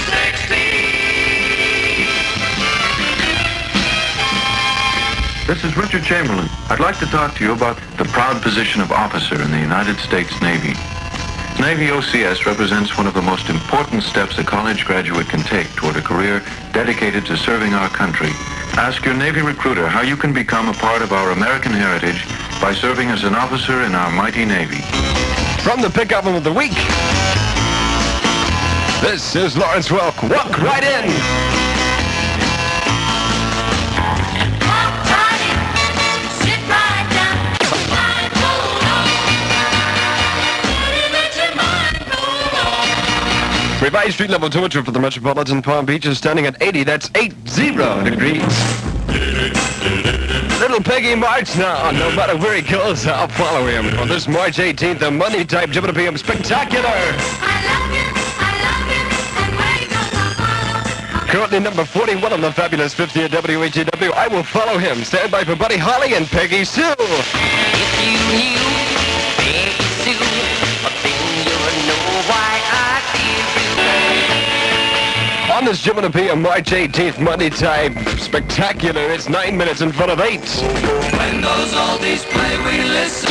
60. This is Richard Chamberlain. I'd like to talk to you about the proud position of officer in the United States Navy. Navy OCS represents one of the most important steps a college graduate can take toward a career dedicated to serving our country. Ask your Navy recruiter how you can become a part of our American heritage by serving as an officer in our mighty Navy. From the pick album of the week, this is Lawrence Welk. Walk right in. Revised street level temperature for the Metropolitan Palm Beach is standing at 80. That's 80 degrees. Little Peggy March now. No matter where he goes, I'll follow him. For this March 18th, the Monday type Jim and PM Spectacular. Currently number 41 on the fabulous 50 at WHEW. I will follow him. Stand by for Buddy Holly and Peggy Sue. If you knew Peggy Sue, then you'd know why I feel On this Jim and PM March 18th Monday type Spectacular, it's 9 minutes in front of 8. When those oldies play, we listen.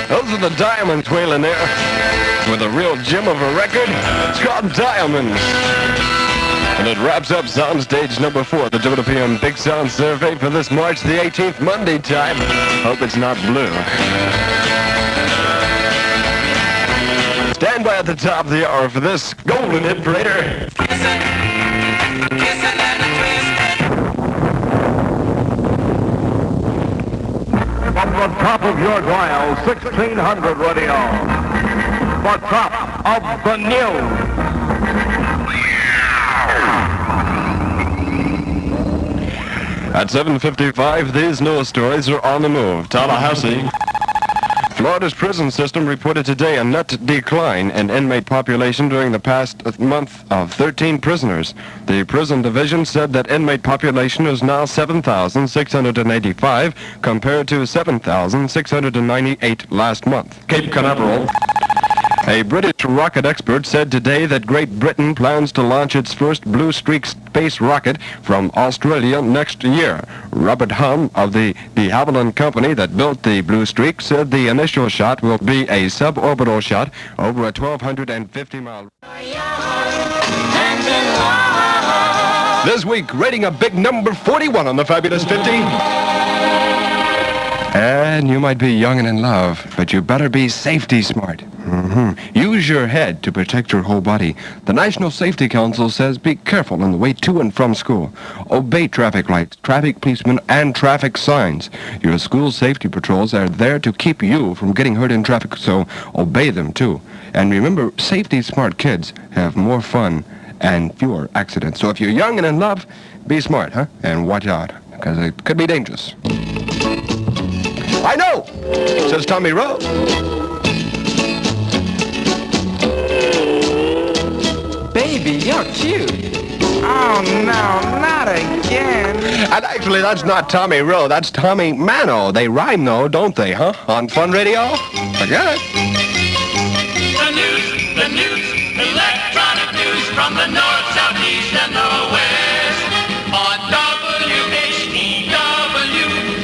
Those are the Diamonds wailing there. With a real gem of a record. It's called Diamonds. And it wraps up soundstage number 4, the Jim and PM Big Sound Survey for this March the 18th Monday type. Hope it's not blue. Stand by at the top of the hour for this golden hit parader. From the top of your dial, 1600 radio. The top of the news. At 7:55, these news stories are on the move. Tallahassee. Florida's prison system reported today a net decline in inmate population during the past month of 13 prisoners. The prison division said that inmate population is now 7,685 compared to 7,698 last month. Cape Canaveral. A British rocket expert said today that Great Britain plans to launch its first Blue Streak space rocket from Australia next year. Robert Hum of the de Havilland company that built the Blue Streak said the initial shot will be a suborbital shot over a 1,250-mile. This week, rating a big number 41 on the Fabulous 50. And you might be young and in love, but you better be safety smart. Use your head to protect your whole body. The National Safety Council says be careful on the way to and from school. Obey traffic lights, traffic policemen, and traffic signs. Your school safety patrols are there to keep you from getting hurt in traffic, so obey them too. And remember, safety smart kids have more fun and fewer accidents. So if you're young and in love, be smart, huh? And watch out, because it could be dangerous. I know, says Tommy Rowe. Baby, you're cute. Oh, no, not again. And actually, that's not Tommy Rowe, that's Tommy Mano. They rhyme, though, don't they, huh? On Fun Radio? Forget it. The news, electronic news from the north, south, east, and the west. On WHEW,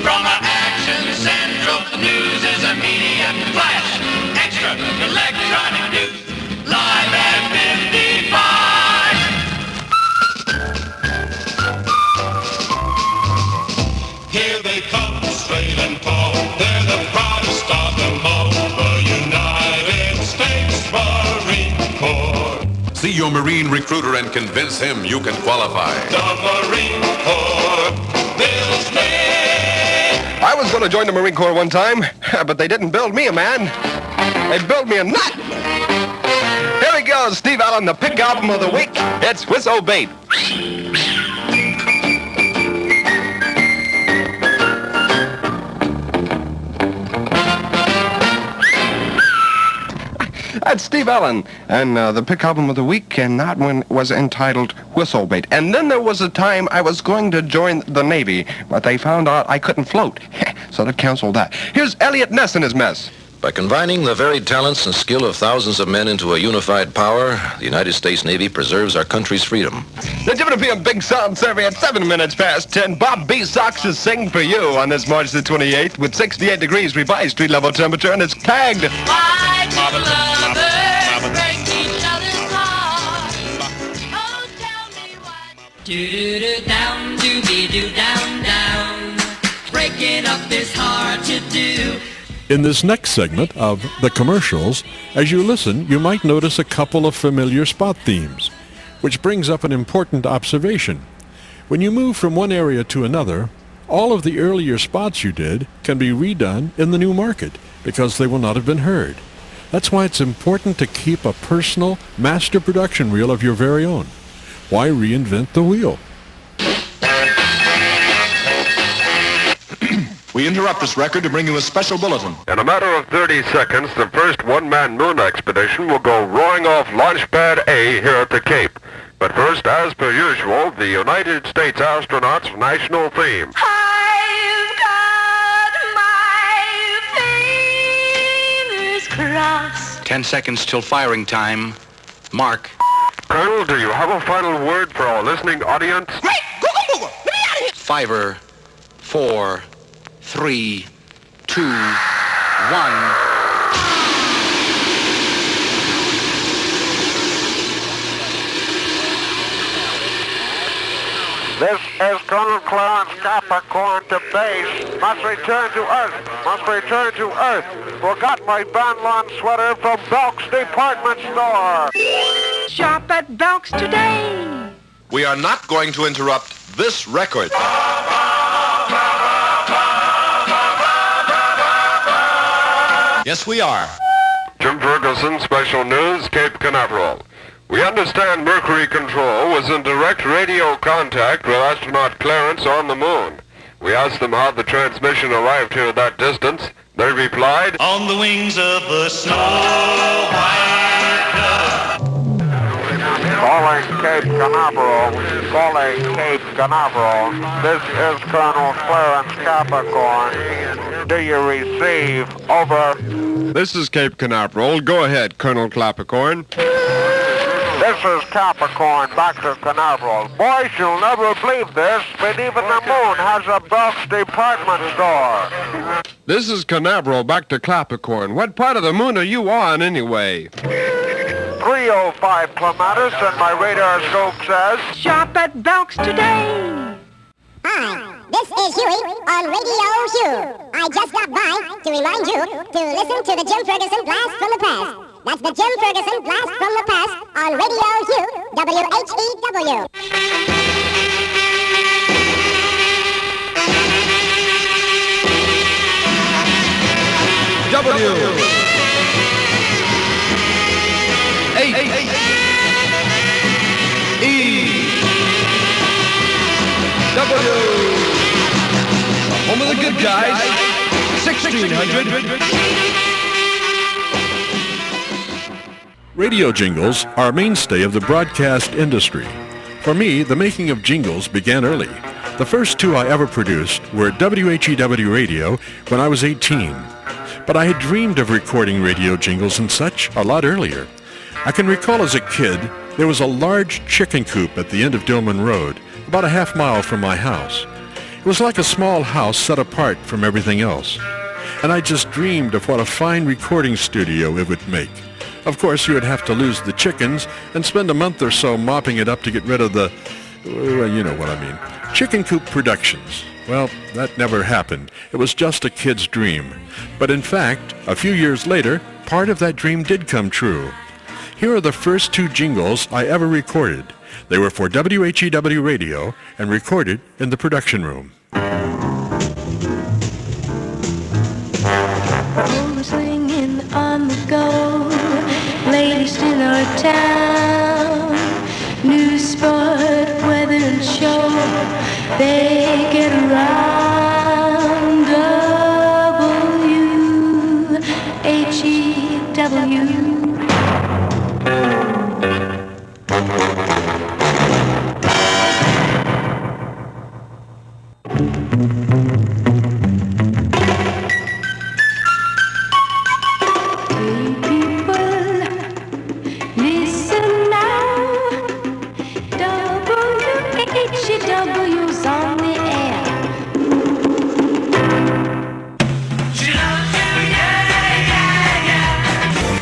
from our action central, the news is immediate flash. Extra electronic news, live at 55. Here they come, straight and tall. They're the proudest of them all. The United States Marine Corps. See your Marine recruiter and convince him you can qualify. The Marine Corps, Bill Smith. I was going to join the Marine Corps one time, but they didn't build me a man. They built me a nut. Here we go, Steve Allen, the pick album of the week. It's Whistle Bait. That's Steve Allen, and the pick album of the week, and that one was entitled Whistlebait. And then there was a time I was going to join the Navy, but they found out I couldn't float, so they canceled that. Here's Elliot Ness and his mess. By combining the varied talents and skill of thousands of men into a unified power, the United States Navy preserves our country's freedom. The WPM Big Sound Survey at 7 minutes past 10. Bob B. Sox is singing for you on this March the 28th with 68 degrees revised street level temperature, and it's tagged. Why do lovers break each other's hearts? Oh, tell me why. Do-do-do, down, do-be-do, down, down. Breaking up is hard to do. In this next segment of The Commercials, as you listen, you might notice a couple of familiar spot themes, which brings up an important observation. When you move from one area to another, all of the earlier spots you did can be redone in the new market because they will not have been heard. That's why it's important to keep a personal master production reel of your very own. Why reinvent the wheel? We interrupt this record to bring you a special bulletin. In a matter of 30 seconds, the first one-man moon expedition will go roaring off Launchpad A here at the Cape. But first, as per usual, the United States astronauts' national theme. I've got my fingers crossed. 10 seconds till firing time. Mark. Colonel, do you have a final word for our listening audience? Hey, Google, let me out of here. 5, 4, 3, 2, 1. This is Colonel Clarence Capricorn to base. Must return to Earth. Must return to Earth. Forgot my Van Lawn sweater from Belk's department store. Shop at Belk's today. We are not going to interrupt this record. Yes, we are. Jim Ferguson, Special News, Cape Canaveral. We understand Mercury Control was in direct radio contact with astronaut Clarence on the moon. We asked them how the transmission arrived here that distance. They replied, On the wings of the snow white dove. Calling Cape Canaveral. Calling Cape Canaveral. This is Colonel Clarence Capricorn. Do you receive? Over. This is Cape Canaveral. Go ahead, Colonel Clappercorn. This is Capricorn, back to Canaveral. Boys, you'll never believe this, but even the moon has a Belk's department store. This is Canaveral, back to Clappercorn. What part of the moon are you on, anyway? 305 kilometers, and my radar scope says... Shop at Belk's today. This is Huey on Radio Hugh. I just got by to remind you to listen to the Jim Ferguson Blast from the Past. That's the Jim Ferguson Blast from the Past on Radio Hugh, WHEW. Home of the good guys, 1600. Radio jingles are a mainstay of the broadcast industry. For me, the making of jingles began early. The first two I ever produced were at WHEW Radio when I was 18. But I had dreamed of recording radio jingles and such a lot earlier. I can recall as a kid, there was a large chicken coop at the end of Dillman Road, about a half mile from my house. It was like a small house set apart from everything else. And I just dreamed of what a fine recording studio it would make. Of course, you would have to lose the chickens and spend a month or so mopping it up to get rid of the, you know what I mean, chicken coop productions. Well, that never happened. It was just a kid's dream. But in fact, a few years later, part of that dream did come true. Here are the first two jingles I ever recorded. They were for WHEW Radio and recorded in the production room. Swinging on the go, latest in our town. News, sport, weather, and show, they get around. WHEW.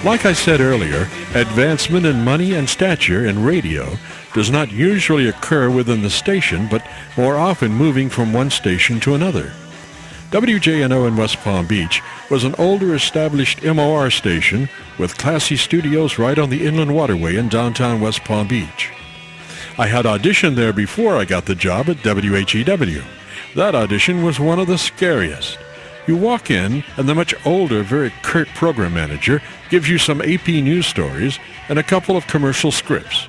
Like I said earlier, advancement in money and stature in radio does not usually occur within the station, but more often moving from one station to another. WJNO in West Palm Beach was an older established MOR station with classy studios right on the Inland Waterway in downtown West Palm Beach. I had auditioned there before I got the job at WHEW. That audition was one of the scariest. You walk in, and the much older, very curt program manager gives you some AP news stories and a couple of commercial scripts.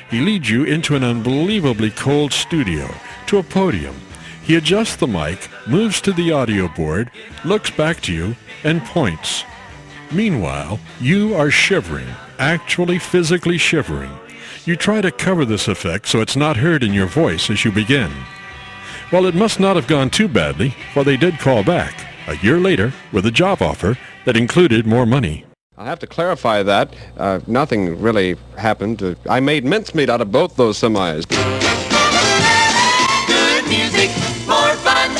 He leads you into an unbelievably cold studio, to a podium. He adjusts the mic, moves to the audio board, looks back to you, and points. Meanwhile, you are shivering, actually physically shivering. You try to cover this effect so it's not heard in your voice as you begin. Well, it must not have gone too badly, for they did call back a year later with a job offer that included more money. I'll have to clarify that. Nothing really happened. I made mincemeat out of both those semis. Good music, more fun.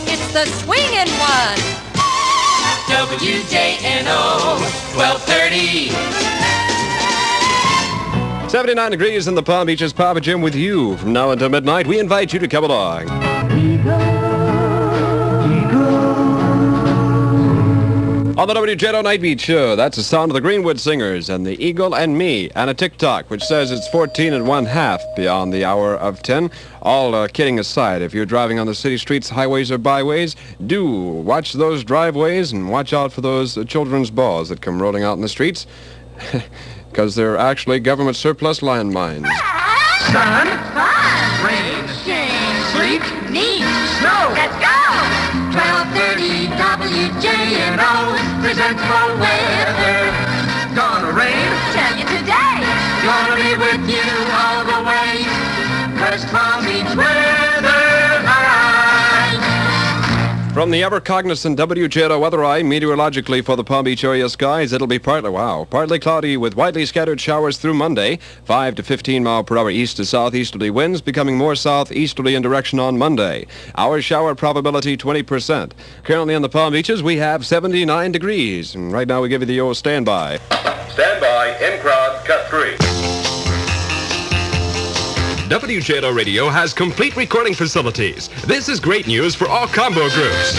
It's the swingin' one. WJNO 1230. 79 degrees in the Palm Beaches. Papa Jim with you from now until midnight. We invite you to come along. On the WJNO Night Beat Show, that's the sound of the Greenwood Singers and the Eagle and Me, and a TikTok which says it's 14 1/2 beyond the hour of 10. All kidding aside, if you're driving on the city streets, highways, or byways, do watch those driveways and watch out for those children's balls that come rolling out in the streets, because they're actually government surplus landmines. Sun, fun, rain, sleet, neat, snow. Let's go! 1230 WJNO presents the weather. Gonna rain? Tell you today. Gonna be with you all the way. 'Cause Palm Beach weather, alright. From the ever-cognizant WJNO Weather Eye, meteorologically for the Palm Beach area skies, it'll be partly cloudy with widely scattered showers through Monday, 5 to 15 mile per hour east to southeasterly winds, becoming more southeasterly in direction on Monday. Our shower probability 20%. Currently on the Palm Beaches, we have 79 degrees. And right now we give you the old standby. Stand by, in crowd, cut 3. WJLO Radio has complete recording facilities. This is great news for all combo groups.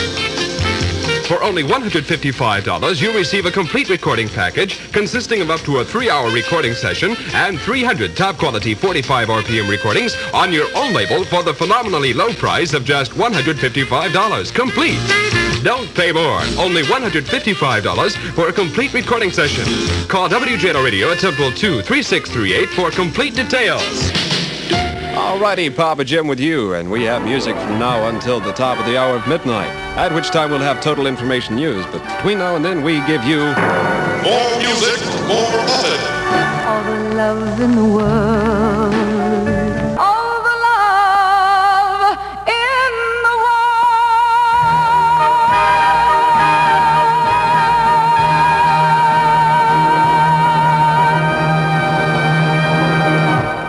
For only $155, you'll receive a complete recording package consisting of up to a 3-hour recording session and 300 top-quality 45 RPM recordings on your own label for the phenomenally low price of just $155. Complete. Don't pay more. Only $155 for a complete recording session. Call WJLO Radio at 722-3638 for complete details. Alrighty, Papa Jim with you, and we have music from now until the top of the hour of midnight, at which time we'll have total information news. But between now and then, we give you... More music, more of it. All the love in the world. All the love in the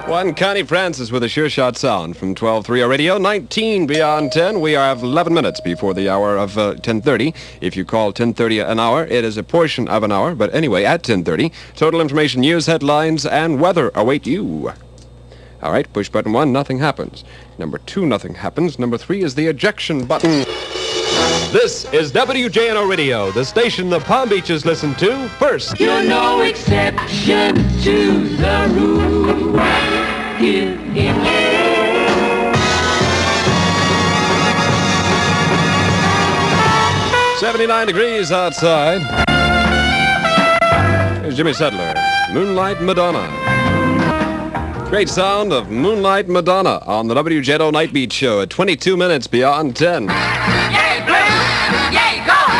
One Connie Francis with a sure shot sound from 12.30 Radio, 19 beyond 10. We have 11 minutes before the hour of 10:30. If you call 10:30 an hour, it is a portion of an hour. But anyway, at 10:30, total information, news, headlines, and weather await you. All right, push button 1, nothing happens. Number 2, nothing happens. Number 3 is the ejection button. This is WJNO Radio, the station the Palm Beaches listen to first. You're no exception to the rule. Here in 79 degrees outside. Here's Jimmy Settler, Moonlight Madonna. Great sound of Moonlight Madonna on the WJNO Night Beat Show at 22 minutes beyond 10. Yay, Blue! Yay, Gold!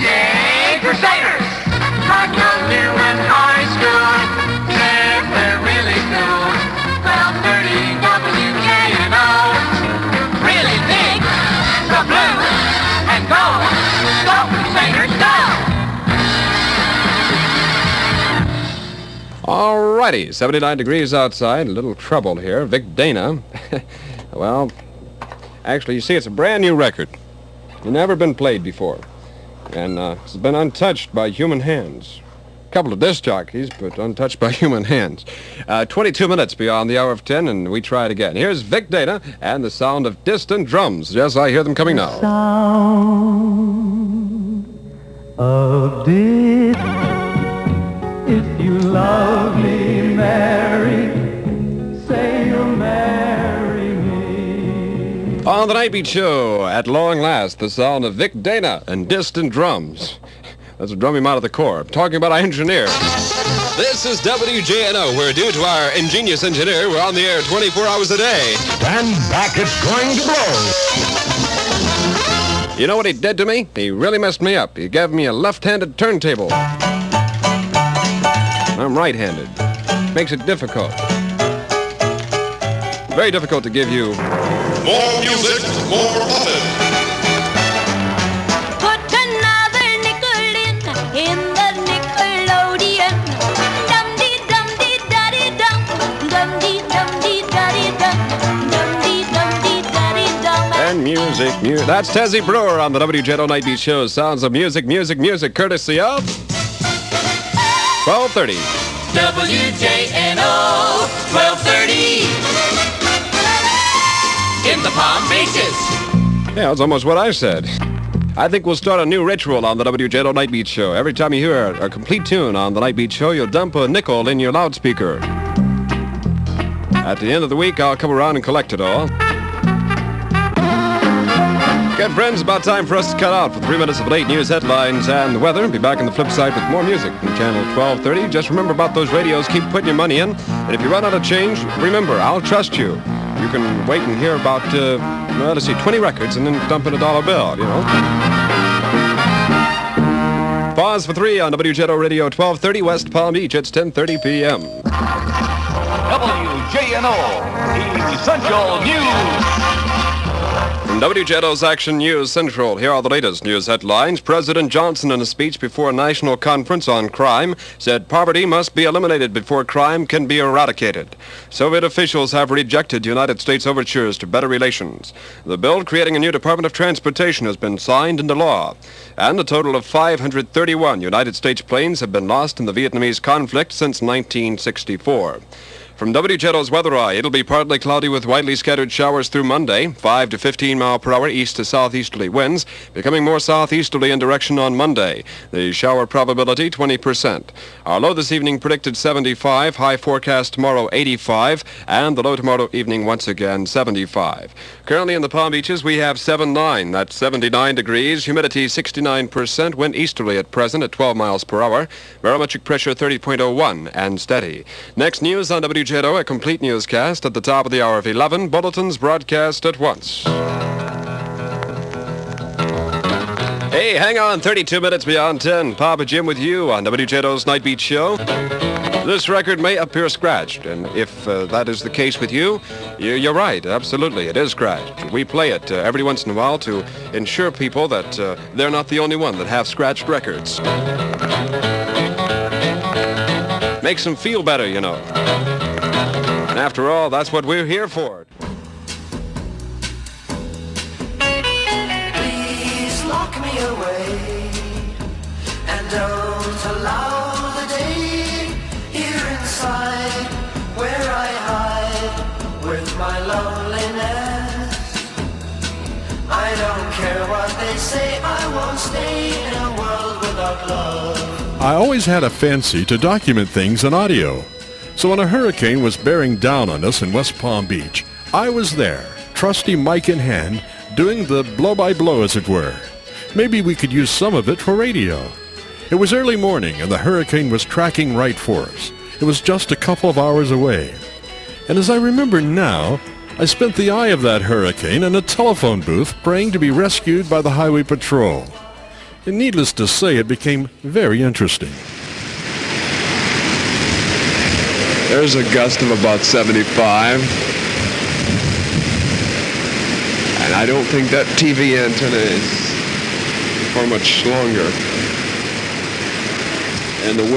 Yay, Crusaders! Like young new in high school, they're really cool. 1230 WKNO. Really big, the blue and gold. Go, Crusaders, go! Alrighty, 79 degrees outside, a little trouble here. Vic Dana, well, actually, you see, it's a brand new record. It's never been played before. And it's been untouched by human hands. A couple of disc jockeys, but untouched by human hands. 22 minutes beyond the hour of 10, and we try it again. Here's Vic Dana and the sound of distant drums. Yes, I hear them coming now. Sound of if you love me, Mary, say you'll marry me. On the Night Beat Show, at long last, the sound of Vic Dana and distant drums. That's a drum him out of the Corps. Talking about our engineer. This is WJNO, where due to our ingenious engineer, we're on the air 24 hours a day. Stand back, it's going to blow. You know what he did to me? He really messed me up. He gave me a left-handed turntable. I'm right-handed. Makes it difficult. Very difficult to give you... More music, more of it. Put another nickel in the Nickelodeon. Dum-dee-dum-dee-da-dee-dum. Dum-dee-dum-dee-da-dee-dum. Dum-dee-dum-dee-da-dee-dum. And music. That's Tezzy Brewer on the WJNO Night Beat Show. Sounds of music, courtesy of... 1230. WJNO 1230 in the Palm Beaches. Yeah, that's almost what I said. I think we'll start a new ritual on the WJNO Night Beat Show. Every time you hear a complete tune on the Night Beat Show, you'll dump a nickel in your loudspeaker. At the end of the week, I'll come around and collect it all. Good friends, about time for us to cut out for 3 minutes of late news headlines and the weather. Be back on the flip side with more music from Channel 1230. Just remember about those radios. Keep putting your money in. And if you run out of change, remember, I'll trust you. You can wait and hear about, 20 records and then dump in a $1 bill, you know. Pause for 3 on WJNO Radio 1230 West Palm Beach. It's 10:30 p.m. WJNO Essential News. From WJNO's Action News Central, here are the latest news headlines. President Johnson, in a speech before a national conference on crime, said poverty must be eliminated before crime can be eradicated. Soviet officials have rejected United States overtures to better relations. The bill creating a new Department of Transportation has been signed into law. And a total of 531 United States planes have been lost in the Vietnamese conflict since 1964. From WJETO's Weather Eye, it'll be partly cloudy with widely scattered showers through Monday, 5 to 15 mile per hour east to southeasterly winds, becoming more southeasterly in direction on Monday. The shower probability 20%. Our low this evening predicted 75, high forecast tomorrow 85, and the low tomorrow evening once again 75. Currently in the Palm Beaches we have 79, that's 79 degrees, humidity 69%, wind easterly at present at 12 miles per hour, barometric pressure 30.01 and steady. Next news on WJETO, a complete newscast at the top of the hour of 11, bulletins broadcast at once. Hey, hang on, 32 minutes beyond 10. Papa Jim with you on WJETO's Night Beat Show. This record may appear scratched, and if that is the case with you, you're right. Absolutely, it is scratched. We play it every once in a while to ensure people that they're not the only one that have scratched records. Makes them feel better, you know. And after all, that's what we're here for. Please lock me away and don't allow the day here inside where I hide with my loneliness. I don't care what they say, I won't stay in a world without love. I always had a fancy to document things in audio. So when a hurricane was bearing down on us in West Palm Beach, I was there, trusty mic in hand, doing the blow-by-blow as it were. Maybe we could use some of it for radio. It was early morning and the hurricane was tracking right for us. It was just a couple of hours away. And as I remember now, I spent the eye of that hurricane in a telephone booth praying to be rescued by the Highway Patrol. And needless to say, it became very interesting. There's a gust of about 75. And I don't think that TV antenna is for much longer. And the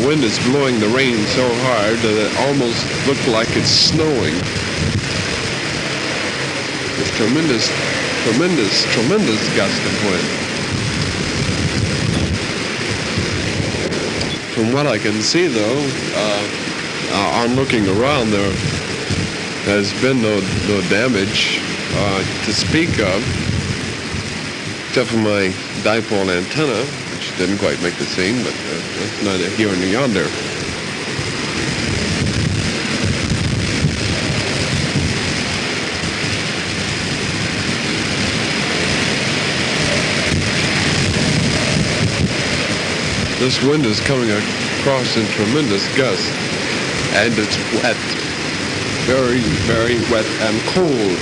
wind is blowing the rain so hard that it almost looked like it's snowing. With tremendous gust of wind. From what I can see, though, on looking around, there has been no damage to speak of, except for my dipole antenna, which didn't quite make the scene, but that's neither here nor yonder. This wind is coming across in tremendous gusts, and it's wet, very, very wet and cold,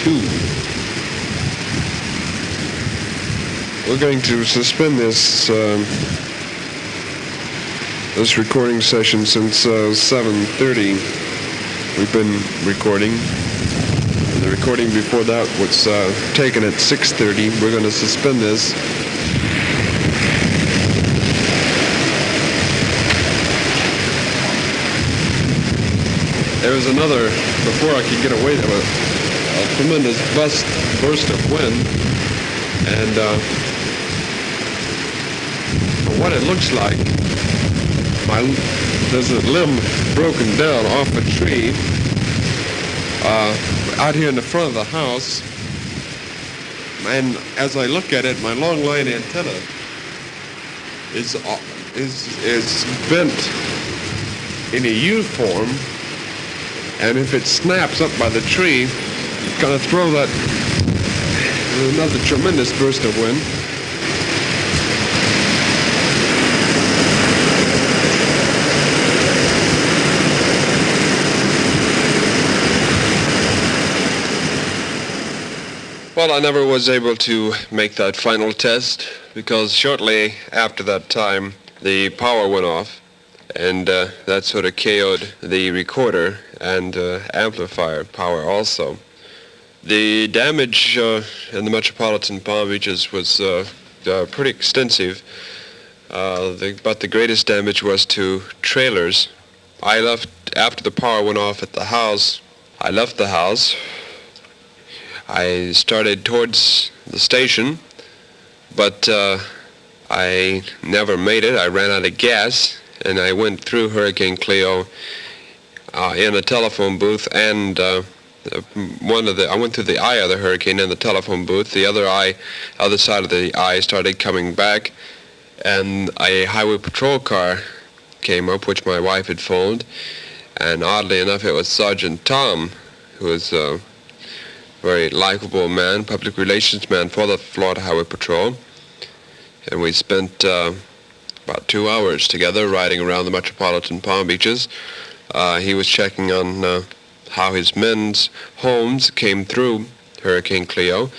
too. We're going to suspend this recording session since 7:30. We've been recording. The recording before that was taken at 6:30. We're going to suspend this. There was another, before I could get away, there was a tremendous burst of wind, and for what it looks like, there's a limb broken down off a tree out here in the front of the house, and as I look at it, my long line antenna is bent in a U form. And if it snaps up by the tree, it's going to throw that another tremendous burst of wind. Well, I never was able to make that final test because shortly after that time, the power went off. And that sort of KO'd the recorder and amplifier power also. The damage in the metropolitan Palm Beaches was pretty extensive, but the greatest damage was to trailers. I left, after the power went off at the house, I left the house. I started towards the station, but I never made it. I ran out of gas. And I went through Hurricane Cleo in a telephone booth, and I went through the eye of the hurricane in the telephone booth. The other side of the eye started coming back, and a highway patrol car came up, which my wife had phoned, and oddly enough, it was Sergeant Tom, who was a very likable man, public relations man for the Florida Highway Patrol, and we spent about 2 hours together riding around the metropolitan Palm Beaches. He was checking on how his men's homes came through Hurricane Cleo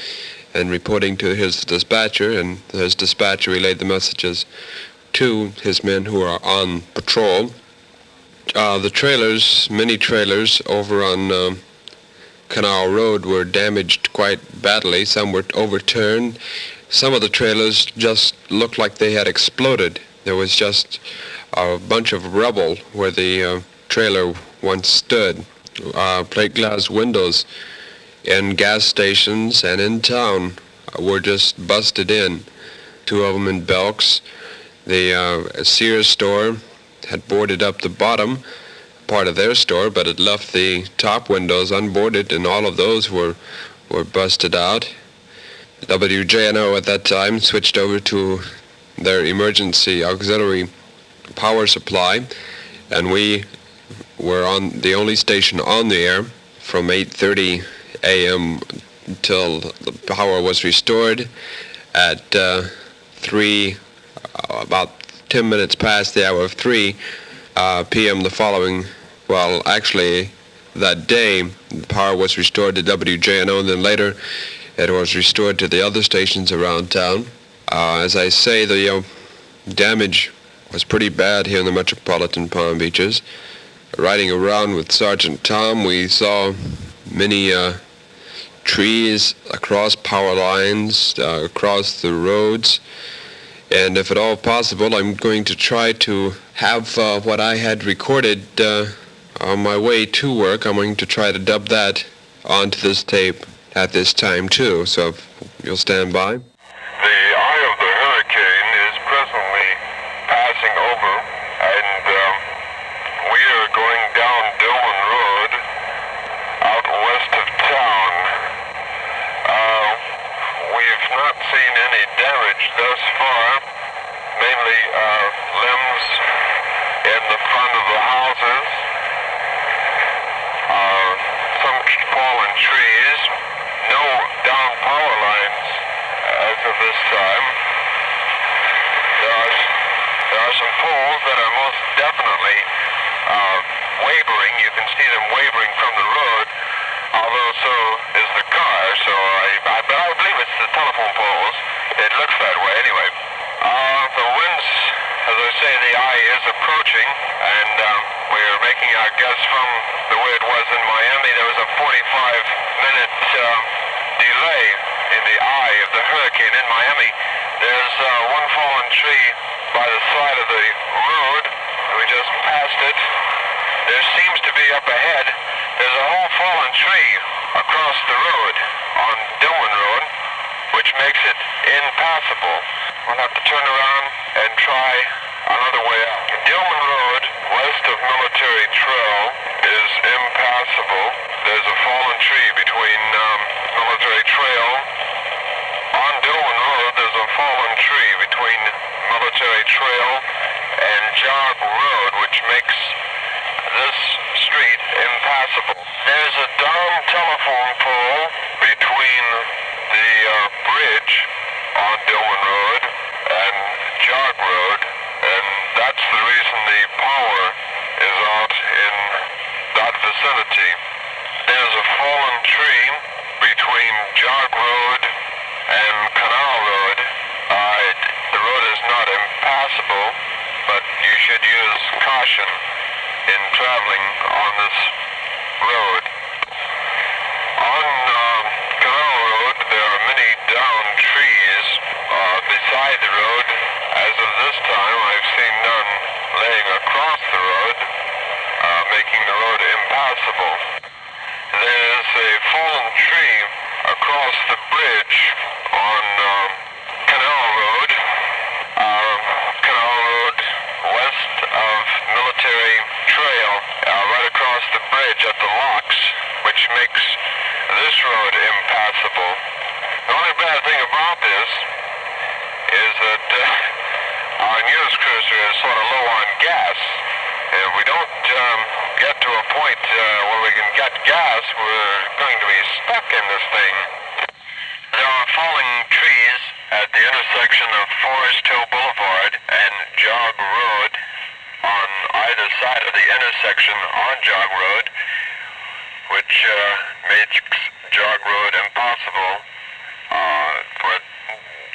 and reporting to his dispatcher, and his dispatcher relayed the messages to his men who are on patrol. The trailers, many trailers over on Canal Road were damaged quite badly. Some were overturned. Some of the trailers just looked like they had exploded. There was just a bunch of rubble where the trailer once stood. Plate glass windows in gas stations and in town were just busted in. 2 of them in Belks. The Sears store had boarded up the bottom part of their store, but it left the top windows unboarded, and all of those were busted out. WJNO at that time switched over to their emergency auxiliary power supply, and we were on the only station on the air from 8:30 a.m. until the power was restored at about 10 minutes past the hour of 3 p.m. the following, well, actually that day, the power was restored to WJNO, and then later it was restored to the other stations around town. As I say, the damage was pretty bad here in the metropolitan Palm Beaches. Riding around with Sergeant Tom, we saw many trees across power lines, across the roads, and if at all possible, I'm going to try to have what I had recorded on my way to work. I'm going to try to dub that onto this tape at this time too, so if you'll stand by. The eye of the hurricane is presently passing over, and we are going down Dillon Road out west of town. We've not seen any damage thus far, mainly limbs in the front of the houses, some fallen trees, no down power lines as of this time. There are some poles that are most definitely wavering. You can see them wavering from the road, although so is the car, so but I believe it's the telephone poles. It looks that way anyway. The winds, as I say, the eye is approaching, and we're making our guess from the way it was in Miami. There was a 45-minute delay in the eye of the hurricane in Miami. There's one fallen tree by the side of the road. We just passed it. There seems to be up ahead. There's a whole fallen tree across the road on Dillon Road, which makes it impassable. We'll have to turn around and try another way out. Dillon Road, west of Military Trail, is impassable. There's a fallen tree between Military Trail. On Dillon Road, there's a fallen tree between Military Trail and Jog Road, which makes this street impassable. There's a down telephone pole between the bridge on Dillon Road and Jog Road, and that's the reason the power is out in that vicinity. There's a fallen tree between Jog Road and Canal Road. The road is not impassable, but you should use caution in traveling on this road. On Canal Road, there are many down trees beside the road. As of this time, I've seen none laying across the road, making the road impassable. There's a fallen tree across the bridge on Canal Road. Canal Road west of Military Trail, right across makes this road impassable. The only bad thing about this is that our news cruiser is sort of low on gas. If we don't get to a point where we can get gas, we're going to be stuck in this thing. There are falling trees at the intersection of Forest Hill Boulevard and Jog Road on either side of the intersection on Jog Road, which makes Jog Road impossible for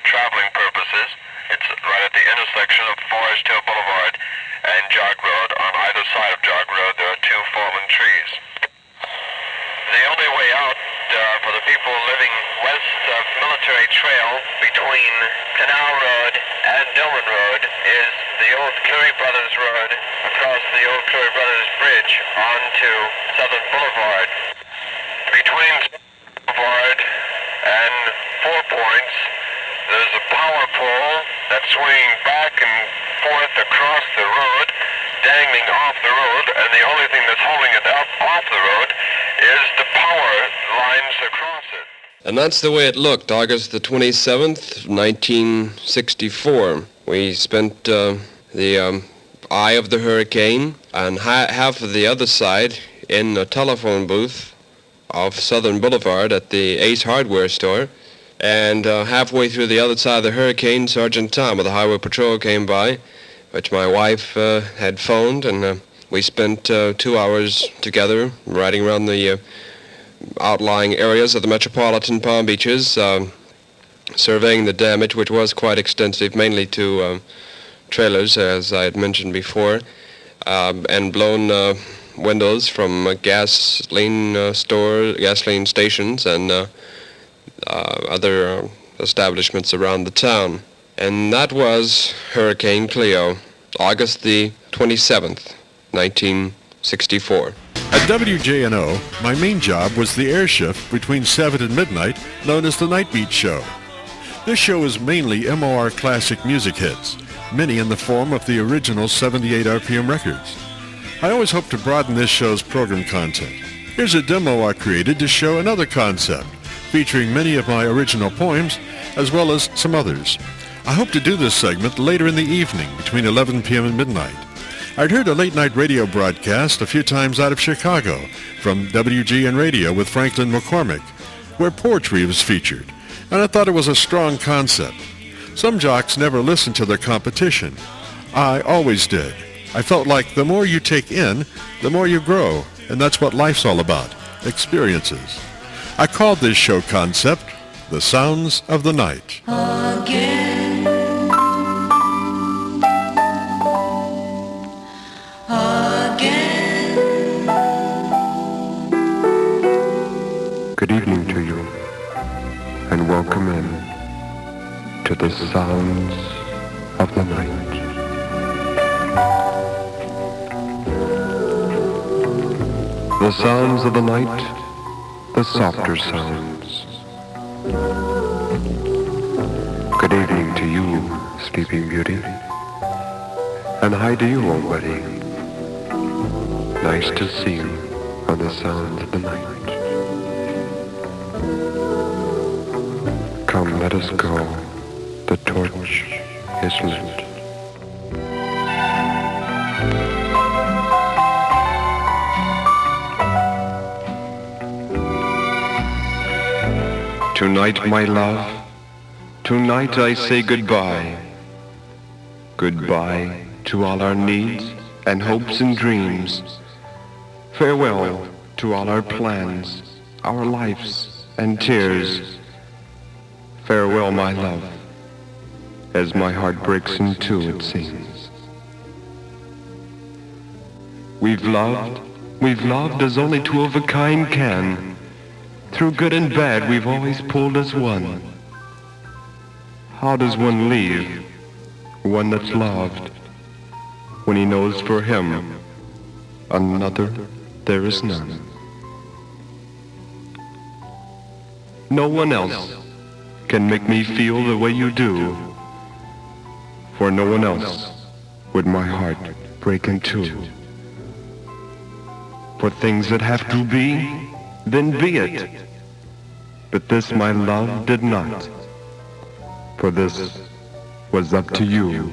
traveling purposes. It's right at the intersection of Forest Hill Boulevard and Jog Road. On either side of Jog Road, there are two fallen trees. The only way out for the people living west of Military Trail between Canal Road and Dillon Road is the old Cleary Brothers Road across the old Cleary Brothers Bridge onto Southern Boulevard. Between Boulevard and 4 Points, there's a power pole that's swinging back and forth across the road, dangling off the road, and the only thing that's holding it up off the road is the power lines across it. And that's the way it looked, August the 27th, 1964. We spent the eye of the hurricane and half of the other side in a telephone booth off Southern Boulevard at the Ace Hardware store. And halfway through the other side of the hurricane, Sergeant Tom of the Highway Patrol came by, which my wife had phoned, and we spent 2 hours together riding around the outlying areas of the metropolitan Palm Beaches, surveying the damage, which was quite extensive, mainly to trailers, as I had mentioned before, and blown windows from gasoline stations, and other establishments around the town. And that was Hurricane Cleo, August the 27th, 1964. At WJNO, my main job was the air shift between 7 and midnight, known as the Night Beat Show. This show is mainly MOR classic music hits, many in the form of the original 78 RPM records. I always hope to broaden this show's program content. Here's a demo I created to show another concept, featuring many of my original poems, as well as some others. I hope to do this segment later in the evening, between 11 p.m. and midnight. I'd heard a late-night radio broadcast a few times out of Chicago, from WGN Radio with Franklin McCormick, where poetry was featured, and I thought it was a strong concept. Some jocks never listened to their competition. I always did. I felt like the more you take in, the more you grow, and that's what life's all about, experiences. I called this show concept, The Sounds of the Night. Again. Again. Good evening to you, and welcome in to the sounds of the night. The sounds of the night, the softer sounds. Good evening to you, Sleeping Beauty. And hi to you, old buddy. Nice to see you on the sounds of the night. Come, let us go. The torch is lit. Tonight, my love, tonight I say goodbye. Goodbye to all our needs and hopes and dreams. Farewell to all our plans, our lives and tears. Farewell, my love, as my heart breaks in two, it seems. We've loved as only two of a kind can. Through good and bad, we've always pulled as one. How does one leave one that's loved when he knows for him another there is none? No one else can make me feel the way you do. For no one else would my heart break in two. For things that have to be then be it. But this my love did not, for this was up to you.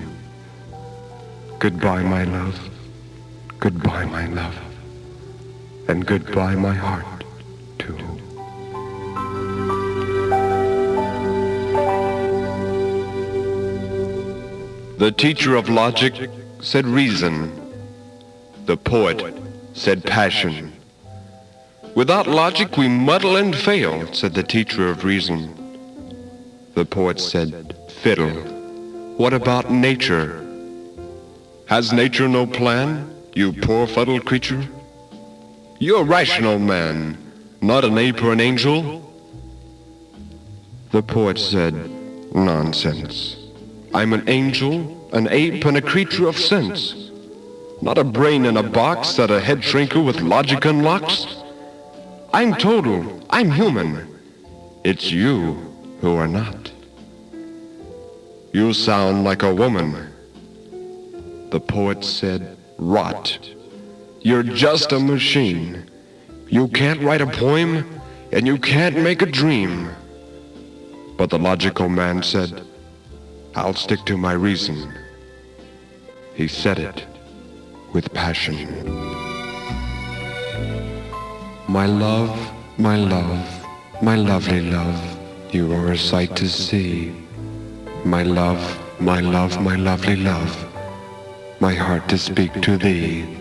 Goodbye, my love. Goodbye, my love. And goodbye, my heart, too. The teacher of logic said reason. The poet said passion. Without logic we muddle and fail, said the teacher of reason. The poet said fiddle. What about nature? Has nature no plan, you poor fuddled creature? You're a rational man, not an ape or an angel. The poet said, nonsense. I'm an angel, an ape, and a creature of sense. Not a brain in a box that a head shrinker with logic unlocks. I'm total, I'm human. It's you who are not. You sound like a woman. The poet said, rot. You're just a machine. You can't write a poem, and you can't make a dream. But the logical man said, I'll stick to my reason. He said it with passion. My love, my love, my lovely love, you are a sight to see. My love, my love, my lovely love, my heart to speak to thee.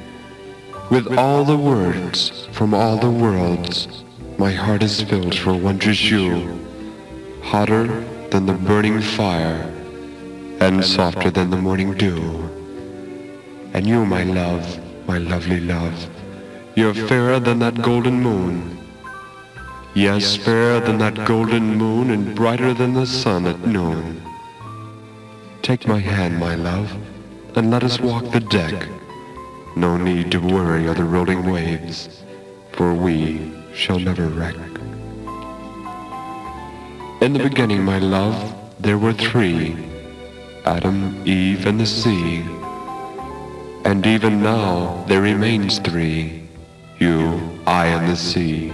With all the words from all the worlds, my heart is filled for wondrous you, hotter than the burning fire, and softer than the morning dew. And you, my love, my lovely love, you're fairer than that golden moon. Yes, fairer than that golden moon and brighter than the sun at noon. Take my hand, my love, and let us walk the deck. No need to worry of the rolling waves, for we shall never wreck. In the beginning, my love, there were three, Adam, Eve, and the sea. And even now there remains three, you, I, and the sea.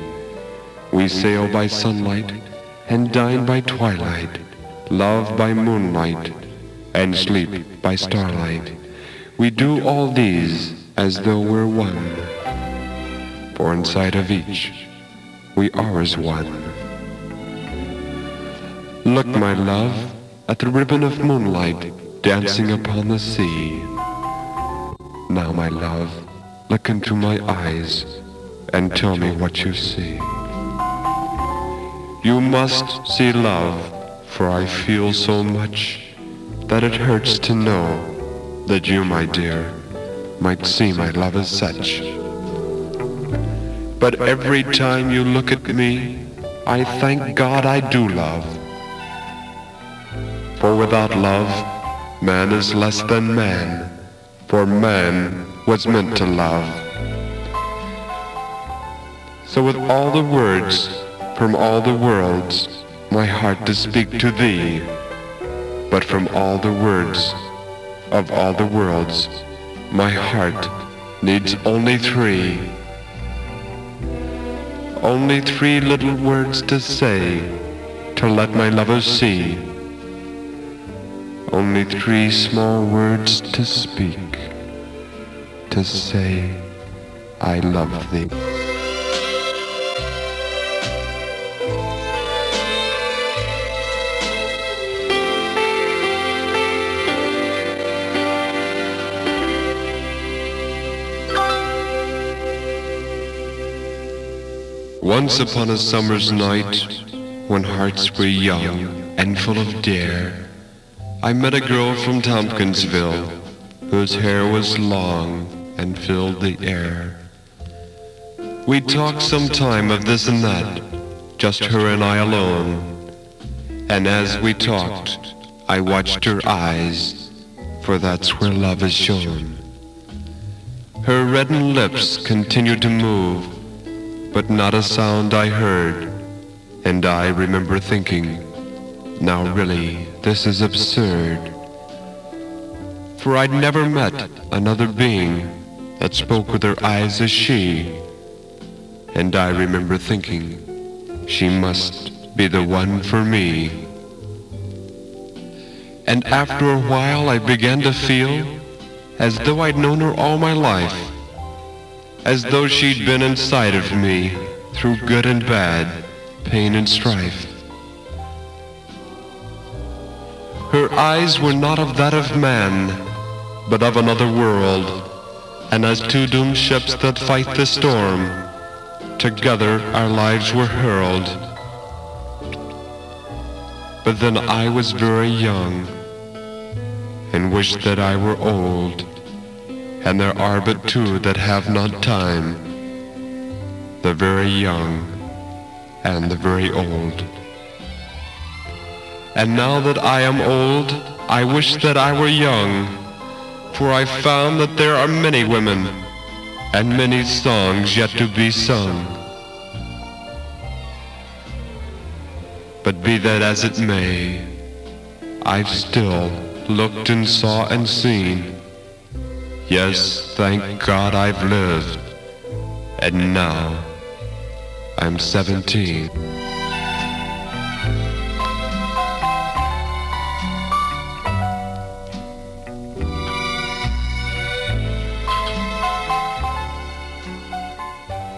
We sail by sunlight and dine by twilight, love by moonlight and sleep by starlight. We do all these as though we're one, for inside of each we are as one. Look, my love, at the ribbon of moonlight dancing upon the sea. Now, my love, look into my eyes and tell me what you see. You must see love, for I feel so much that it hurts to know that you, my dear, might see my love as such. But every time you look at me, I thank God I do love. For without love, man is less than man, for man was meant to love. So with all the words from all the worlds, my heart to speak to thee, but from all the words of all the worlds, my heart needs only three. Only three little words to say, to let my lover see. Only three small words to speak, to say, I love thee. Once upon a summer's night, when hearts were young and full of dare, I met a girl from Tompkinsville, whose hair was long and filled the air. We talked some time of this and that, just her and I alone. And as we talked, I watched her eyes, for that's where love is shown. Her reddened lips continued to move, but not a sound I heard, and I remember thinking, now really, this is absurd. For I'd never met another being that spoke with her eyes as she, And I remember thinking, she must be the one for me. And after a while I began to feel as though I'd known her all my life, as though she'd been inside of me through good and bad, pain and strife. Her eyes were not of that of man, but of another world, and as two doomed ships that fight the storm, together our lives were hurled. But then I was very young, and wished that I were old, and there are but two that have not time, the very young and the very old. And now that I am old, I wish that I were young, for I found that there are many women, and many songs yet to be sung. But be that as it may, I've still looked and saw and seen. Yes, thank God I've lived, and now I'm 17.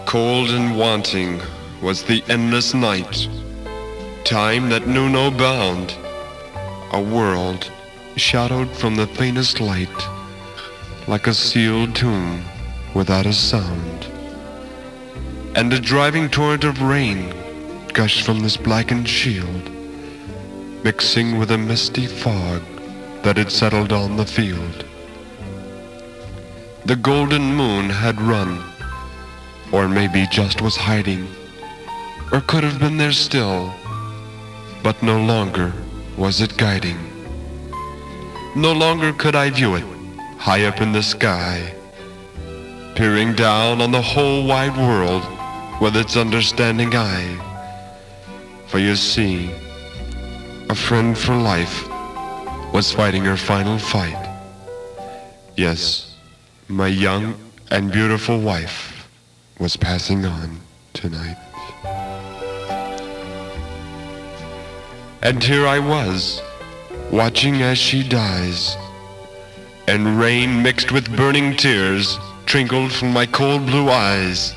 Cold and wanting was the endless night, time that knew no bound, a world shadowed from the faintest light, like a sealed tomb without a sound. And a driving torrent of rain gushed from this blackened shield, mixing with a misty fog that had settled on the field. The golden moon had run, or maybe just was hiding, or could have been there still, but no longer was it guiding. No longer could I view it high up in the sky, peering down on the whole wide world with its understanding eye. For you see, a friend for life was fighting her final fight. Yes, my young and beautiful wife was passing on tonight. And here I was, watching as she dies, and rain mixed with burning tears trickled from my cold blue eyes.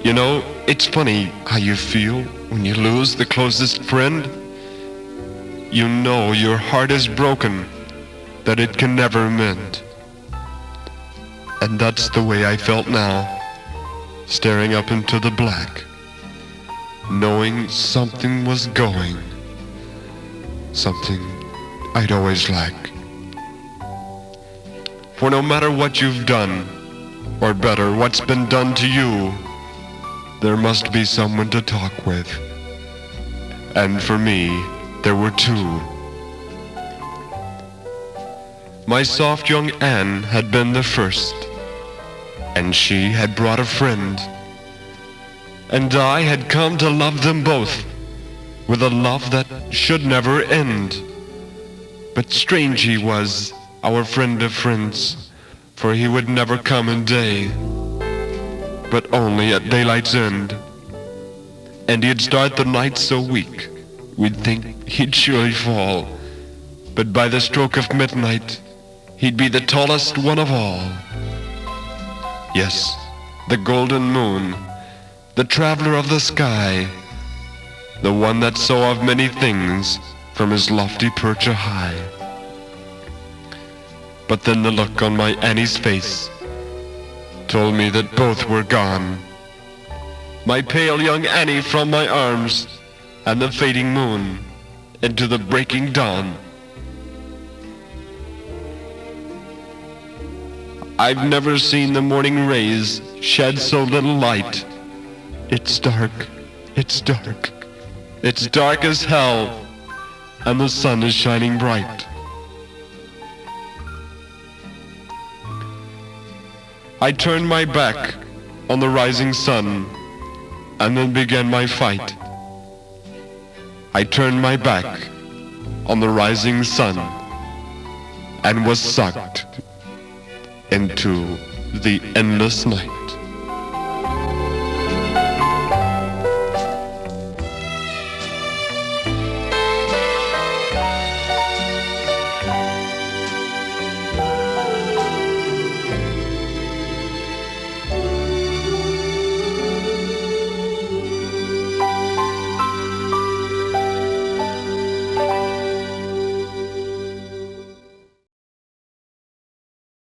You know, it's funny how you feel when you lose the closest friend. You know your heart is broken, that it can never mend. And that's the way I felt now, staring up into the black, knowing something was going, something I'd always lack. For no matter what you've done, or better, what's been done to you, there must be someone to talk with. And for me, there were two. My soft young Anne had been the first, and she had brought a friend, and I had come to love them both with a love that should never end. But strange he was, our friend of friends, for he would never come in day, but only at daylight's end. And he'd start the night so weak, we'd think he'd surely fall, but by the stroke of midnight, he'd be the tallest one of all. Yes, the golden moon, the traveler of the sky, the one that saw of many things from his lofty perch high. But then the look on my Annie's face told me that both were gone. My pale young Annie from my arms, and the fading moon into the breaking dawn. I've never seen the morning rays shed so little light. It's dark, it's dark, it's dark as hell, and the sun is shining bright. I turned my back on the rising sun, and then began my fight. I turned my back on the rising sun, and was sucked into the endless night.